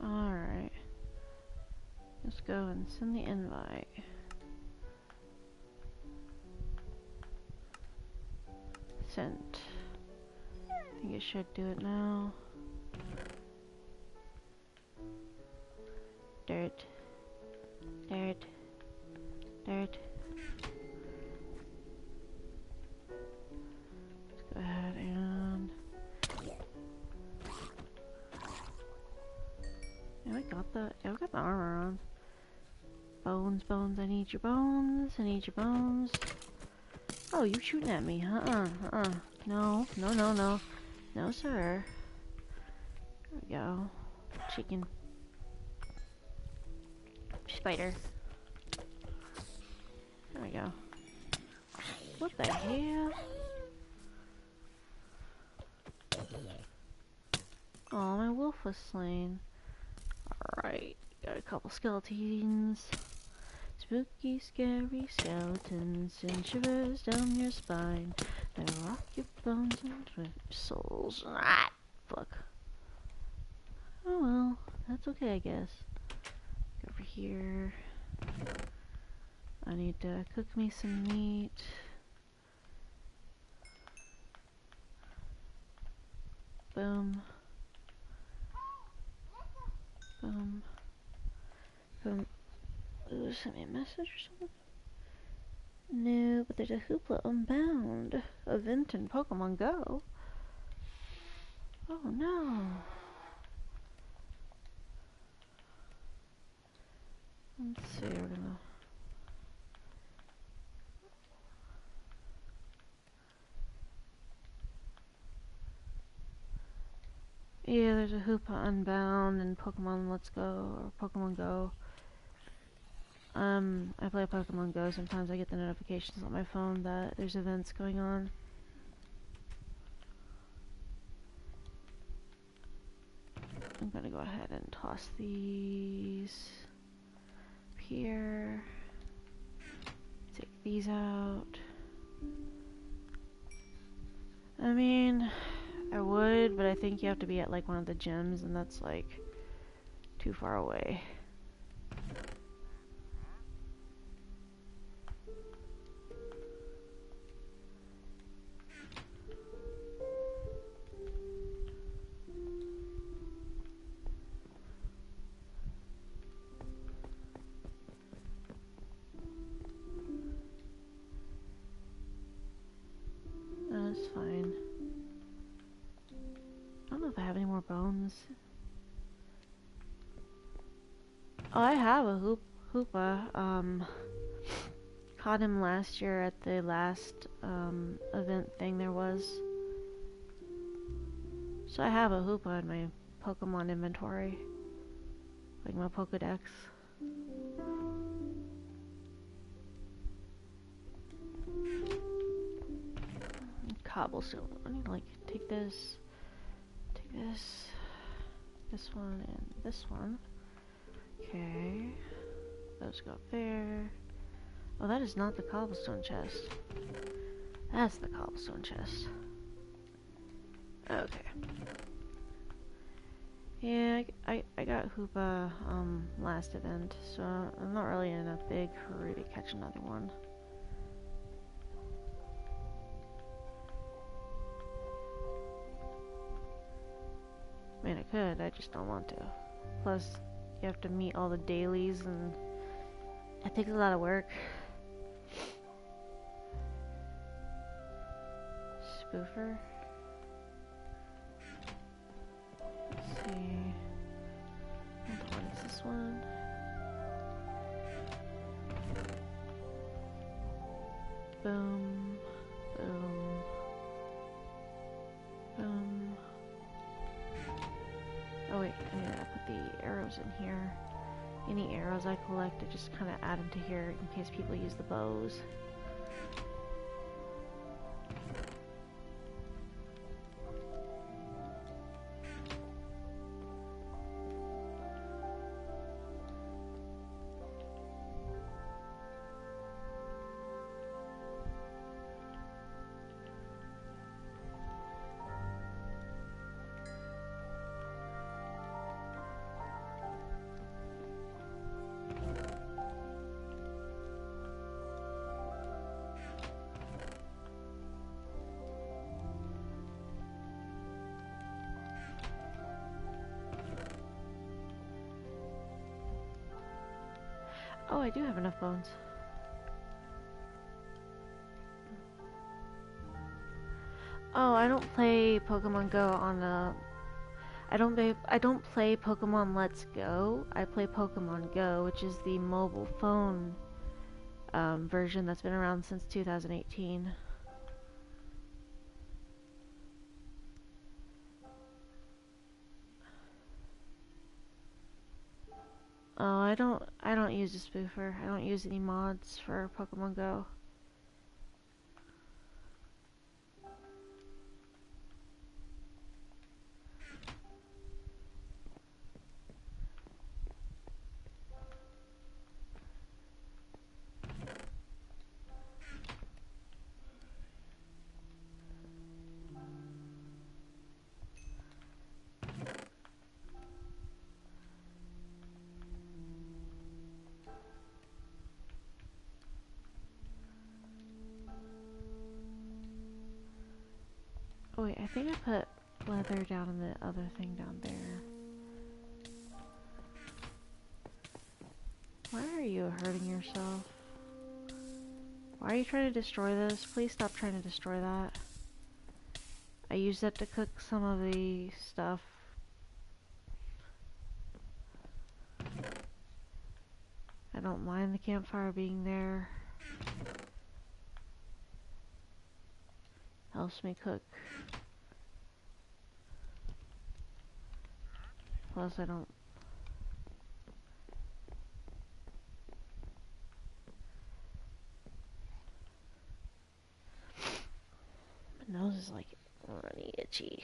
Alright. Let's go and send the invite. Sent. I think it should do it now. Dirt. Dirt. Dirt. Let's go ahead and... Yeah, we got the armor on. Bones, bones, I need your bones. I need your bones. Oh, you shooting at me? No, no, no, no. No, sir. There we go. Chicken. Spider. There we go. What the hell? Oh, my wolf was slain. Alright, got a couple skeletons. Spooky, scary skeletons send shivers down your spine. They rock your bones and your souls. Ah, fuck. Oh well, that's okay, I guess. Go over here. I need to cook me some meat. Boom. Boom. Boom. Ooh, sent me a message or something? No, but there's a Hoopla Unbound event in Pokemon Go. Oh no. Let's see, we're gonna... Yeah, there's a Hoopa Unbound in Pokemon Let's Go, or Pokemon Go. I play Pokemon Go, sometimes I get the notifications on my phone that there's events going on. I'm gonna go ahead and toss these up here. Take these out. I mean, I would, but I think you have to be at like one of the gyms, and that's like too far away. That's fine. I don't know if I have any more bones. Oh, I have a Hoopa. Caught him last year at the last event thing there was. So I have a Hoopa in my Pokemon inventory. Like my Pokedex. Cobblestone. I need to like take this, this one, and this one. Okay. Those go up there. Oh, that is not the cobblestone chest. That's the cobblestone chest. Okay. Yeah, I got Hoopa last event, so I'm not really in a big hurry to catch another one. I mean, I could, I just don't want to. Plus, you have to meet all the dailies, and it takes a lot of work. Spoofer. Let's see. What is this one? Boom. Boom. Boom. Oh wait, I need to put the arrows in here. Any arrows I collect, I just kind of add them to here in case people use the bows. Oh, I do have enough bones. Oh, I don't play Pokemon Go on a... I don't play Pokemon Let's Go. I play Pokemon Go, which is the mobile phone version that's been around since 2018. Oh, I don't use a spoofer. I don't use any mods for Pokemon Go. Oh wait, I think I put leather down in the other thing down there. Why are you hurting yourself? Why are you trying to destroy this? Please stop trying to destroy that. I used that to cook some of the stuff. I don't mind the campfire being there. Helps me cook. Plus I don't... My nose is like runny, itchy.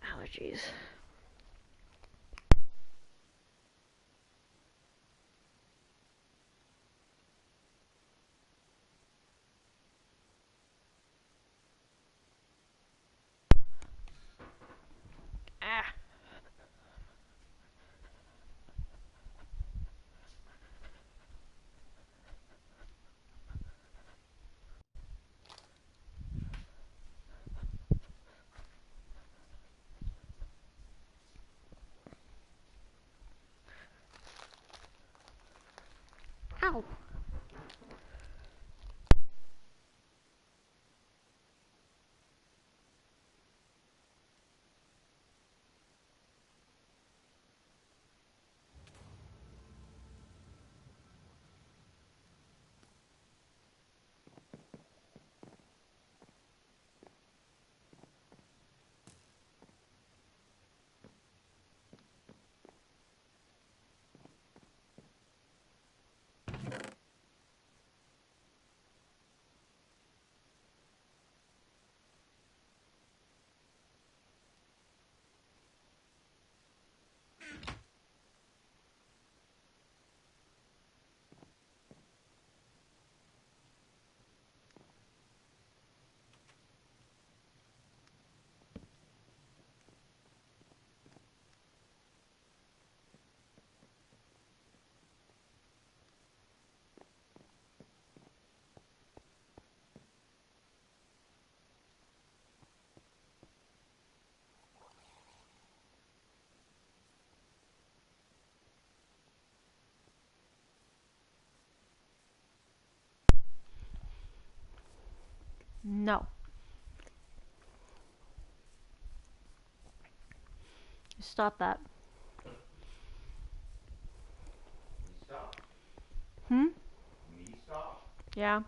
Allergies. Ah! No. Stop that. Me stop? Hmm? Me stop? Yeah.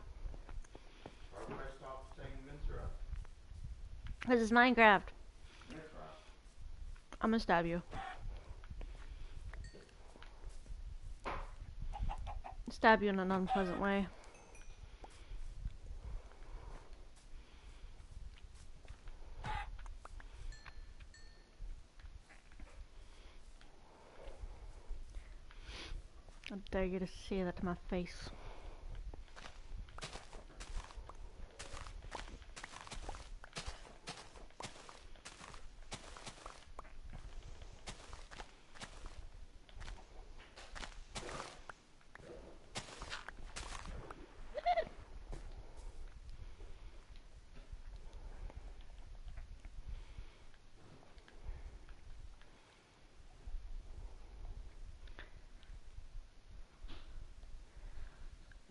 Why would I stop saying Mince-Raft? This is Minecraft. Mince-Raft. I'm gonna stab you. Stab you in an unpleasant way. I dare you to say that to my face.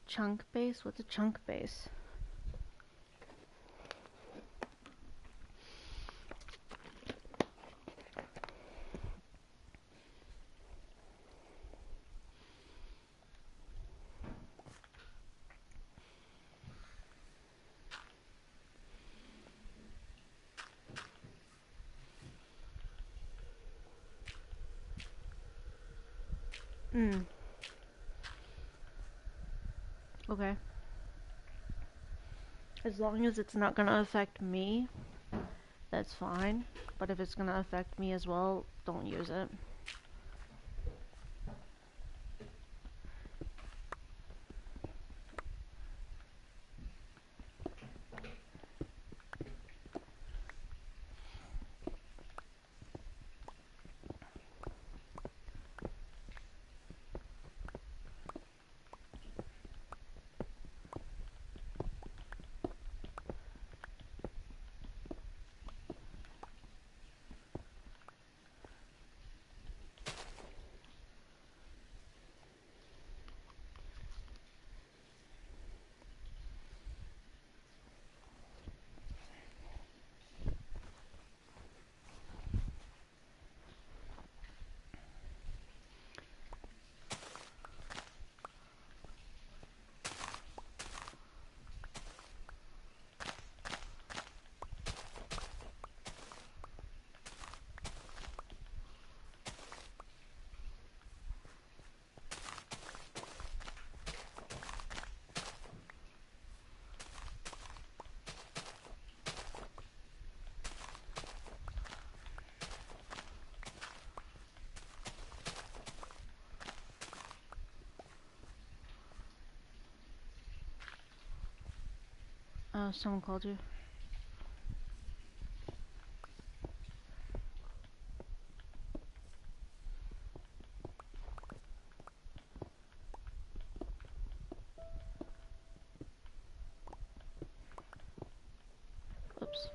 Chunk base? What's a chunk base? Okay. As long as it's not gonna affect me, that's fine. But if it's gonna affect me as well, don't use it. Oh, someone called you. Oops.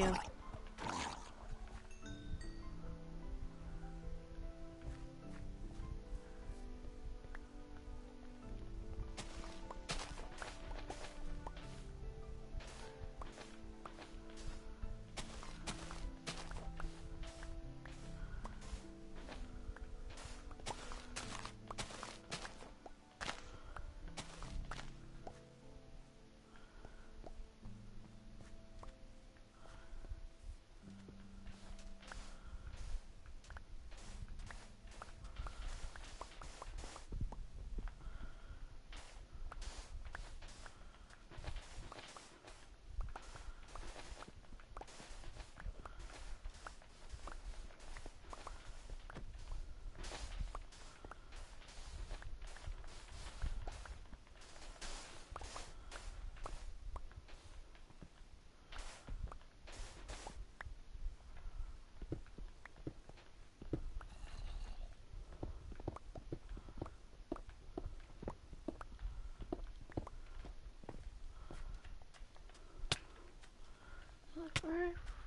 you.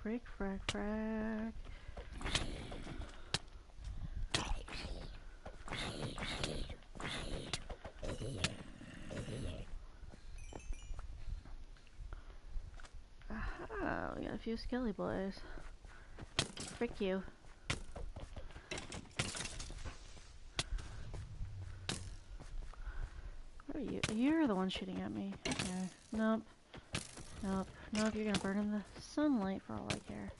Frick, frack, frack. Aha, we got a few skelly boys. Frick you. Where are you? You're the one shooting at me. Okay. Nope. Nope. Nope, you're gonna burn in the sunlight for all I care.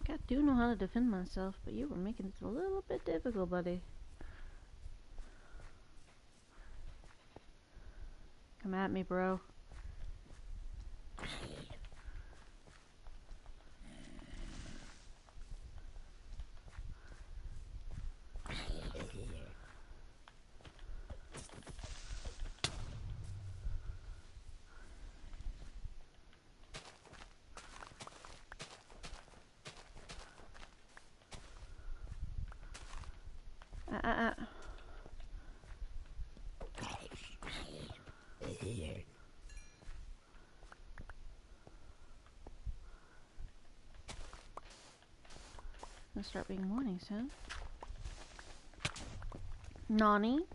I do know how to defend myself, but you were making it a little bit difficult, buddy. Come at me, bro. Ah. Gonna start being morning soon. Nani?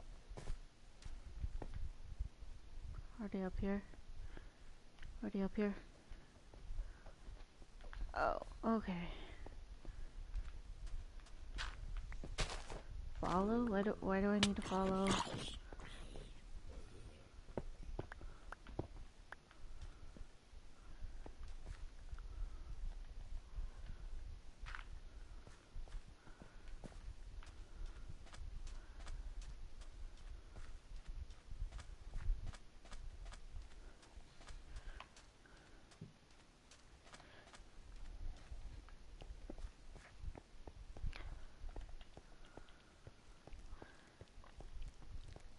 Are they up here? Are they up here? Oh, okay. Follow? Why do I need to follow?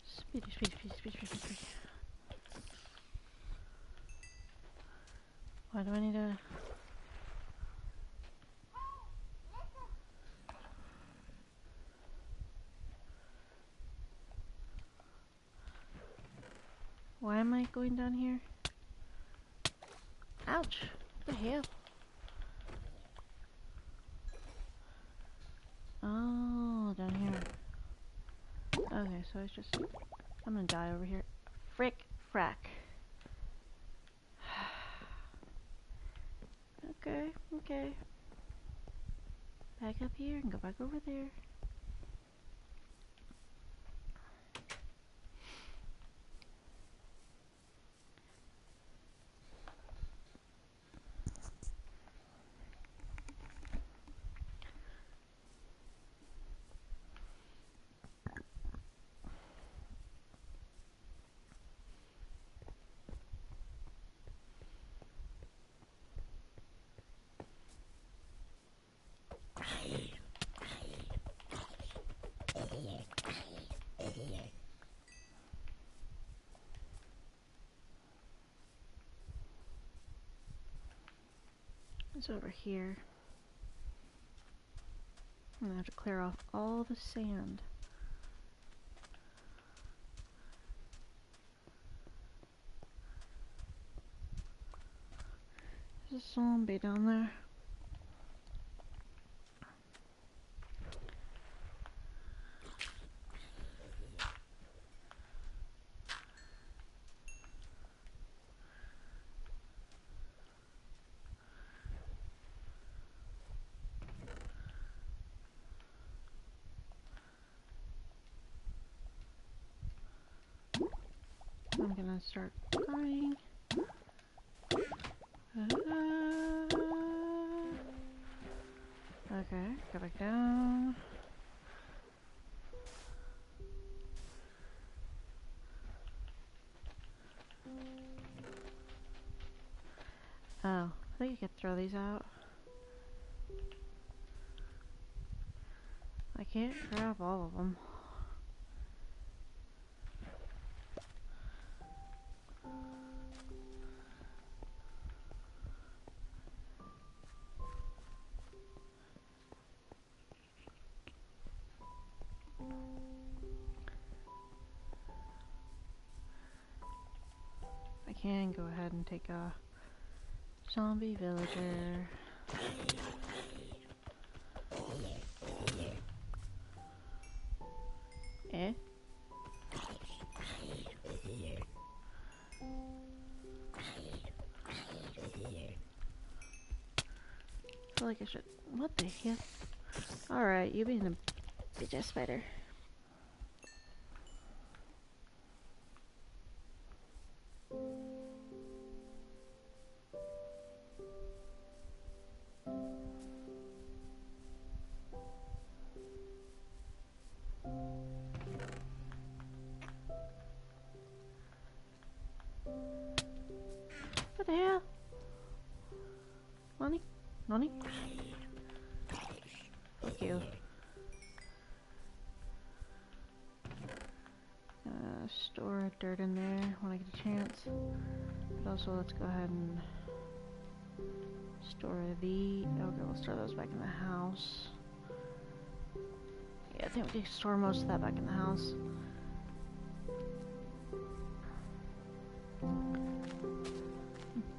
Speedy. Why do I need to... Why am I going down here? Ouch! What the hell? Oh, down here. Okay, so it's just... I'm gonna die over here. Frick, frack. Okay. Back up here and go back over there. It's over here. I'm gonna have to clear off all the sand. There's a zombie down there. I'm gonna start crying. Okay, go back down. Oh, I think you could throw these out. I can't grab all of them. I can go ahead and take a zombie villager. Eh? I feel like I should. What the hell? Alright, you being a bitch ass spider. What the hell? Nani? Nani? Fuck you. Store dirt in there when I get a chance. But also, let's go ahead and store the. Okay, we'll store those back in the house. Yeah, I think we can store most of that back in the house.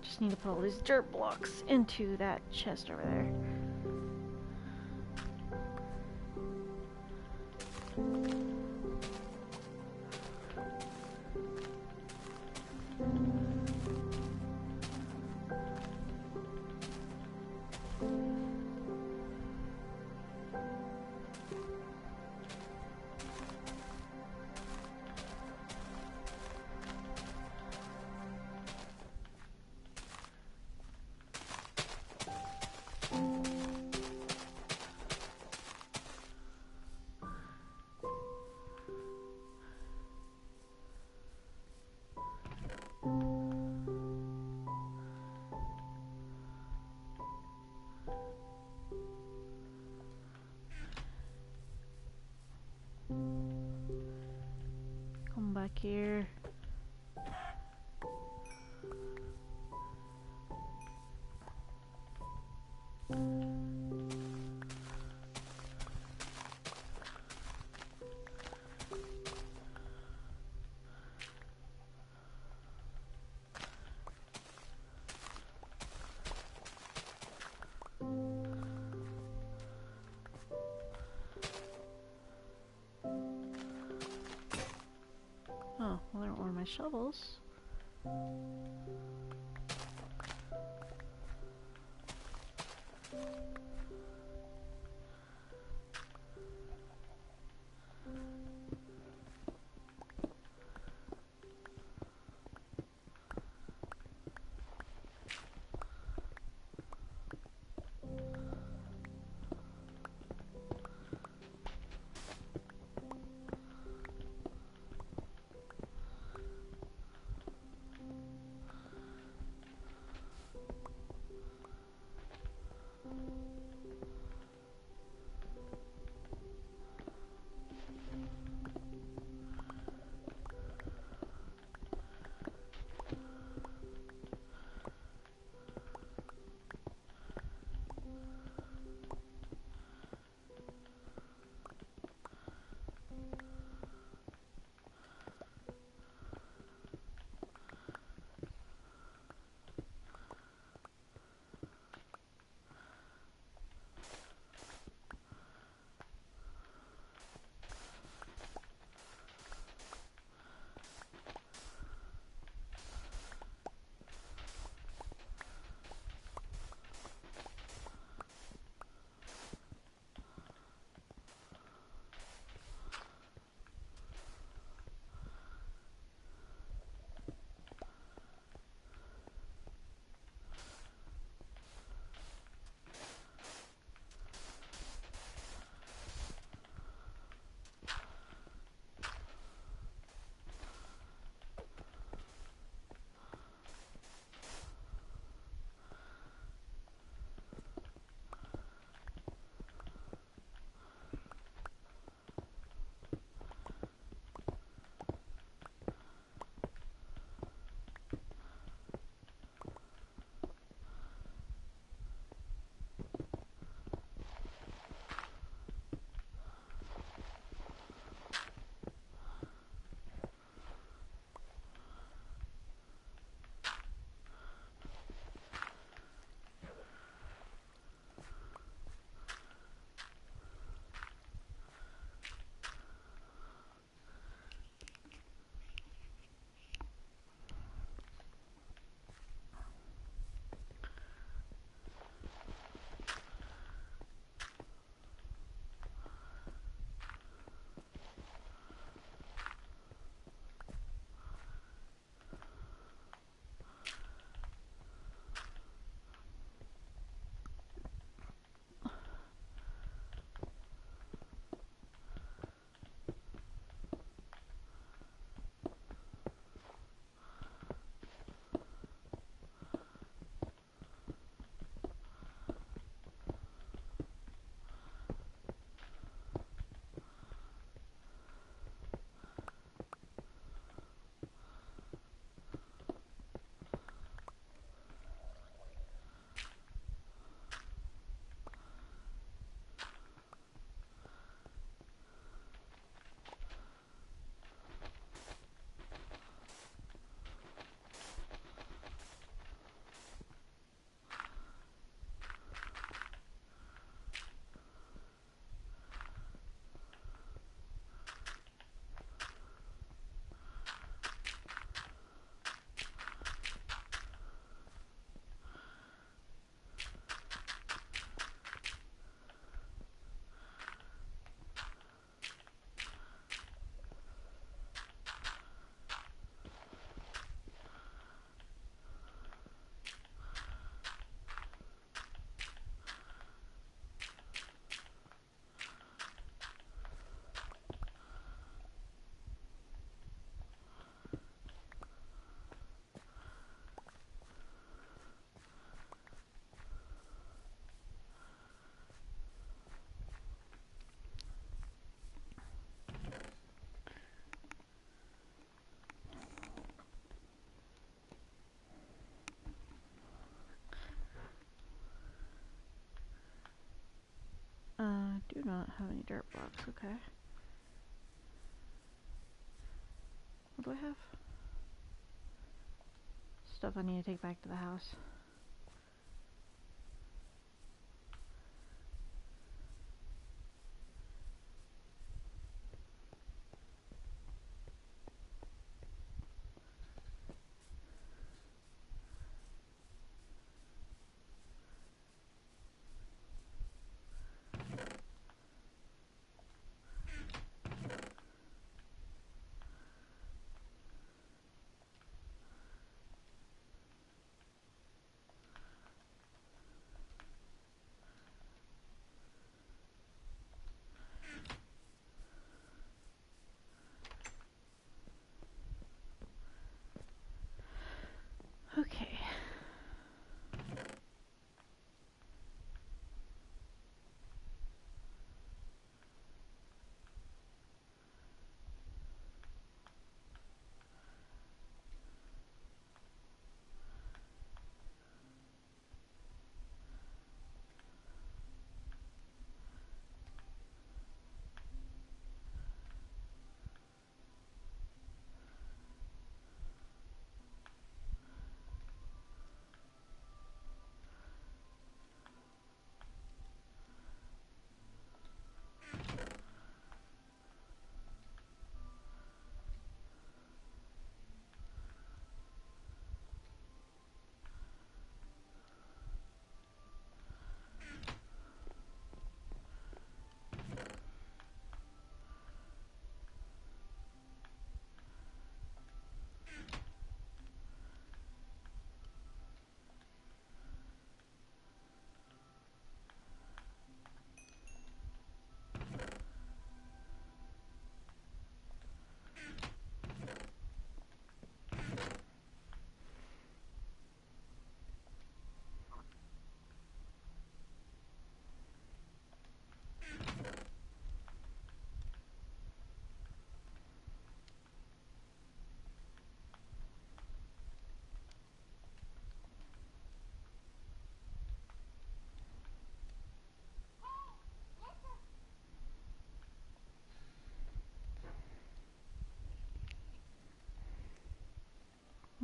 Just need to put all these dirt blocks into that chest over there. Come back here. Oh, well, I don't want my shovels. don't have any dirt blocks, okay. What do I have? Stuff I need to take back to the house. Okay.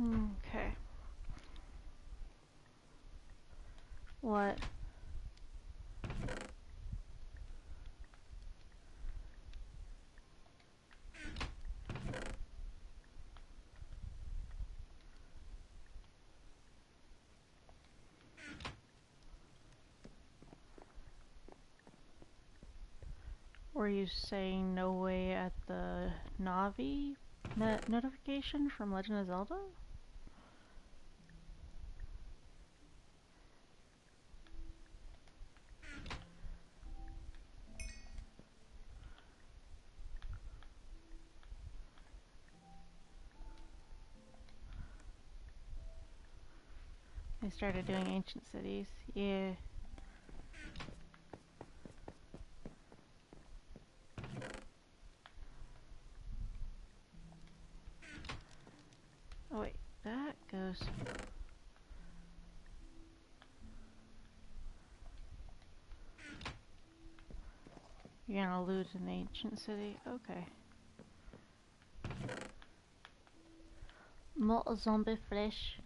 Okay. What? Were you saying no way at the Navi notification from Legend of Zelda? They started doing ancient cities. Yeah. Oh wait, that goes. You're gonna loot an ancient city? Okay. More zombie flesh.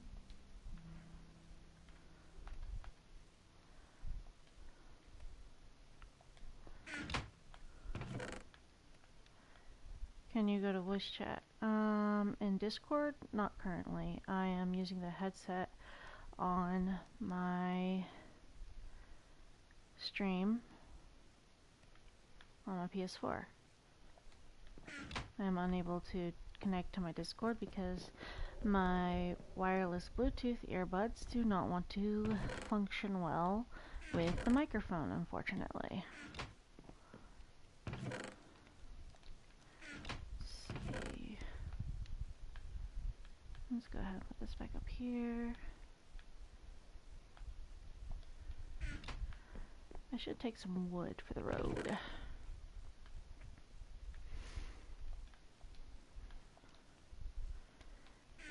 Can you go to voice chat? In Discord? Not currently. I am using the headset on my stream on my PS4. I am unable to connect to my Discord because my wireless Bluetooth earbuds do not want to function well with the microphone, unfortunately. Let's see. Let's go ahead and put this back up here. I should take some wood for the road.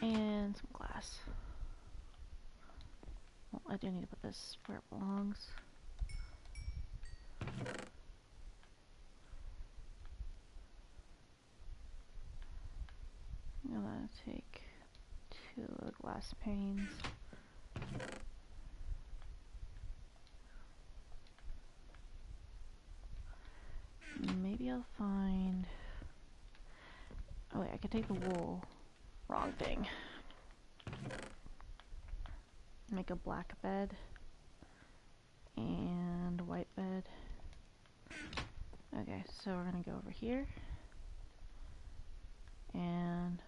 And some glass. Well, I do need to put this where it belongs. glass panes. Maybe I'll find... Oh wait, I could take the wool. Wrong thing. Make a black bed and a white bed. Okay, so we're gonna go over here. And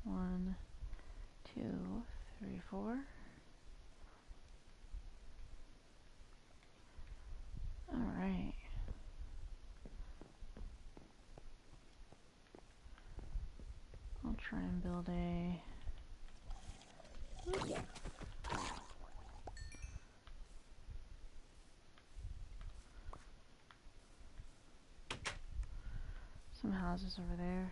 1, 2, 3, 4. Alright. I'll try and build a... some houses over there.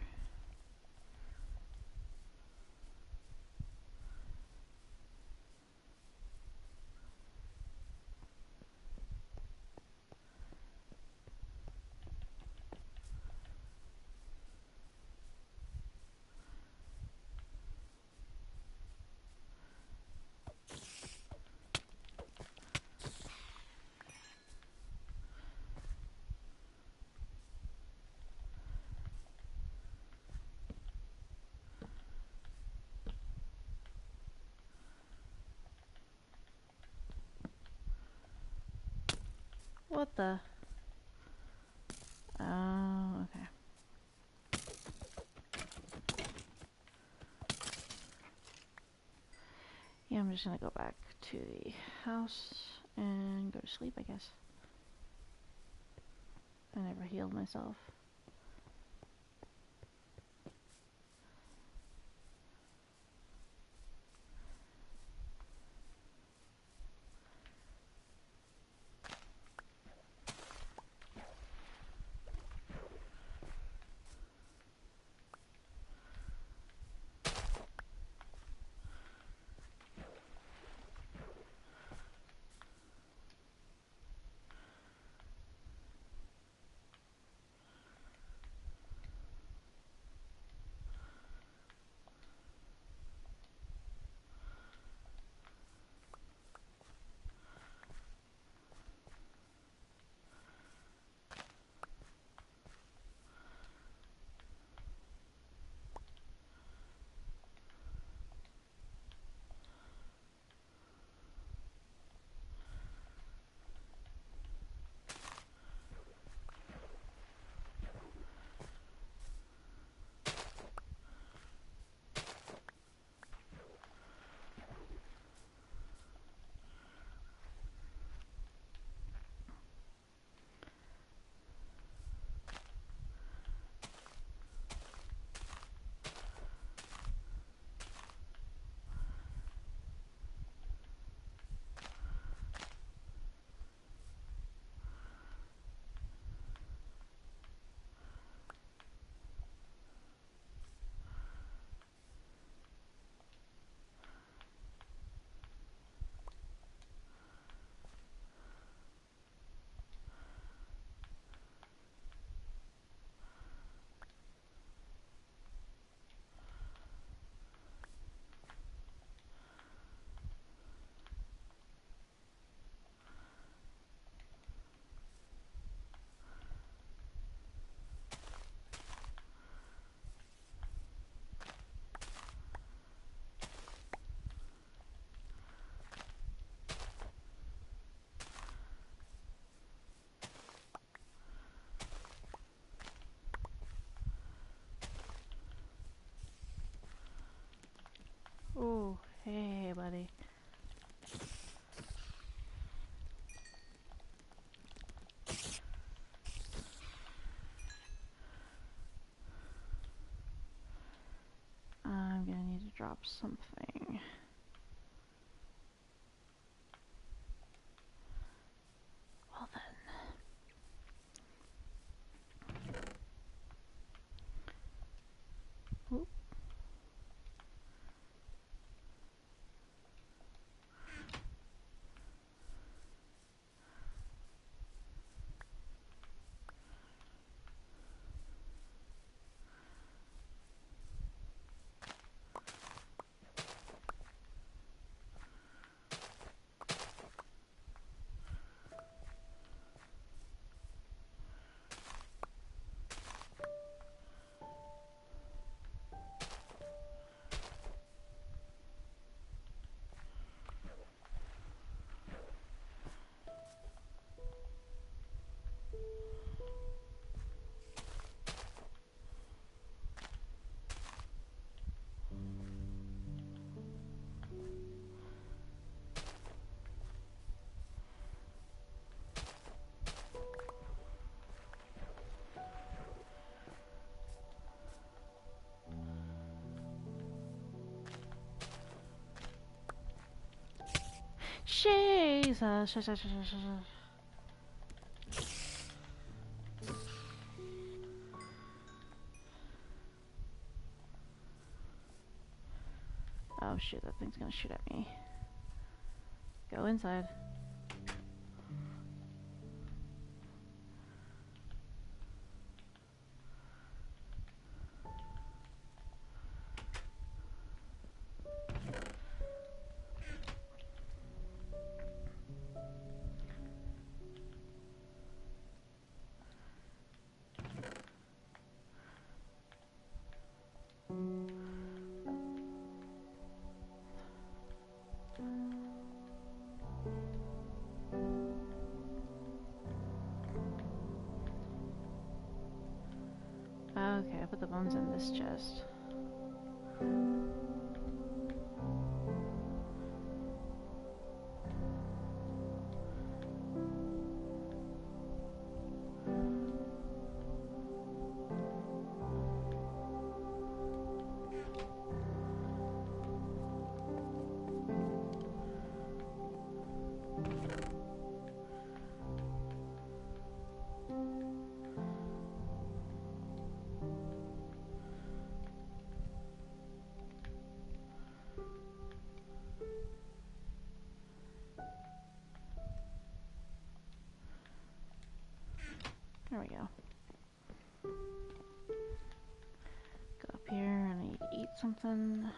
What the? Oh, okay. Yeah, I'm just gonna go back to the house and go to sleep, I guess. I never healed myself. Oh, hey, buddy. I'm gonna need to drop something. Well then. Oop. Jesus. Oh shit, that thing's gonna shoot at me. Go inside. Okay, I put the bones in this chest. There we go. Go up here and I need to eat something.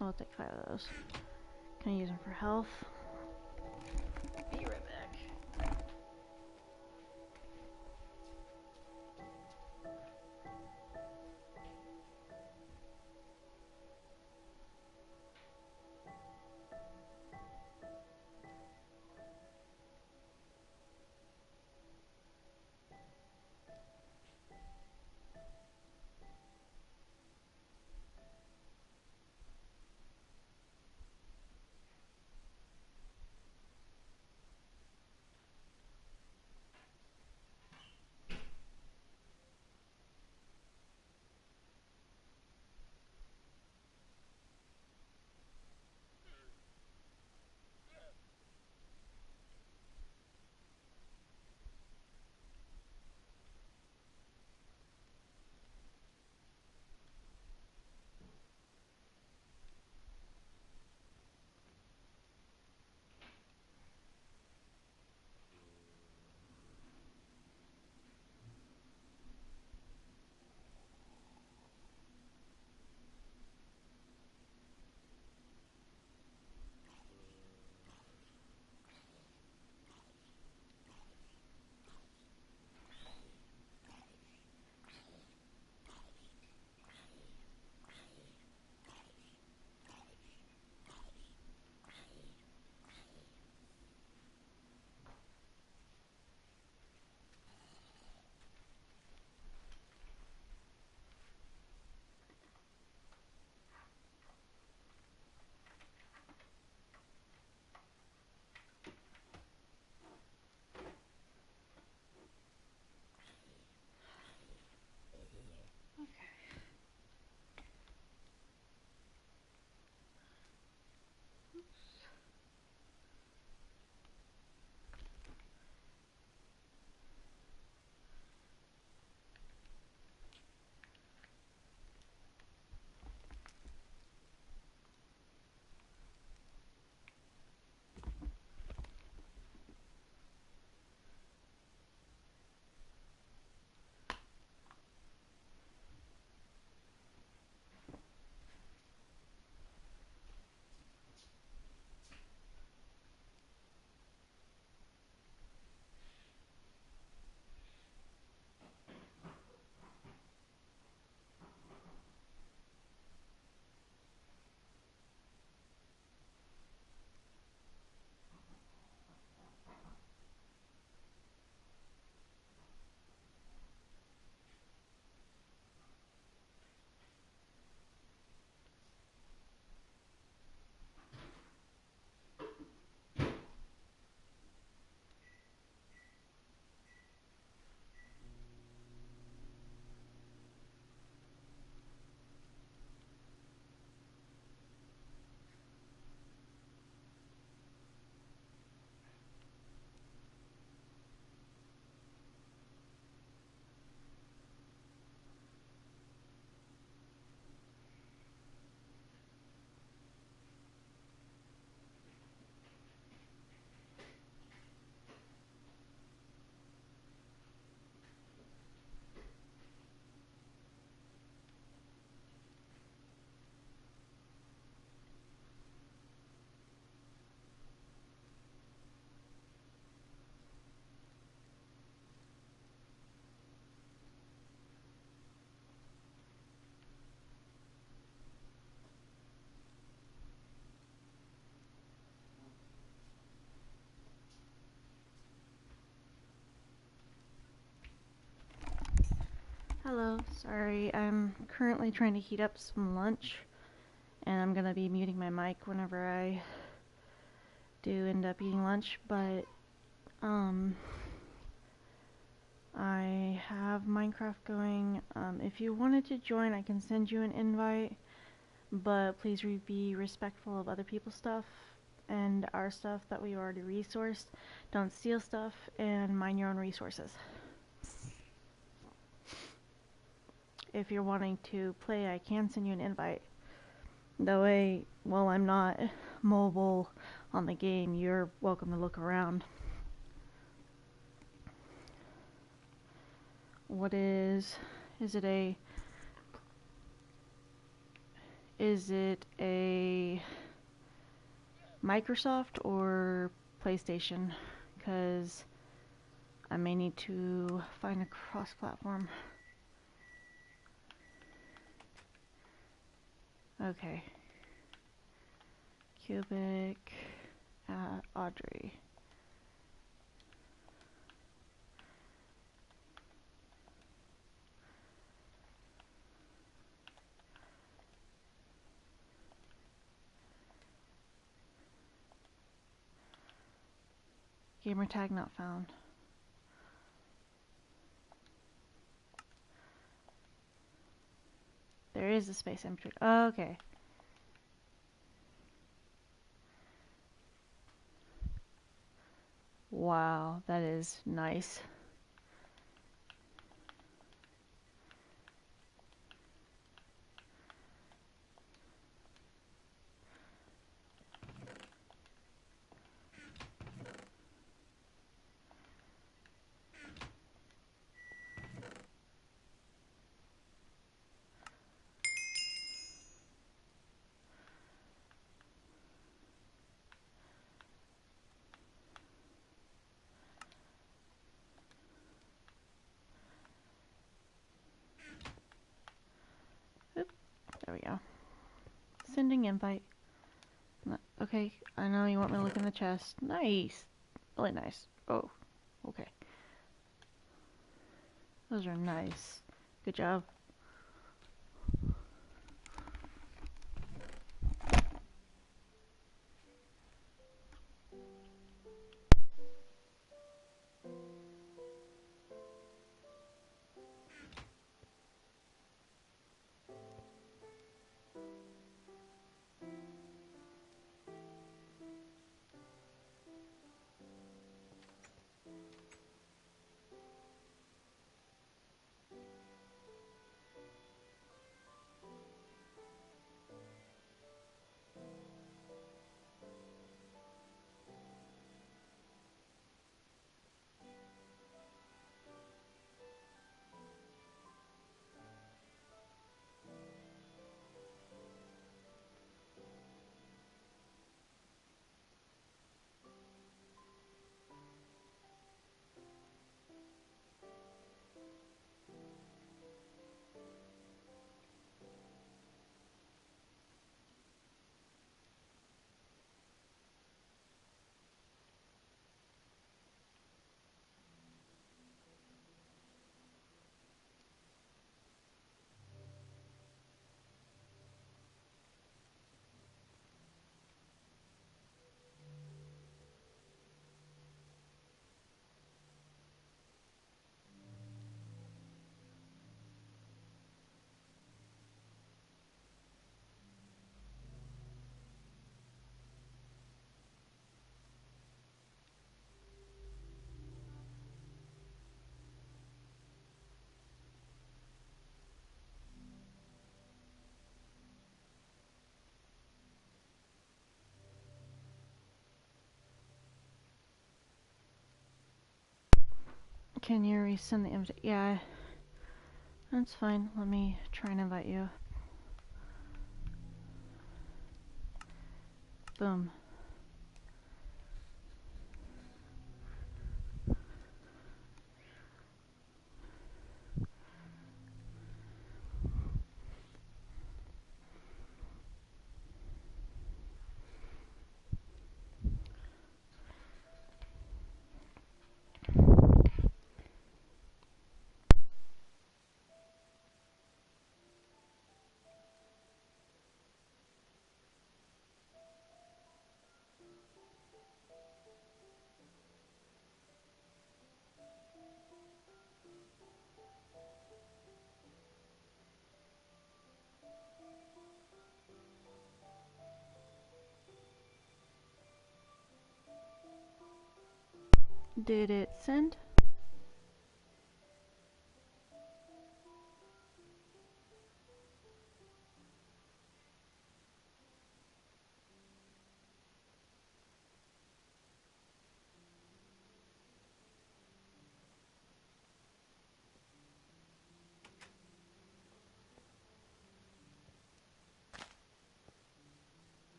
I'll take 5 of those. Can I use them for health? Be right back. Hello, sorry, I'm currently trying to heat up some lunch, and I'm gonna be muting my mic whenever I do end up eating lunch, but, um, I have Minecraft going. If you wanted to join, I can send you an invite, but please be respectful of other people's stuff and our stuff that we already resourced. Don't steal stuff, and mind your own resources. If you're wanting to play, I can send you an invite. That way, while I'm not mobile on the game, you're welcome to look around. What is it a Microsoft or PlayStation? Because I may need to find a cross-platform. Okay. Cubic, Audrey. Gamer tag not found. There is a space in between. Oh, okay. Wow, that is nice. Oop, there we go. Sending invite. Okay, I know you want me to look in the chest. Nice. Really nice. Oh, okay. Those are nice. Good job. Can you resend the invite? Yeah, that's fine. Let me try and invite you. Boom. Did it send?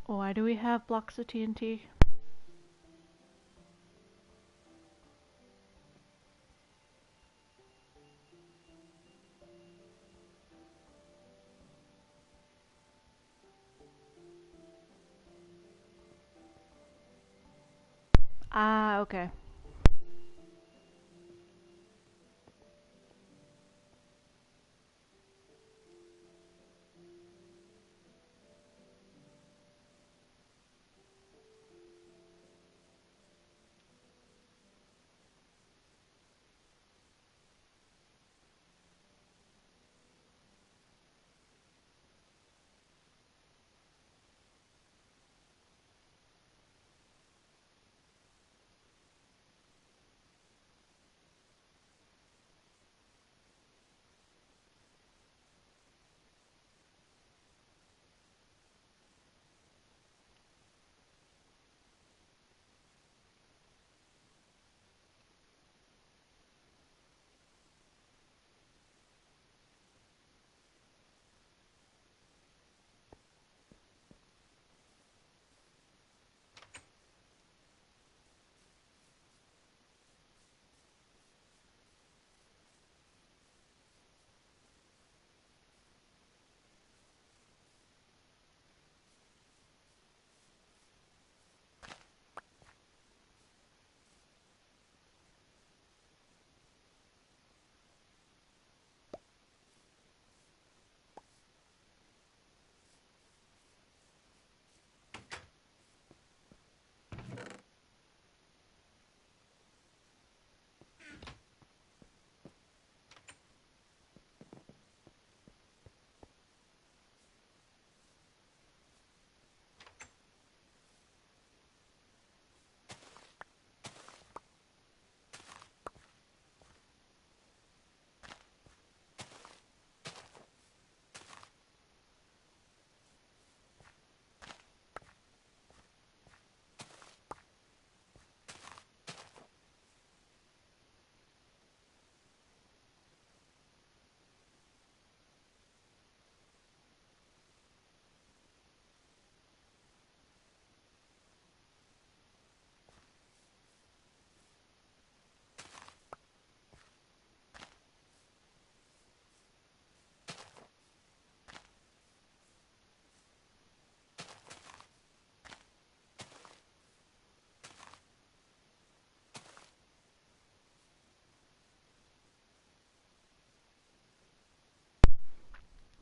Why do we have blocks of TNT? Ah, okay.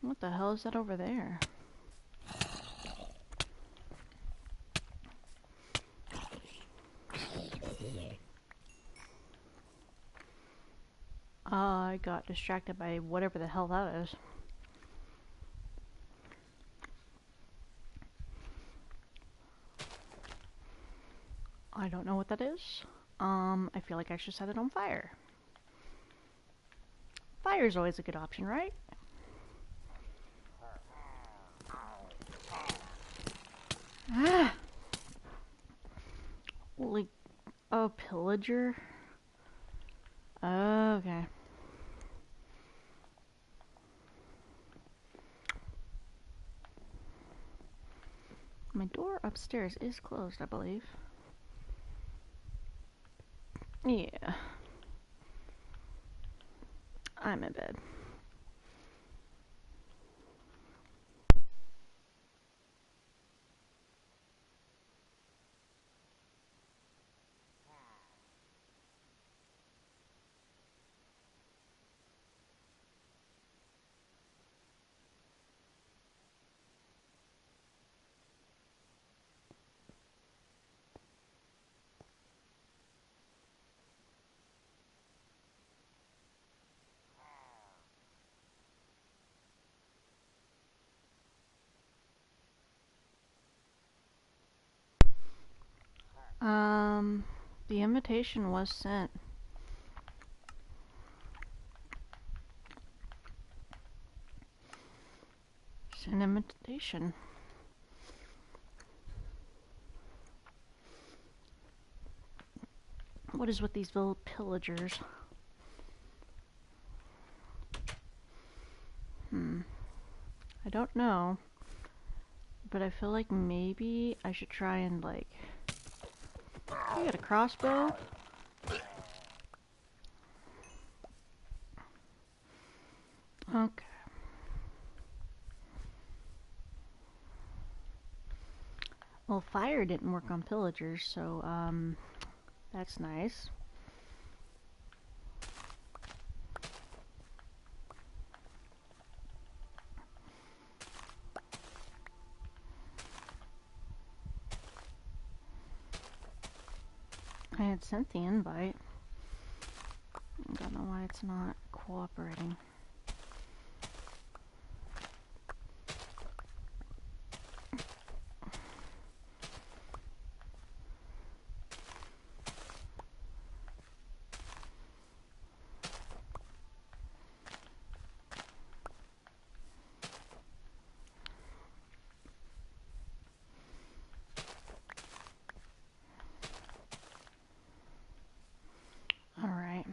What the hell is that over there? I got distracted by whatever the hell that is. I don't know what that is. I feel like I should set it on fire. Fire's always a good option, right? Ah! Like a pillager? Okay. My door upstairs is closed, I believe. Yeah. I'm in bed. Um, the invitation was sent. Send invitation. What is with these little pillagers? I don't know. But I feel like maybe I should try and like... I got a crossbow? Okay. Well, fire didn't work on pillagers, so, that's nice. I had sent the invite. I don't know why it's not cooperating. Alright.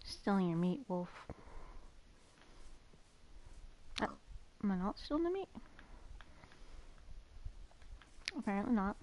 Stealing your meat, wolf. Am I not stealing the meat? Apparently not.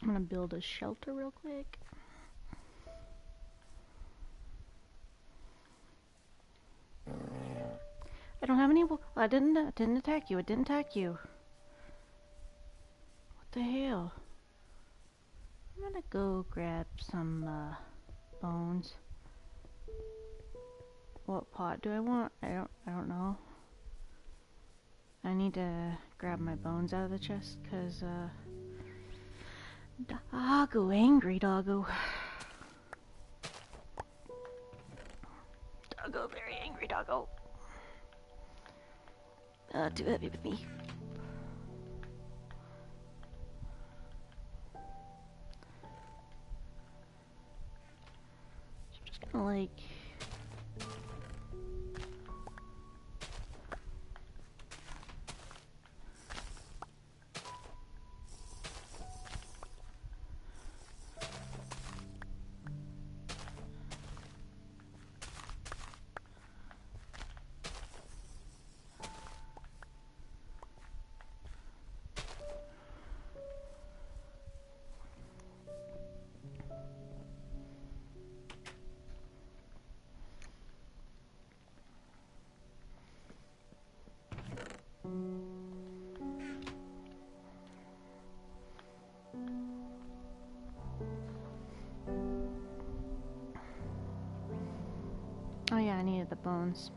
I'm gonna build a shelter real quick. I don't have any. I didn't attack you. It didn't attack you. What the hell? I'm gonna go grab some bones. What pot do I want? I don't know. I need to grab my bones out of the chest because doggo, angry doggo. Doggo, very angry doggo. Too heavy with me. So I'm just gonna like... Oh yeah, I needed the bones.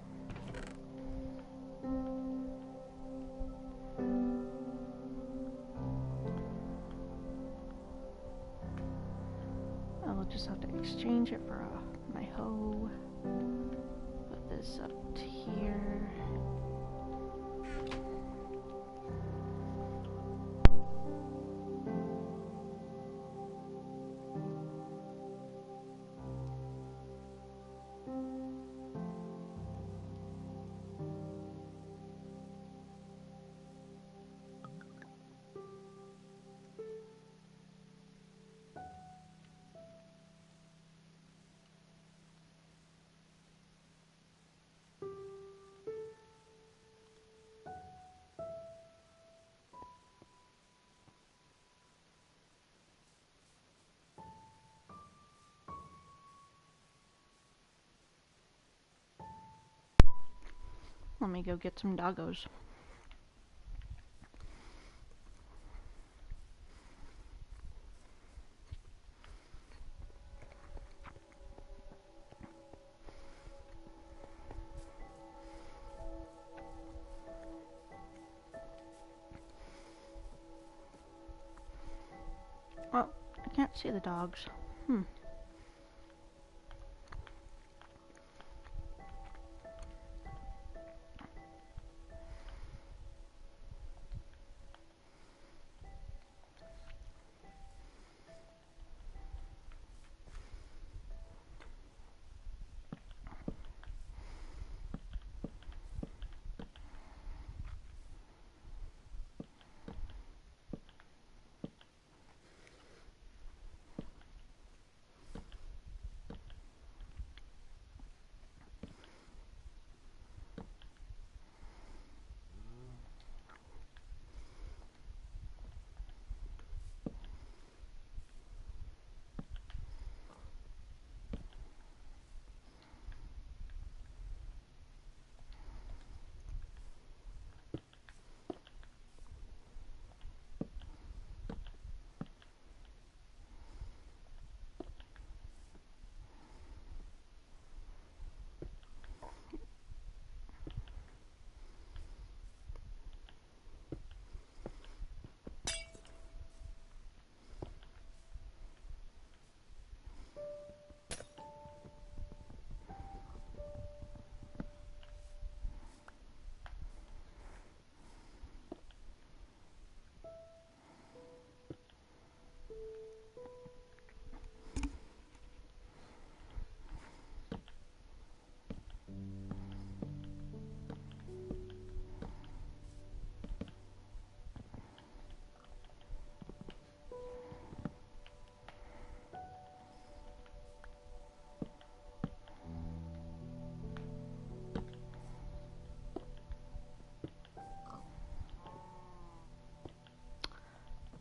I'll just have to exchange it for my hoe. Put this up to here. Let me go get some doggos. Oh, I can't see the dogs.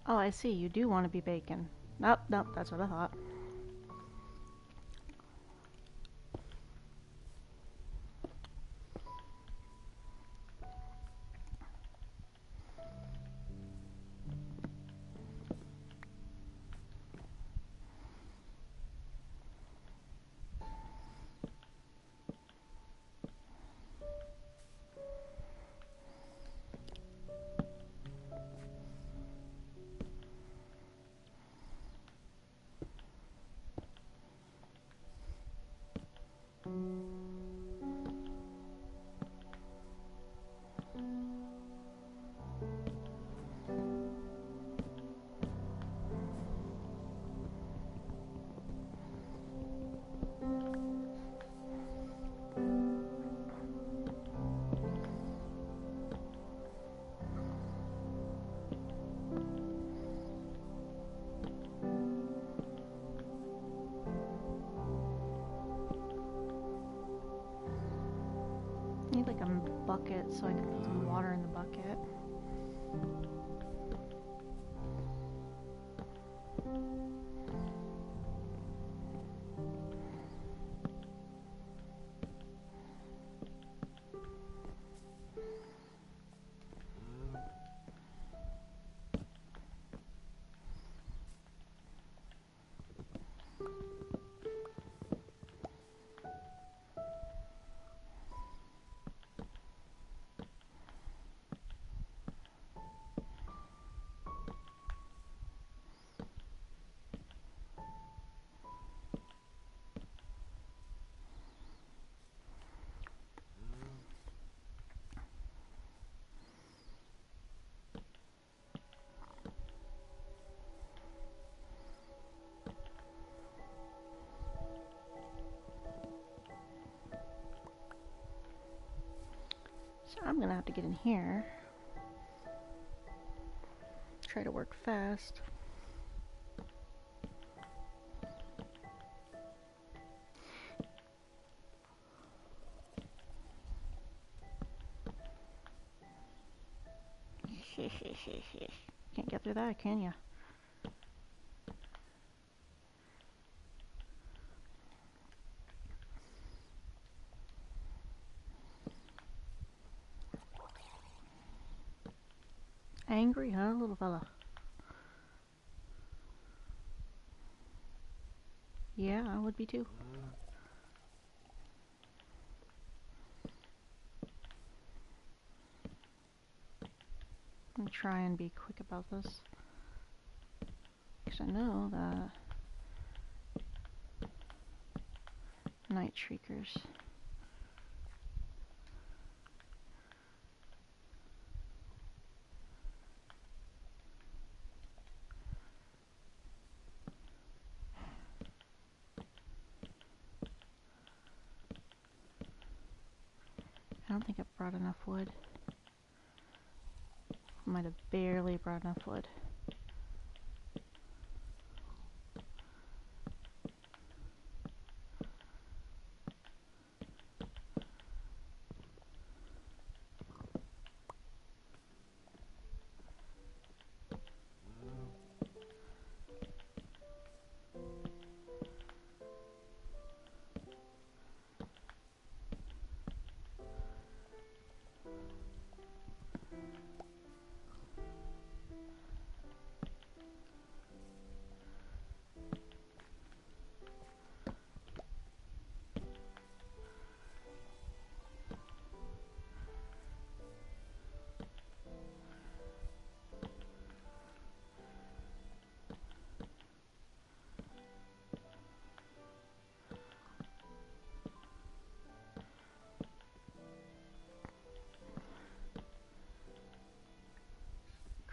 Oh, I see. You do want to be bacon. Nope, nope, that's what I thought. I need like a bucket so I can put some water in the bucket. So I'm gonna have to get in here. Try to work fast. Can't get through that, can ya? slippery, huh, little fella? Yeah, I would be too. I'm gonna try and be quick about this. Because I know that night shriekers. I don't think I brought enough wood. Might have barely brought enough wood.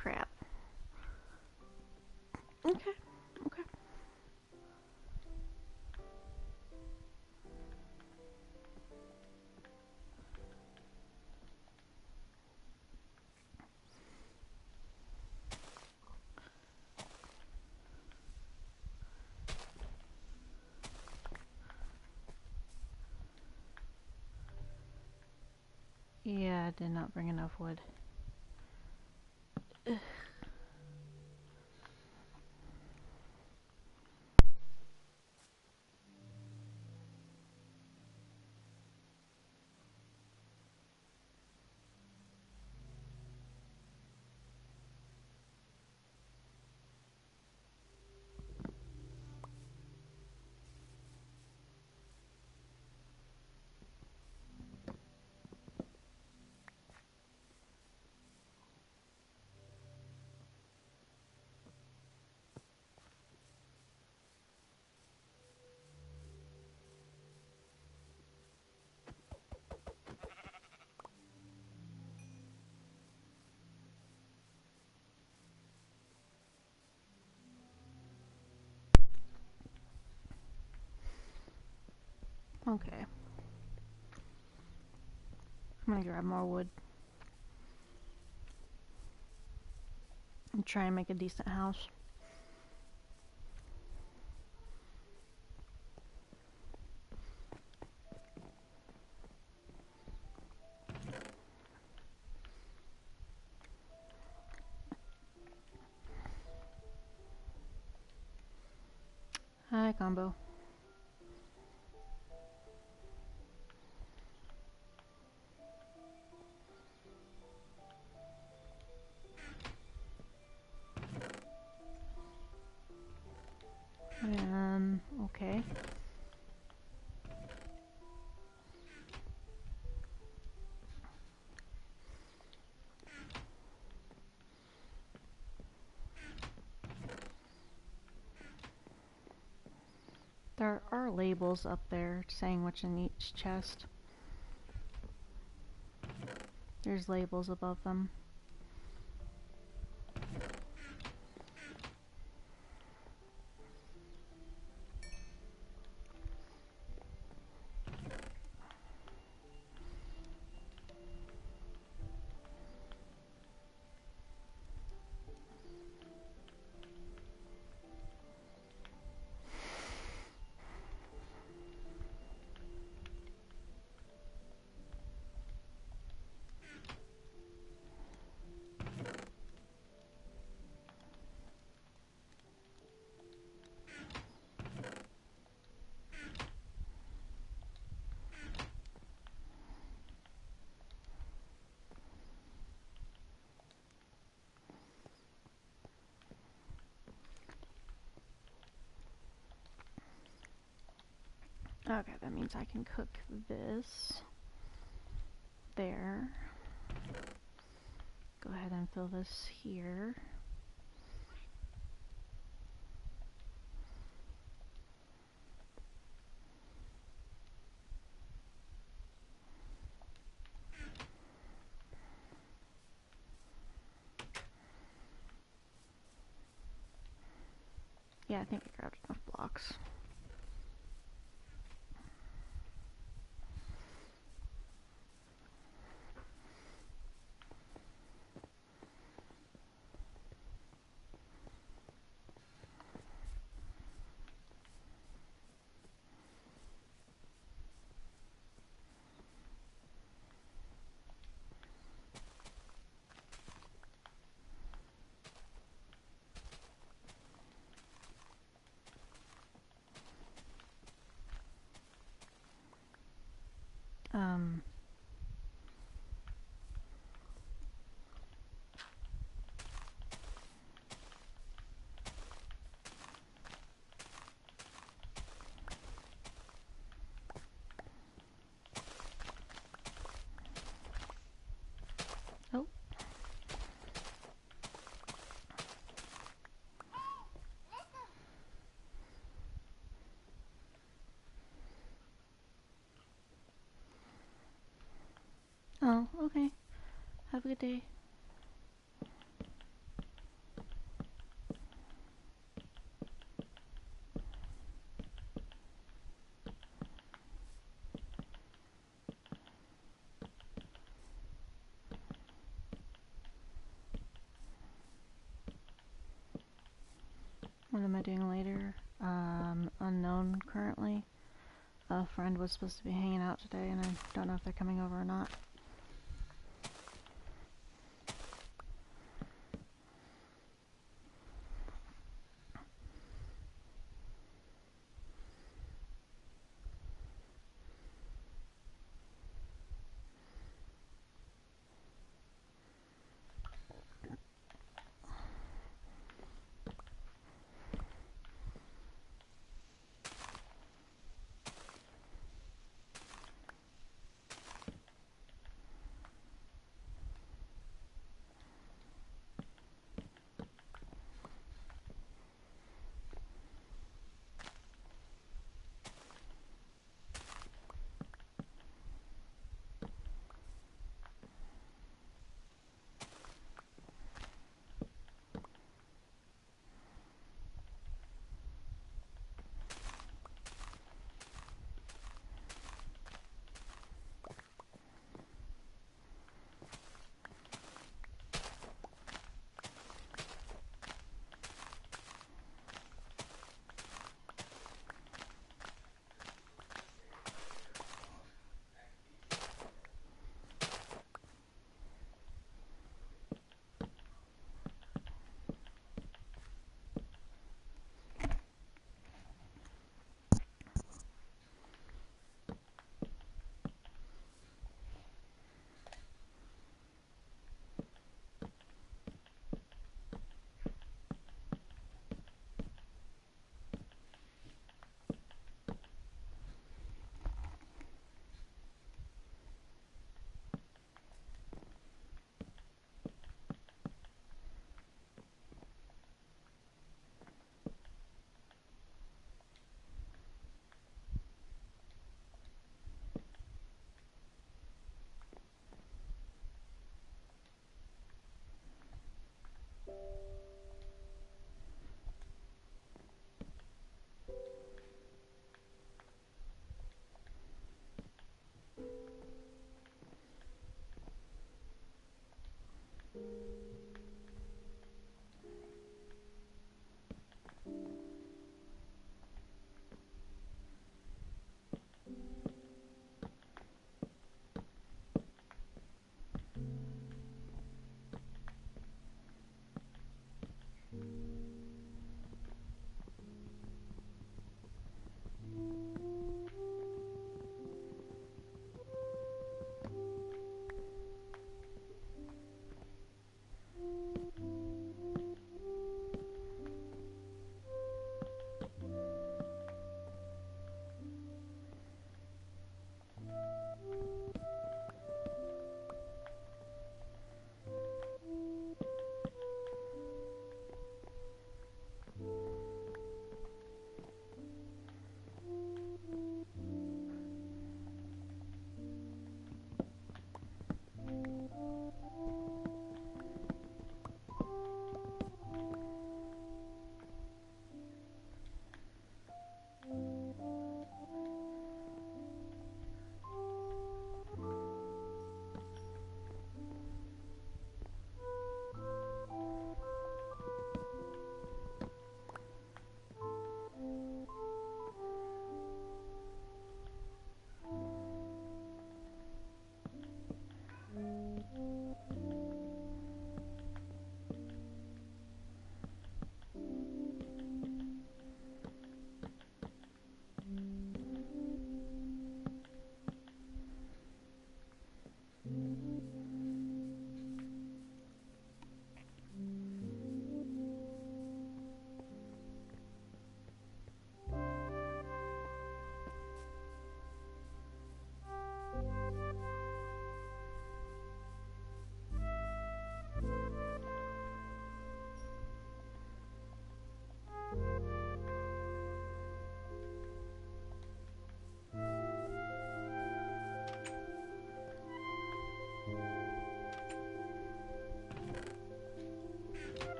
Crap. Okay, okay. Yeah, I did not bring enough wood. Ugh. Okay. I'm gonna grab more wood. And try and make a decent house. Hi, combo. Okay. There are labels up there saying what's in each chest. There's labels above them. Okay, that means I can cook this there. Go ahead and fill this here. Yeah, I think I grabbed enough blocks. Um, oh, oh, okay. Have a good day. What am I doing later? Unknown currently. A friend was supposed to be hanging out today, and I don't know if they're coming over or not.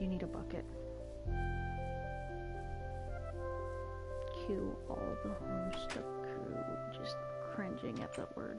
You need a bucket. Kill all the Homestuck crew. Just cringing at that word.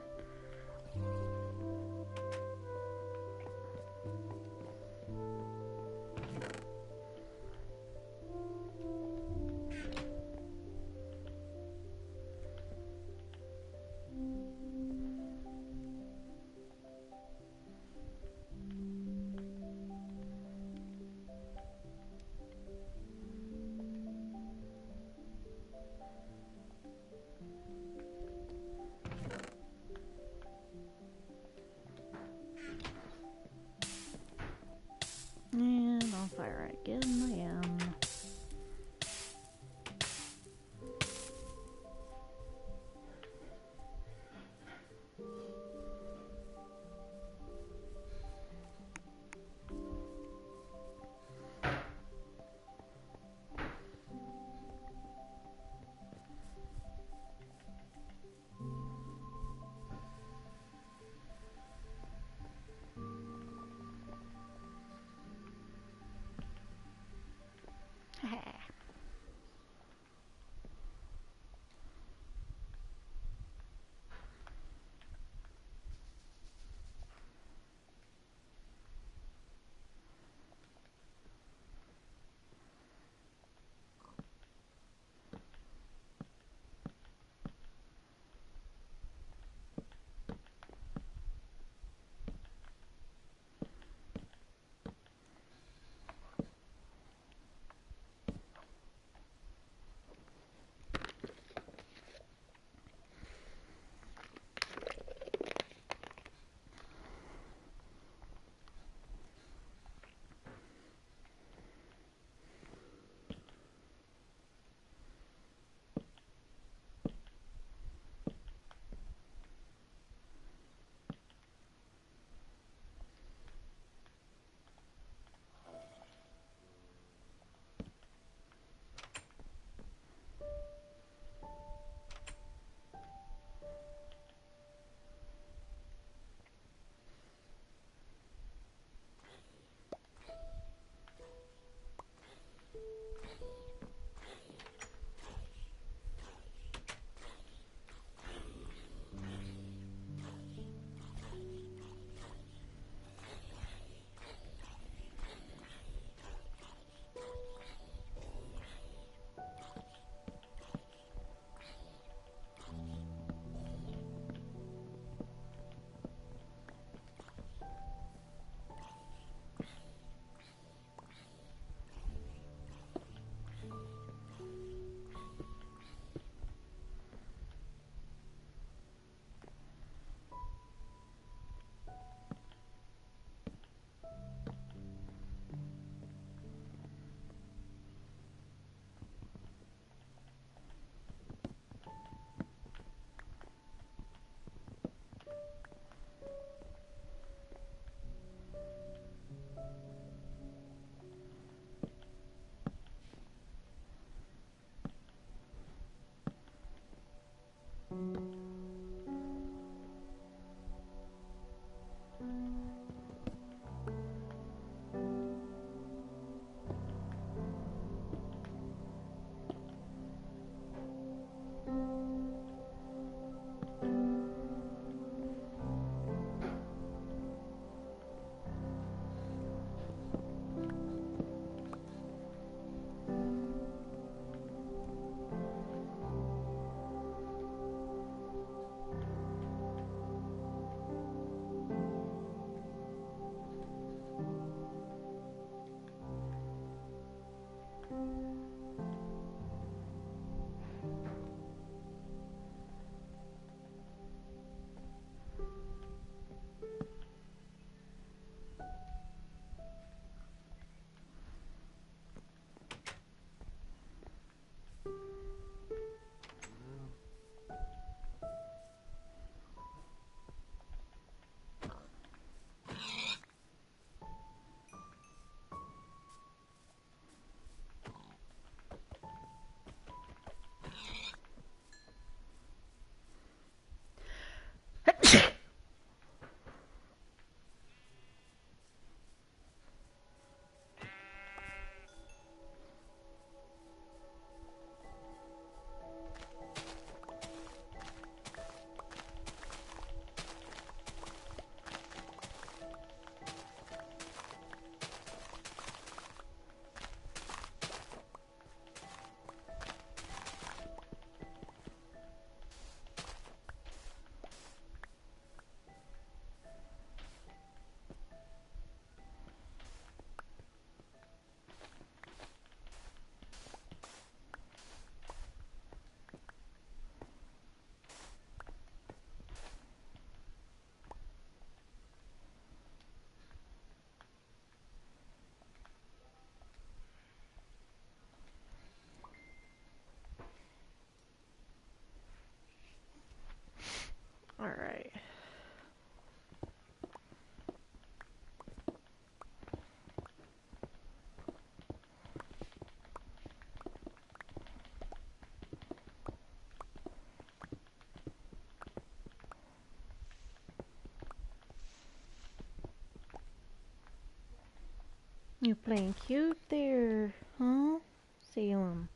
You playing cute there, huh? Salem.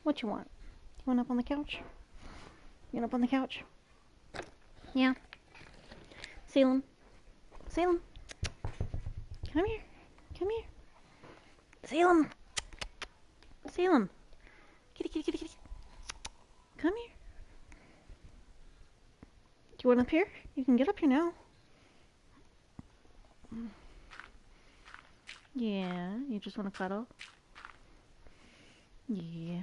What you want? You want up on the couch? You want up on the couch? Yeah. Salem. Salem. Come here. Come here. Salem. Salem. Kitty, kitty, kitty, kitty. Come here. Do you want up here? You can get up here now. Yeah, you just want to cuddle? Yeah.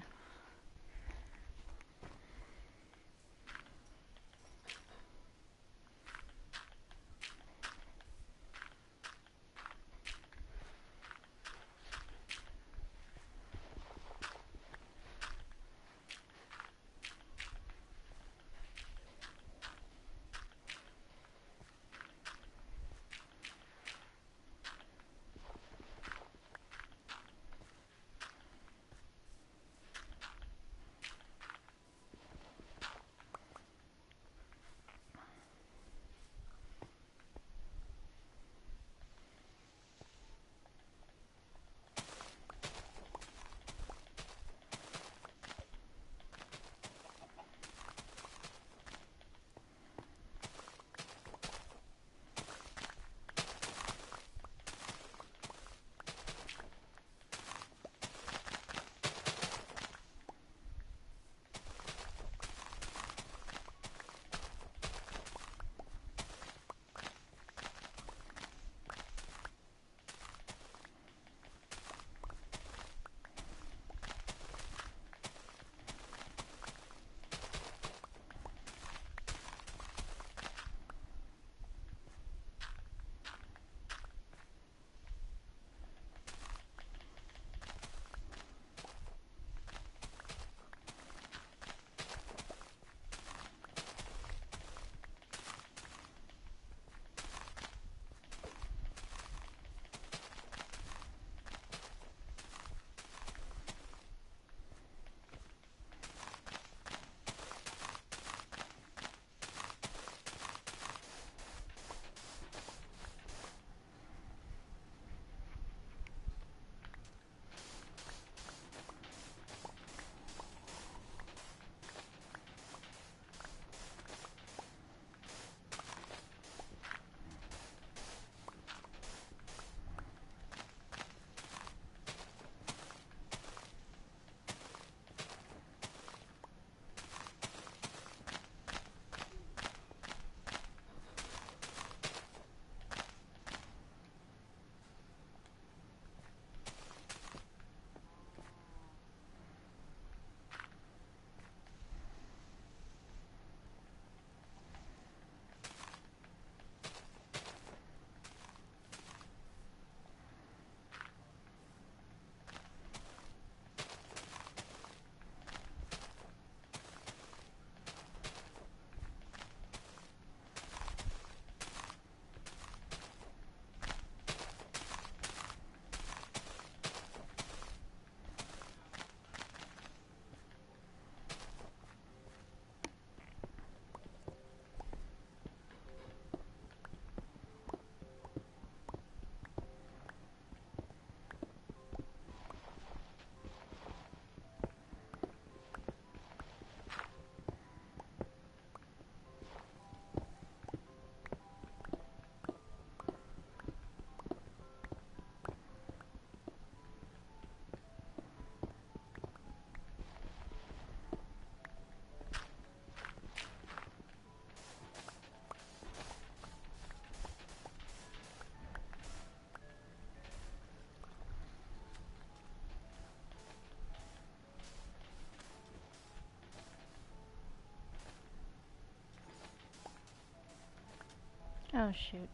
Oh shoot.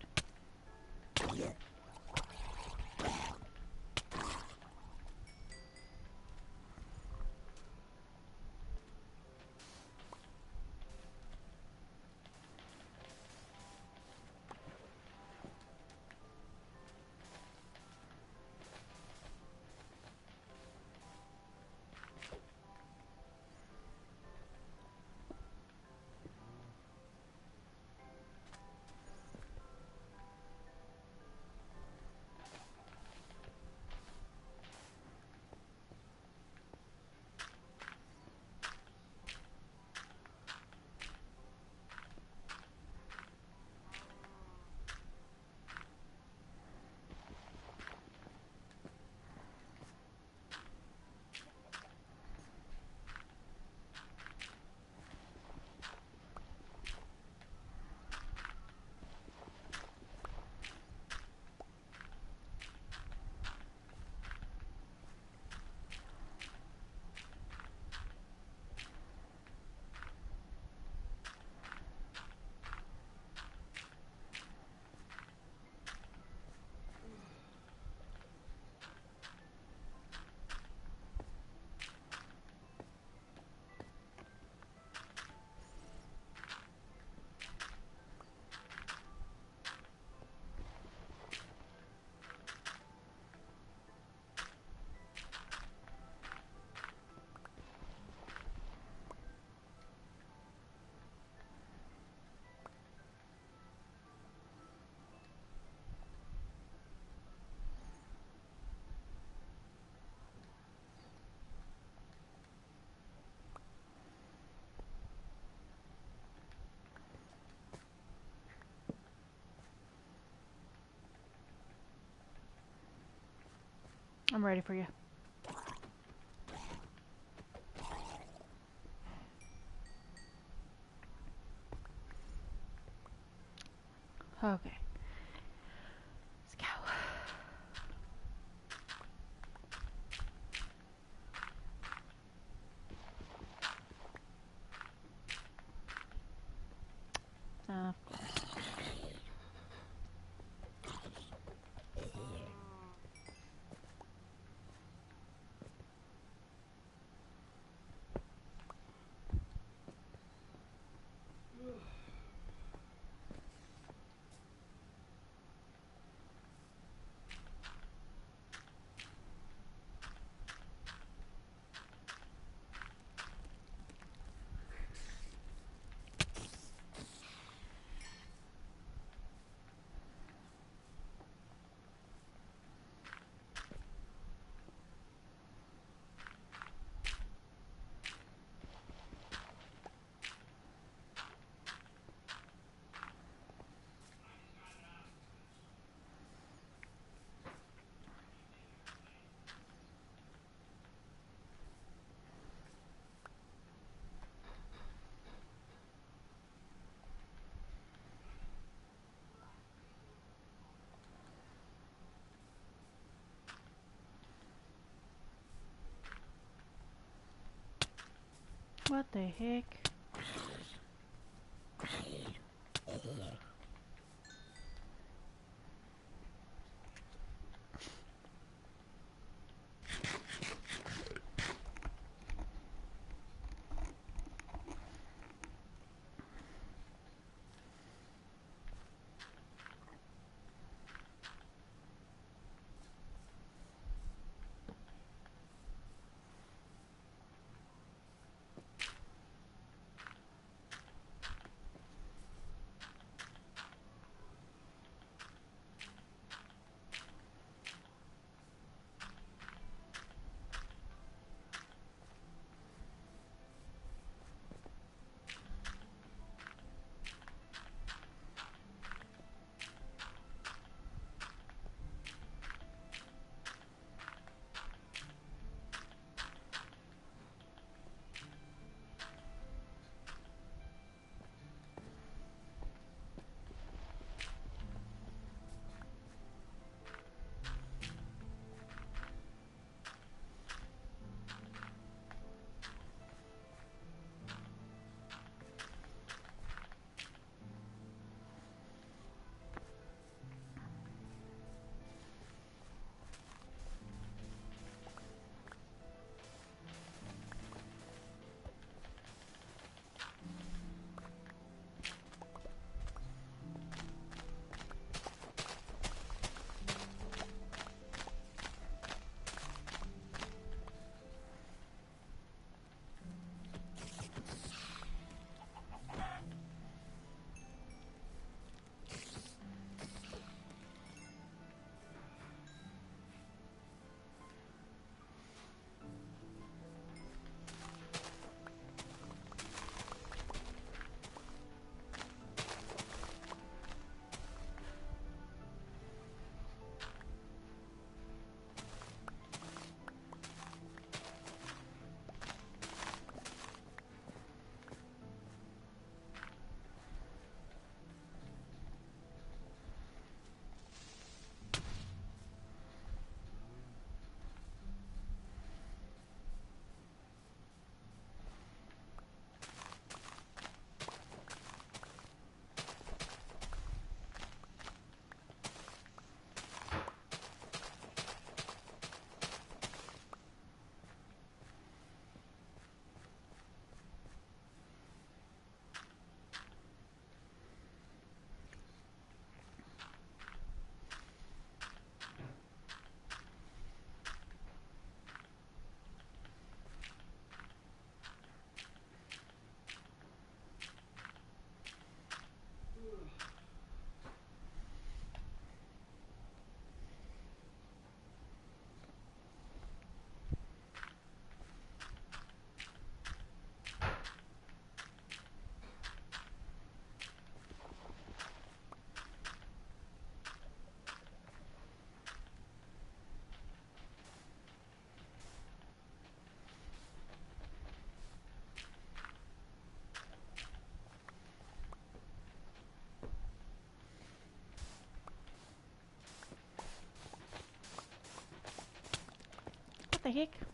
I'm ready for you. Okay. Let's go. Of course. What the heck? psychic?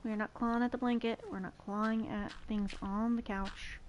We're not clawing at the blanket. We're not clawing at things on the couch.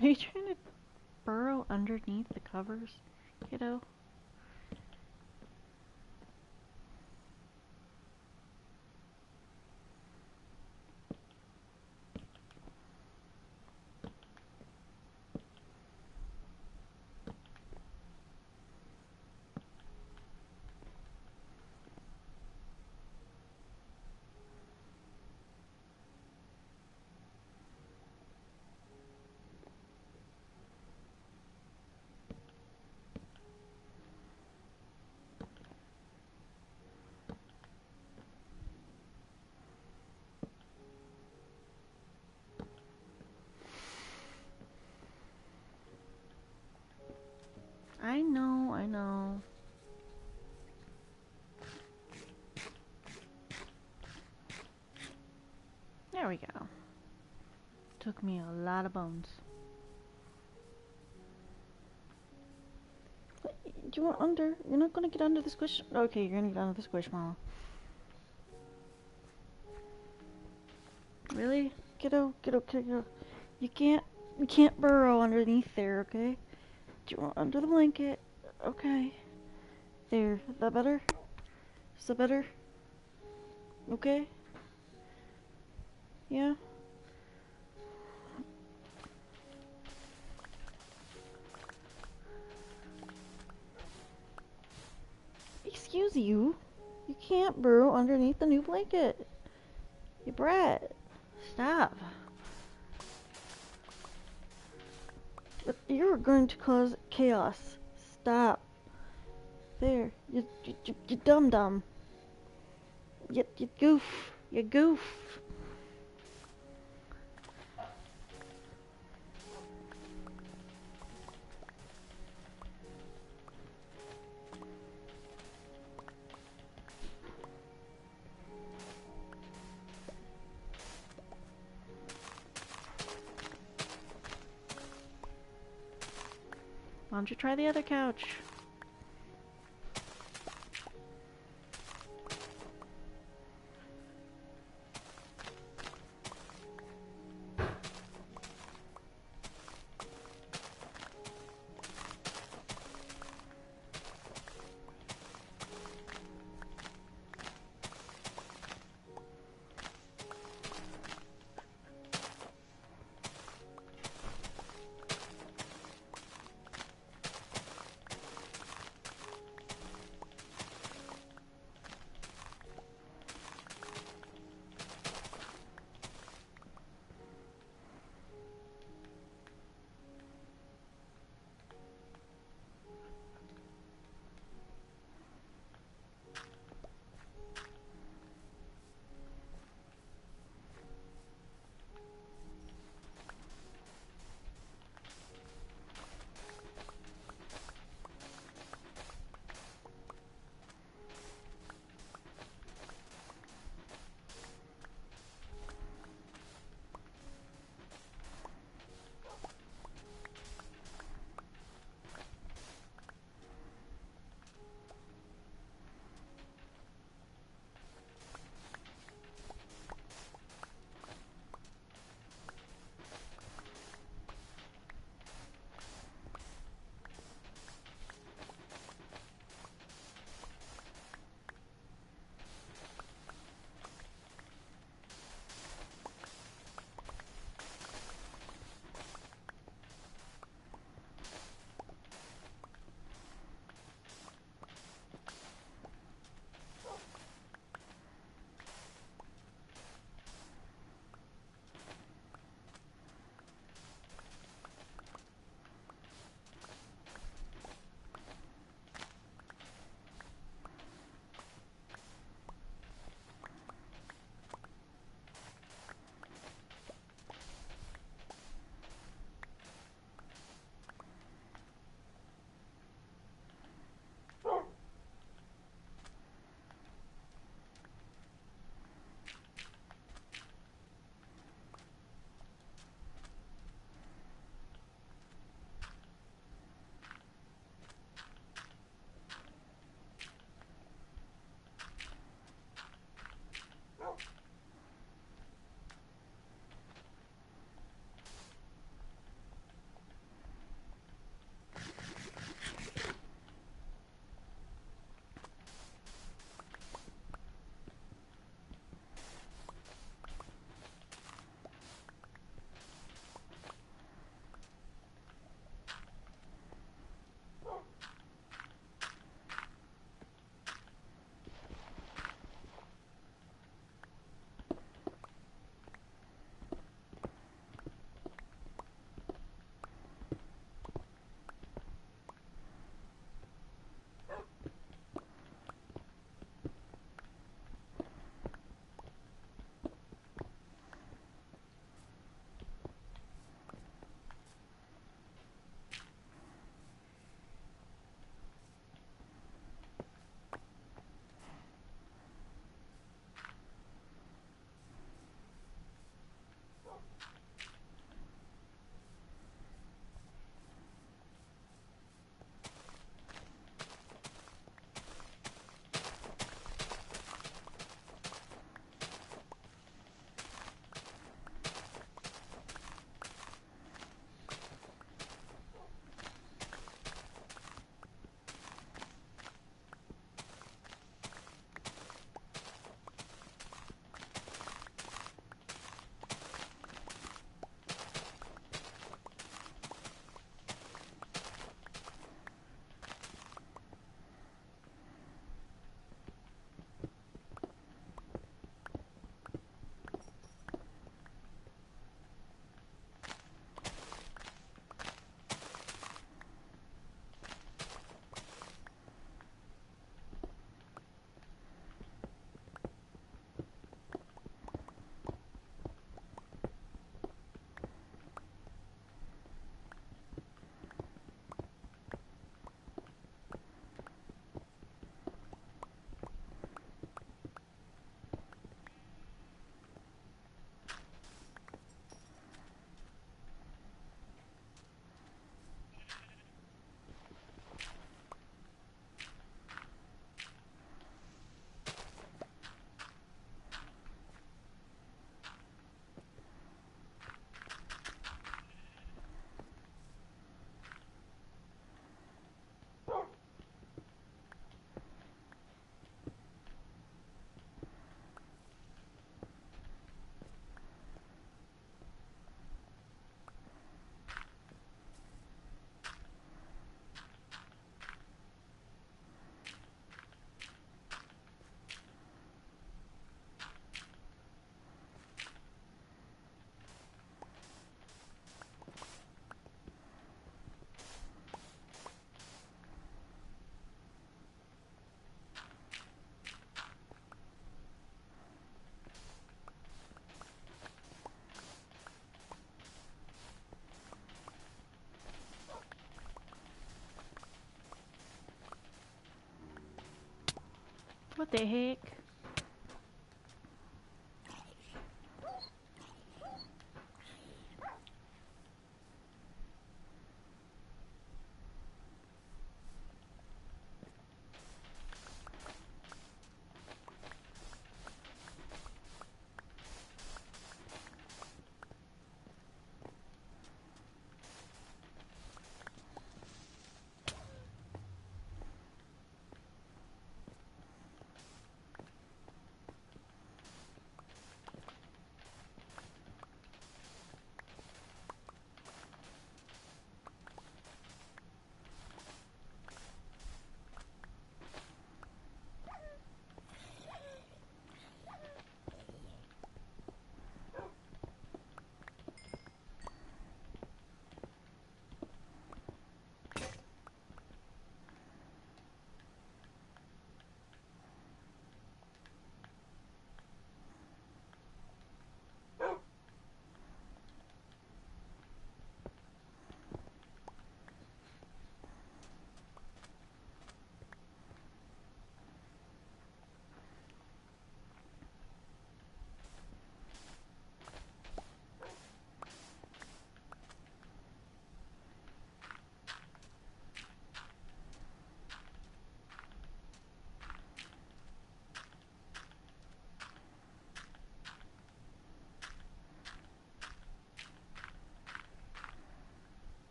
Are you trying to burrow underneath the covers, kiddo? I know, I know. There we go. Took me a lot of bones. Do you want under? You're not gonna get under the squish. Okay, you're gonna get under the squishmallow. Really? Kiddo, kiddo, kiddo. You can't burrow underneath there, okay? Do you want under the blanket? Okay. There. Is that better? Is that better? Okay? Yeah? Excuse you. You can't burrow underneath the new blanket. You brat. Stop. But you're going to cause chaos. Stop. There. You dum-dum. You goof. You goof. Why don't you try the other couch? the heck?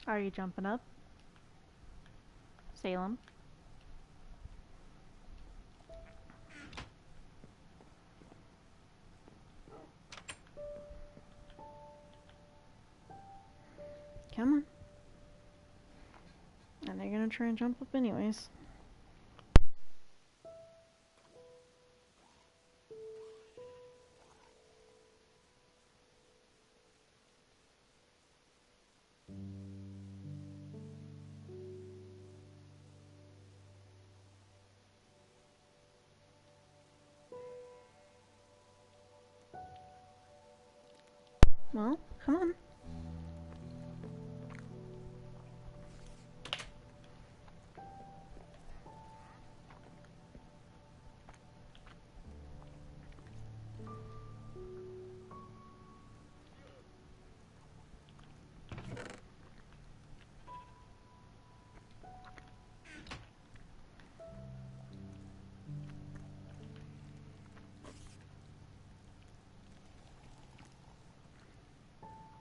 Are you jumping up? Salem? Come on. And they're gonna try and jump up anyways. Well, come on.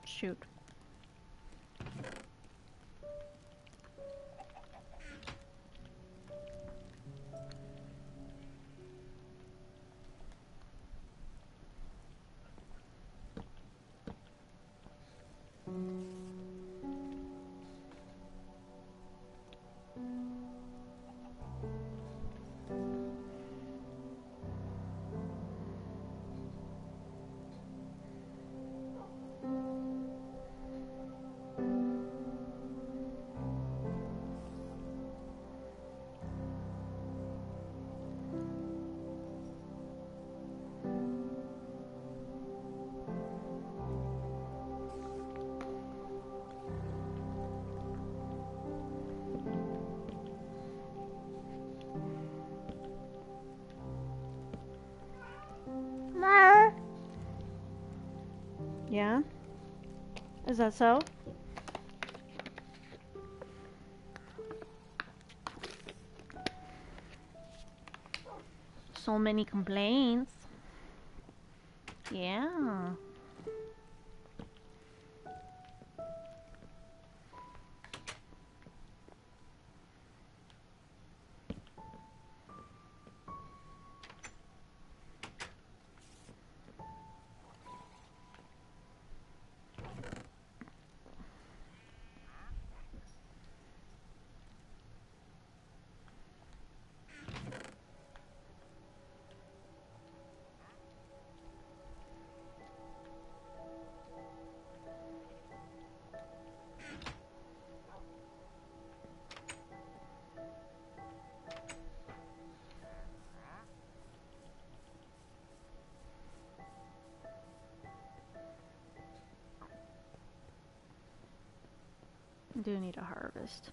Shoot. Yeah? Is that so? So many complaints. Yeah. do need a harvest.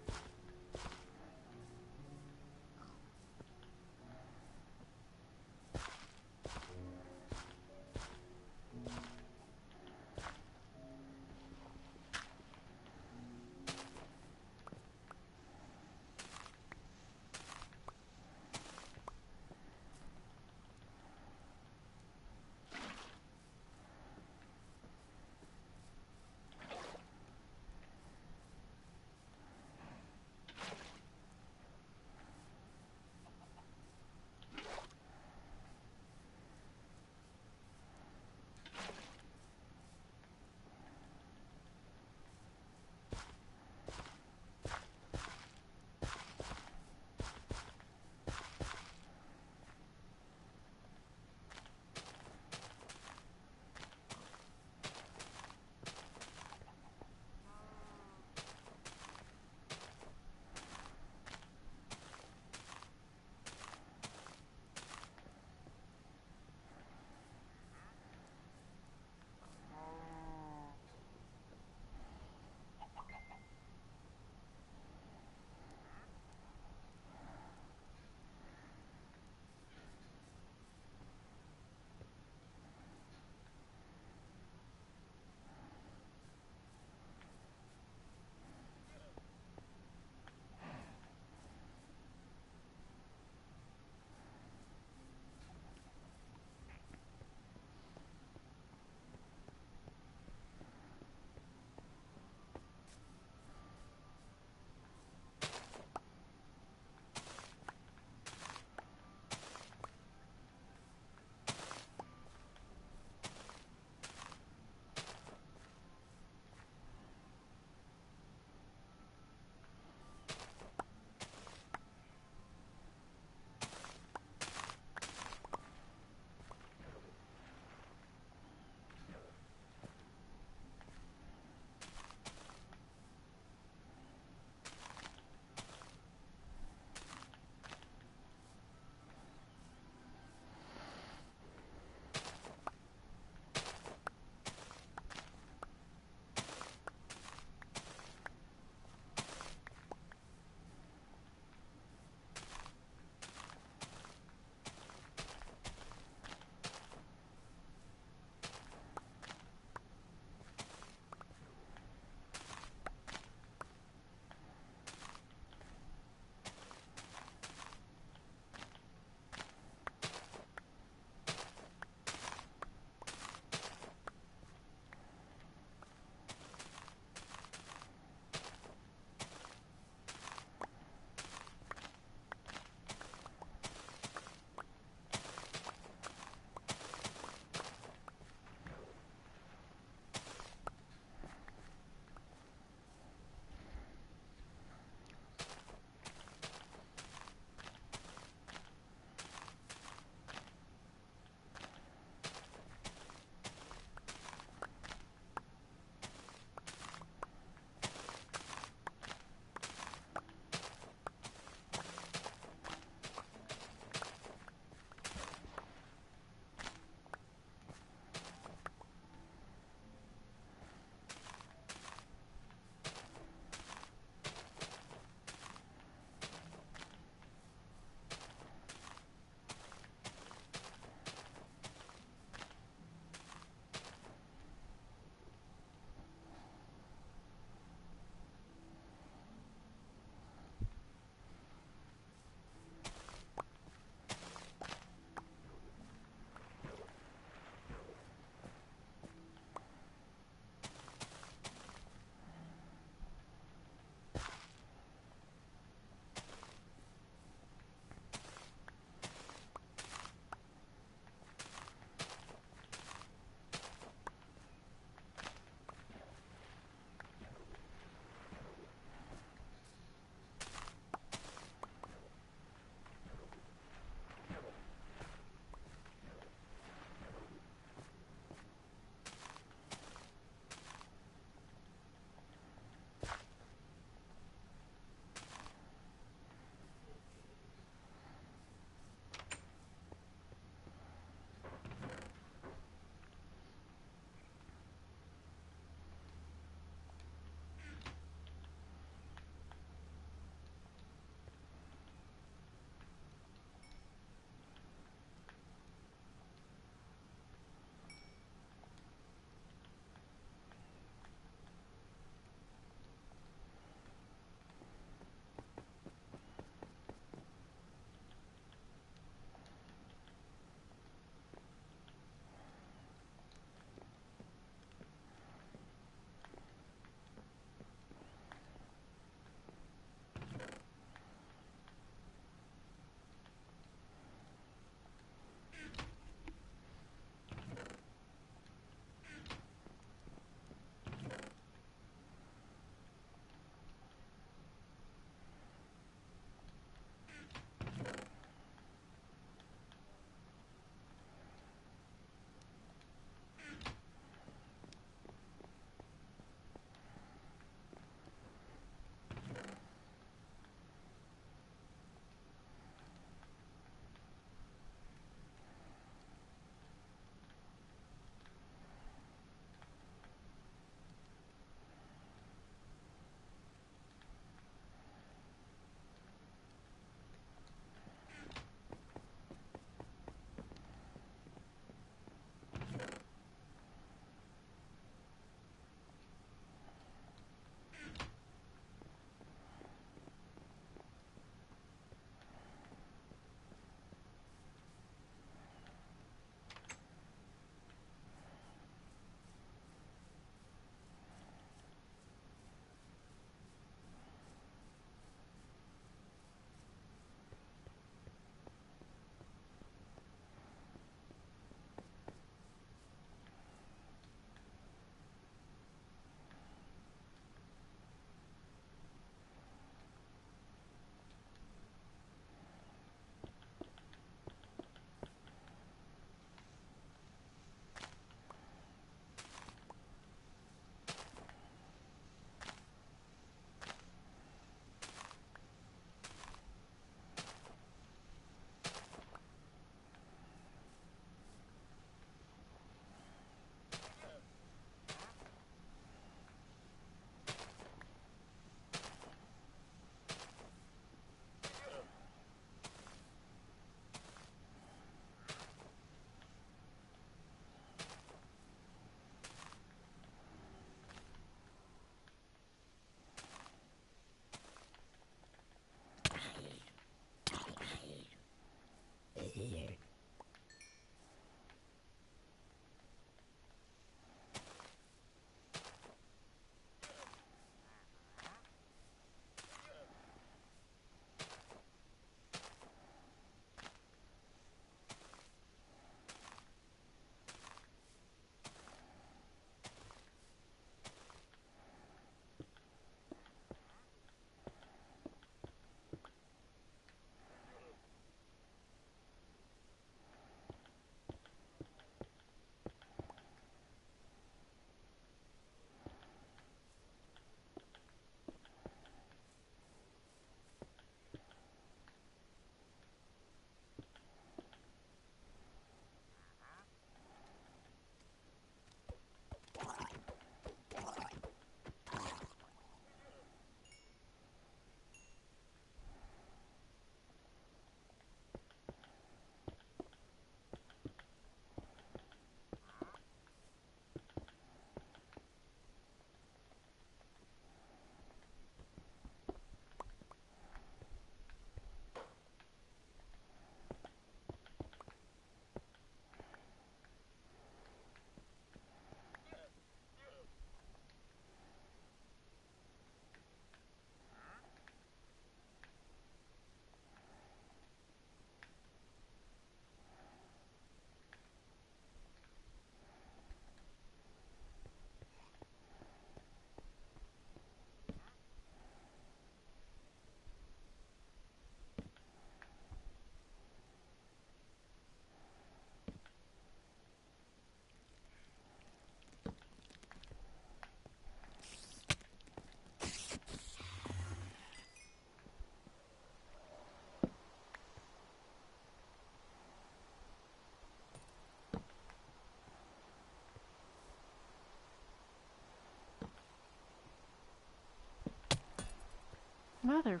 Mother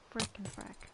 frickin' frack.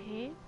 Heck.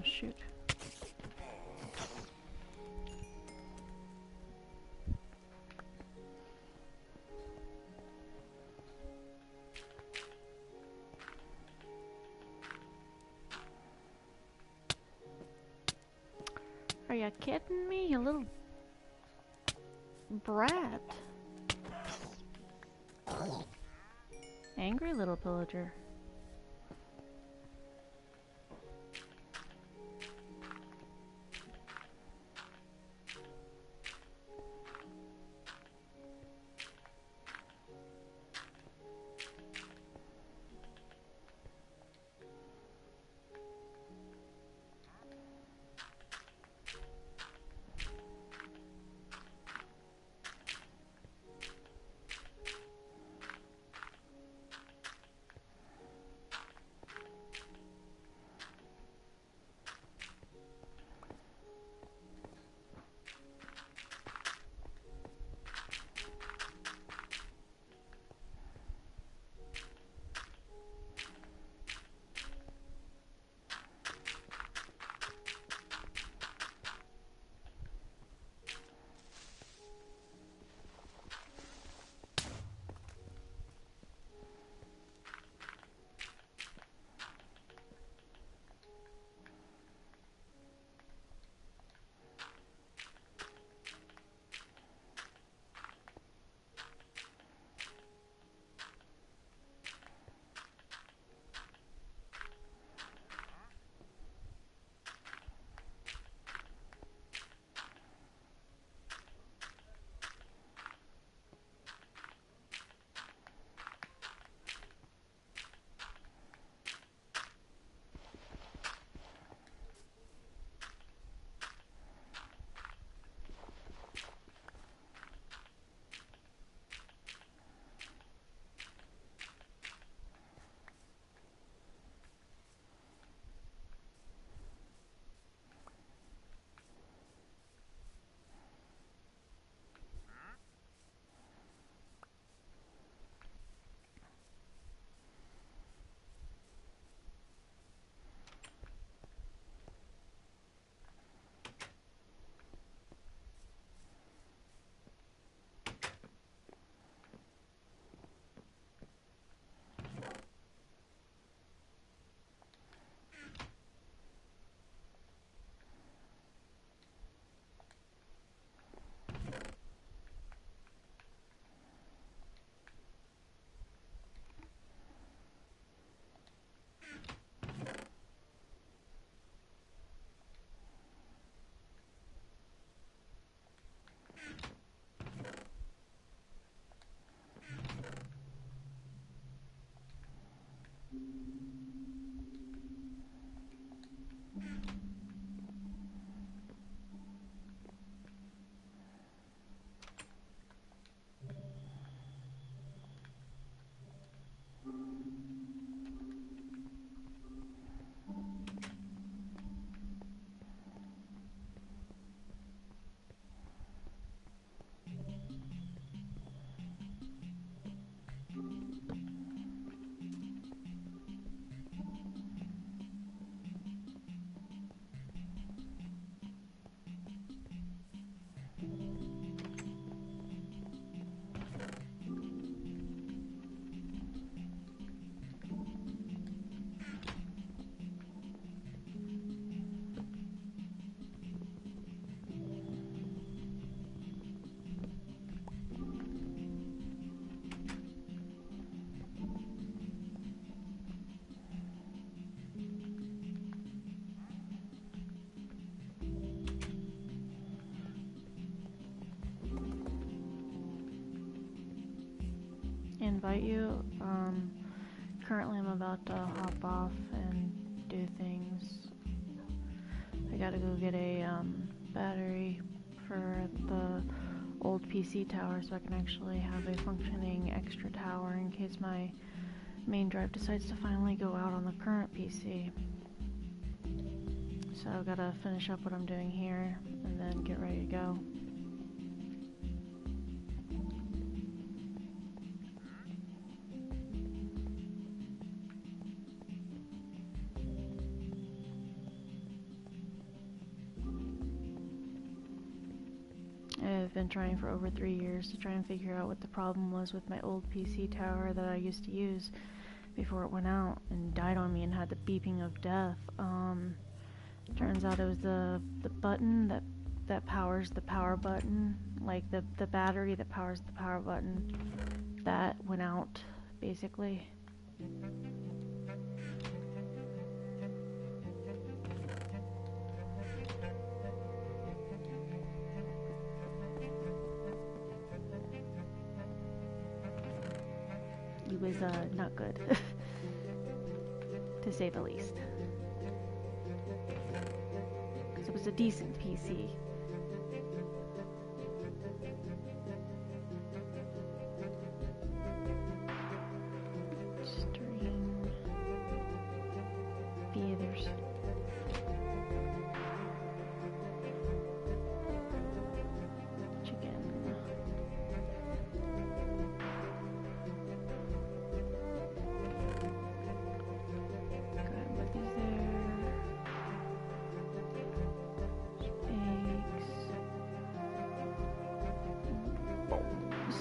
Oh, shoot. Are you kidding me, you little brat? Angry little pillager. Invite you. Currently I'm about to hop off and do things. I gotta go get a battery for the old PC tower so I can actually have a functioning extra tower in case my main drive decides to finally go out on the current PC. So I've gotta finish up what I'm doing here and then get ready to go. been trying for over 3 years to try and figure out what the problem was with my old PC tower that I used to use before it went out and died on me and had the beeping of death. Turns out it was the button that powers the power button, like the battery that powers the power button, that went out, basically. It was not good, to say the least. Because it was a decent PC. Stream theaters. Chicken. Go ahead and put these there. Eggs. Bones.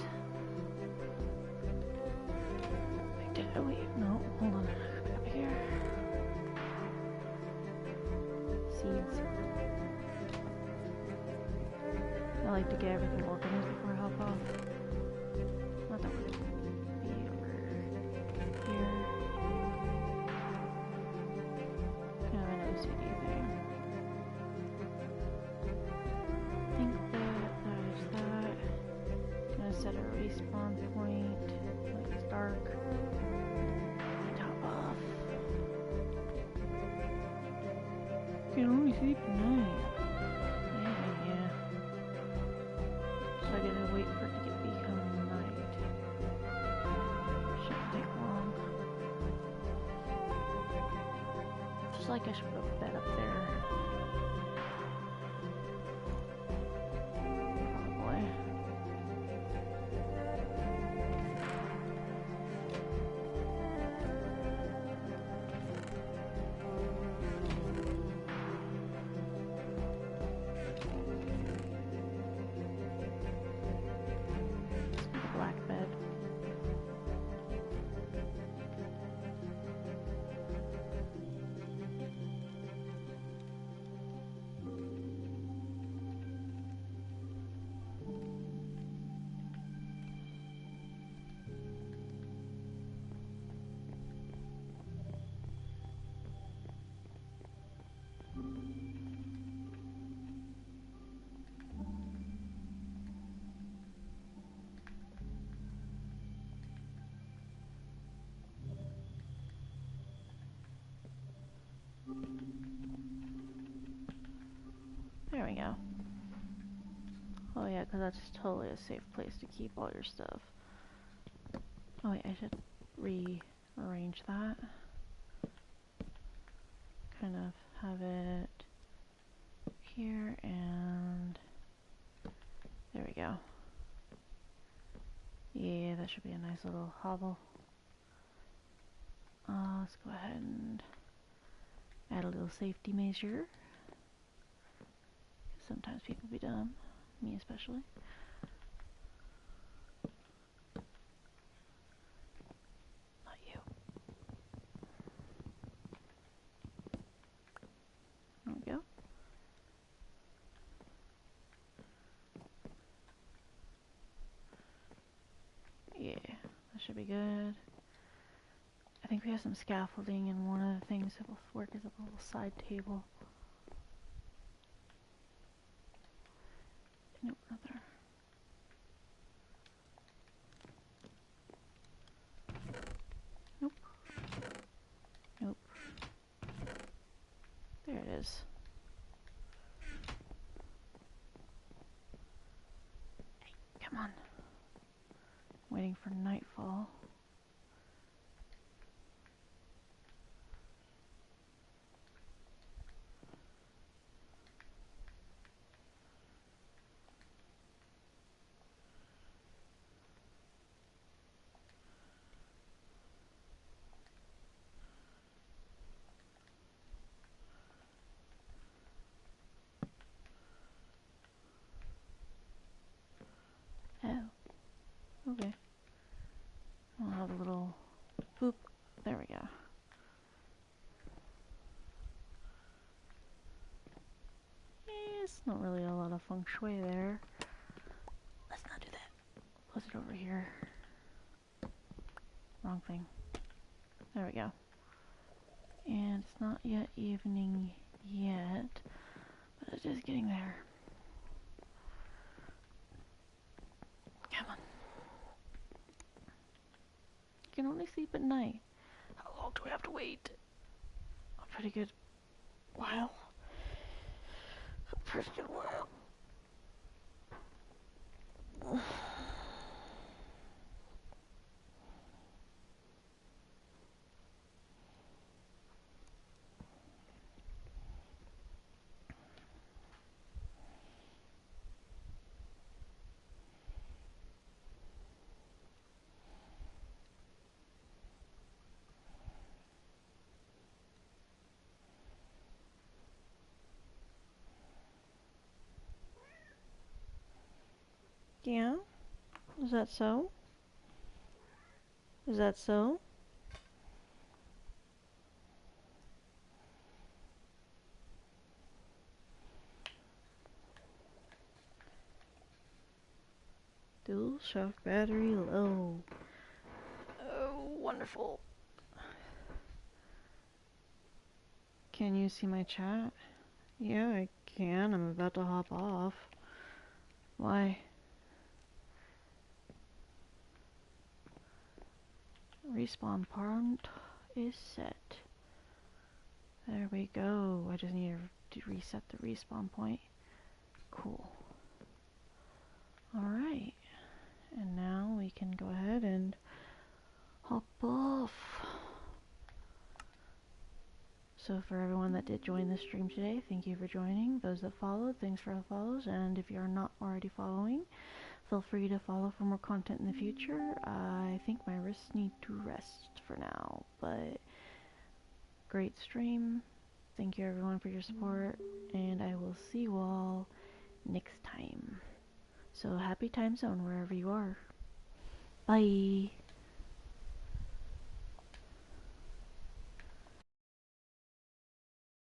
Wait, no, hold on. Back up here. Seeds. I like to get everything organized before I hop off. Not that would be over here. Kind of an OCD thing. I think that is that. I'm gonna set a respawn point when it's dark. Top off. You can only sleep at night. Yeah. So I gotta wait for it to become night. Shouldn't take long. Just like I should put a bed up there. Probably. The black bed. There we go. Oh yeah, because that's totally a safe place to keep all your stuff. Oh wait, I should rearrange that. Kind of have it here and there we go. Yeah, that should be a nice little hovel. Let's go ahead and add a little safety measure. Sometimes people be dumb, me especially. Not you. There we go. Yeah, that should be good. I think we have some scaffolding and one of the things that will work as a little side table. Nope, not there. Nope. Nope. There it is. Hey, come on. Waiting for nightfall. Boop. There we go. It's not really a lot of feng shui there. Let's not do that. Close it over here. Wrong thing. There we go. And it's not yet evening yet, but it is getting there. Come on. You can only sleep at night. How long do we have to wait? A pretty good while. A pretty good while. Yeah? Is that so? Is that so? Dual shaft battery low. Oh, wonderful. Can you see my chat? Yeah, I can. I'm about to hop off. Why? Respawn point is set. There we go. I just need to reset the respawn point. Cool. Alright. And now we can go ahead and hop off. So for everyone that did join the stream today, thank you for joining. Those that followed, thanks for the follows. And if you're not already following, feel free to follow for more content in the future. I think my wrists need to rest for now, but great stream. Thank you everyone for your support, and I will see you all next time. So happy time zone wherever you are. Bye.